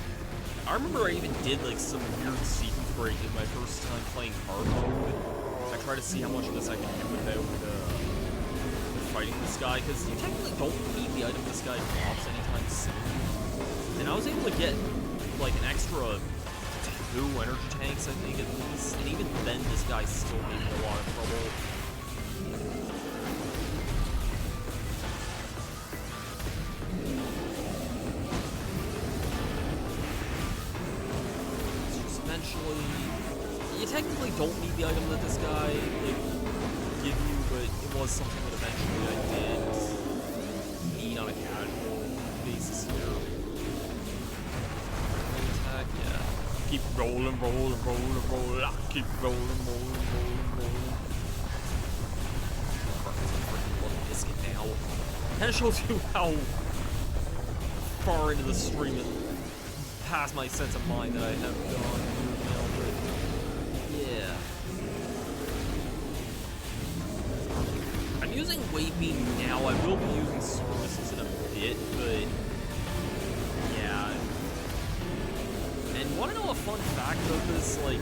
I remember I even did like some weird sequence breaking my first time playing hard mode. I tried to see how much of this I could do without fighting this guy, because you technically don't need the item this guy drops anytime soon. And I was able to get like an extra 2 energy tanks, I think, at least. And even then, this guy still gave me a lot of trouble. So just eventually... You technically don't need the item that this guy, like, give you, but it was something that eventually I did need on a casual basis here. Attack, yeah. Keep rolling, rolling, rolling, rolling. Keep rolling, rolling, rolling, rolling. Freaking biscuit now. Kind of shows you how far into the stream and past my sense of mind that I have gone here now, but yeah. I'm using Wave Beam now. I will be using Super Missiles in a bit, but yeah. And want to know a fun fact about this? Like,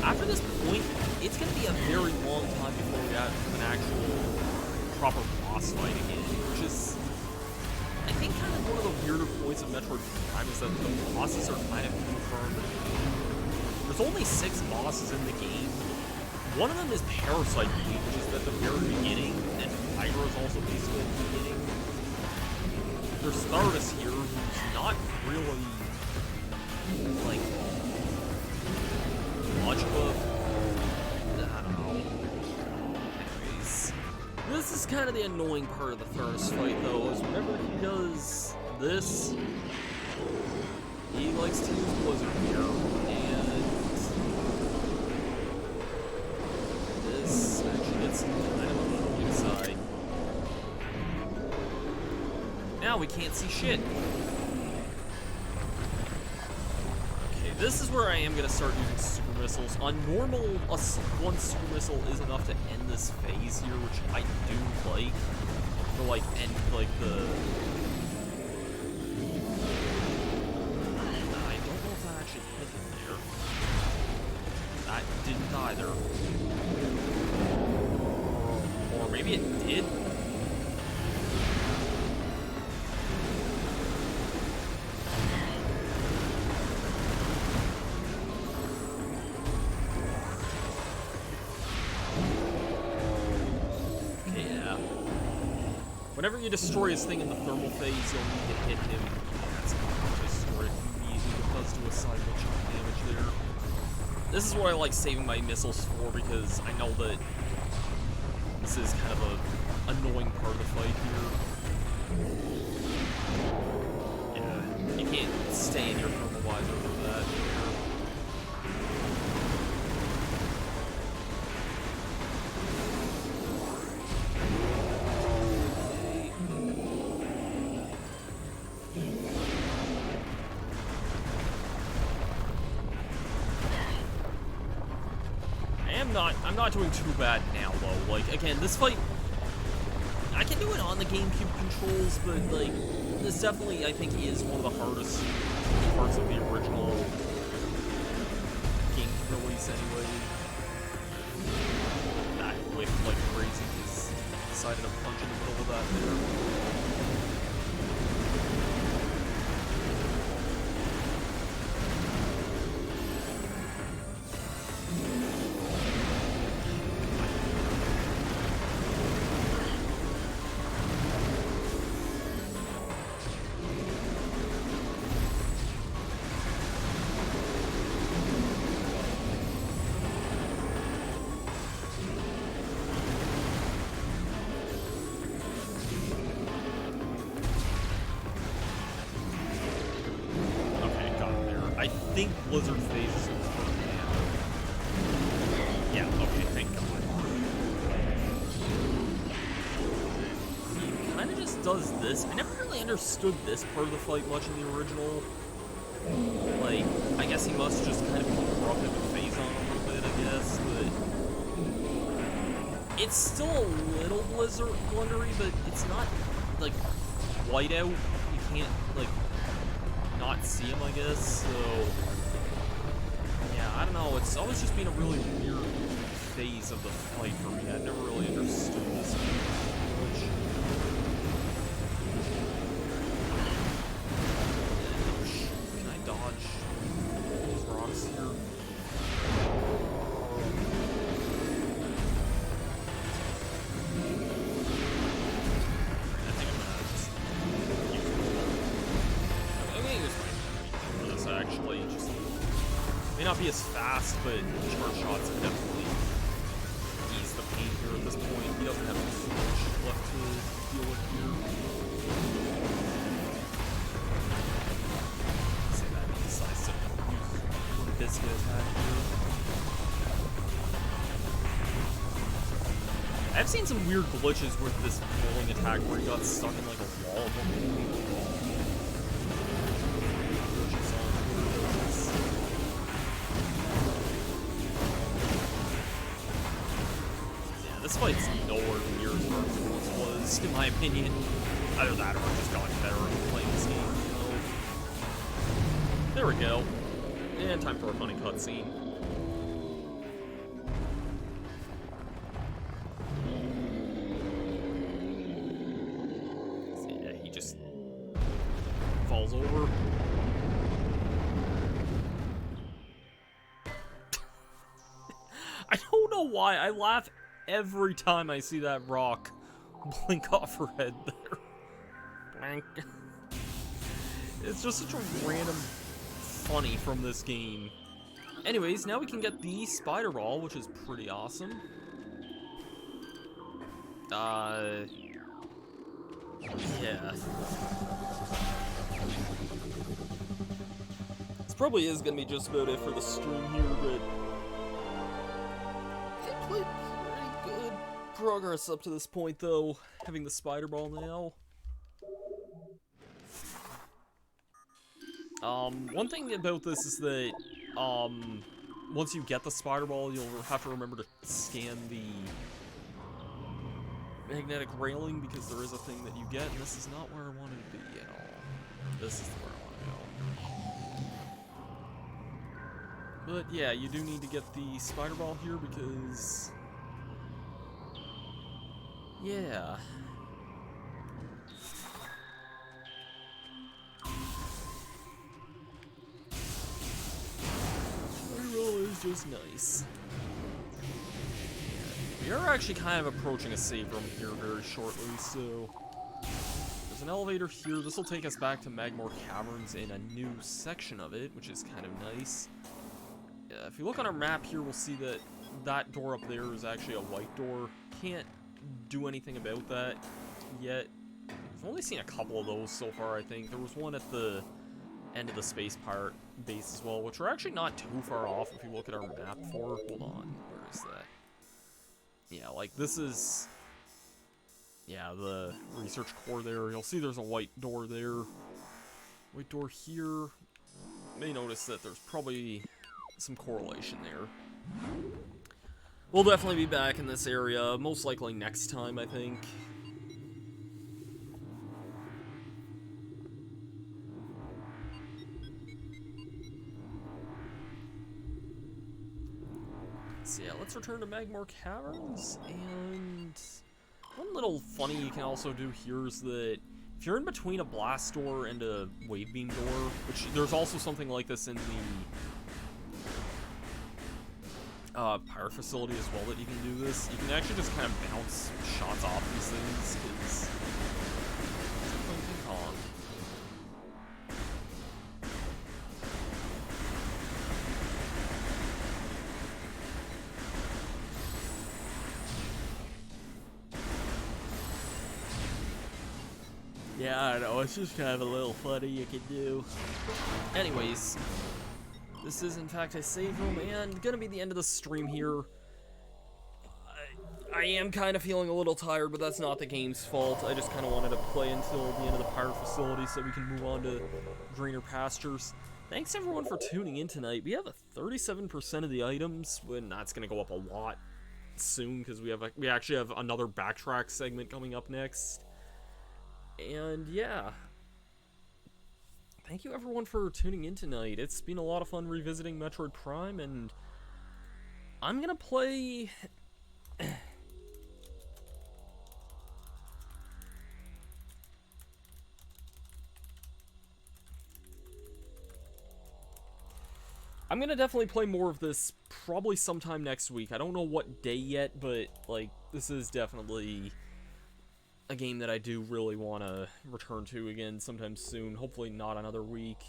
after this point, it's going to be a very long time before we have an actual proper boss fight again, which is, I think, kind of one of the weirder points of Metroid Prime is that the bosses are kind of confirmed. There's only 6 bosses in the game. One of them is Parasite Beam, which is at the very beginning, and Hydra is also basically at the beginning. There's Stardust here, who's not really like much of a, I don't know. Anyways, this is kind of the annoying part of the Tharnus fight, though, is whenever he does this, he likes to use Blizzard here, and this actually gets kind of on the annoying side. Now we can't see shit. This is where I am going to start using Super Missiles. On normal, one Super Missile is enough to end this phase here, which I do like. To, like, end, like, the... I don't know if that actually hit him there. That didn't either. Or maybe it did? Whenever you destroy his thing in the thermal phase, you'll need to hit him. That's how to destroy it immediately because to a sizable chunk of damage there. This is what I like saving my missiles for, because I know that this is kind of a annoying part of the fight here. Yeah, you can't stay in your thermal visor for that. I'm not doing too bad now, though. Like, again, this fight, I can do it on the GameCube controls, but, like, this definitely, I think, is one of the hardest parts of the original GameCube release, anyway. That whip like crazy, because decided to punch in the middle of that there. I think Blizzard's phase is over now. Yeah, okay, thank God. He kind of just does this. I never really understood this part of the fight much in the original. Like, I guess he must just kind of be corrupted with phase on a little bit, I guess, but it's still a little Blizzard blundery, but it's not, like, whiteout. You can't, like, not see him, I guess, so yeah, I don't know, it's always just been a really weird phase of the fight for me. I never really understood this much. Can I dodge these rocks here? May not be as fast, but charge shots can definitely ease the pain here at this point. He doesn't have too much left to deal with here. Say that he decides to use the biscuit attack here. I've seen some weird glitches with this rolling attack where he got stuck in like a wall of them. This fight's nowhere near as hard as it once was, in my opinion. Either that or I've just gotten better at playing this game, you know. There we go. And time for a funny cutscene. So yeah, he just falls over. I don't know why, I laugh every time I see that rock blink off her head there. Blank. It's just such a random funny from this game. Anyways, now we can get the spider ball, which is pretty awesome. Yeah. This probably is gonna be just about it for the stream here, but I played pretty good progress up to this point, though, having the spider ball now. One thing about this is that, once you get the spider ball, you'll have to remember to scan the magnetic railing, because there is a thing that you get, and this is not where I wanted to be at all. This is where I want to go. But yeah, you do need to get the spider ball here, because yeah. Reroll is just nice. We are actually kind of approaching a save room here very shortly, so there's an elevator here. This will take us back to Magmore Caverns in a new section of it, which is kind of nice. If you look on our map here, we'll see that that door up there is actually a white door. Can't do anything about that yet. I've only seen a couple of those so far, I think. There was one at the end of the Space Pirate base as well, which we're actually not too far off if you look at our map for. Hold on, where is that? Yeah, like this is, yeah, the research core there. You'll see there's a white door there. White door here. You may notice that there's probably some correlation there. We'll definitely be back in this area, most likely next time, I think. So yeah, let's return to Magmar Caverns, and one little funny you can also do here is that if you're in between a blast door and a wave beam door, which there's also something like this in the Pyre facility as well that you can do this, you can actually just kind of bounce shots off these things, because it's like playing ping pong. Yeah, I know, it's just kind of a little funny you can do. Anyways, this is in fact a save room, and gonna be the end of the stream here. I am kind of feeling a little tired, but that's not the game's fault. I just kind of wanted to play until the end of the Pyre facility so we can move on to greener pastures. Thanks everyone for tuning in tonight. We have a 37% of the items, and that's gonna go up a lot soon because we actually have another backtrack segment coming up next. And yeah, thank you everyone for tuning in tonight. It's been a lot of fun revisiting Metroid Prime, and I'm gonna play... I'm gonna definitely play more of this probably sometime next week. I don't know what day yet, but like, this is definitely a game that I do really want to return to again sometime soon. Hopefully not another week.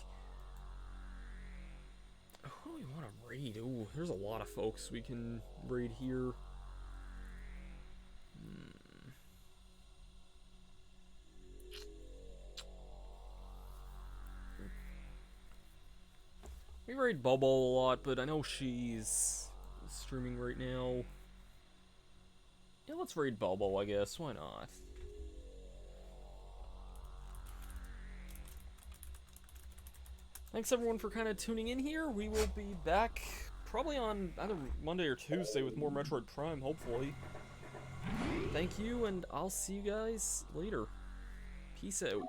Who do we want to raid? Ooh, there's a lot of folks we can raid here. We raid Bubble a lot, but I know she's streaming right now. Yeah, let's raid Bubble, I guess. Why not? Thanks everyone for kind of tuning in here. We will be back probably on either Monday or Tuesday with more Metroid Prime, hopefully. Thank you, and I'll see you guys later. Peace out.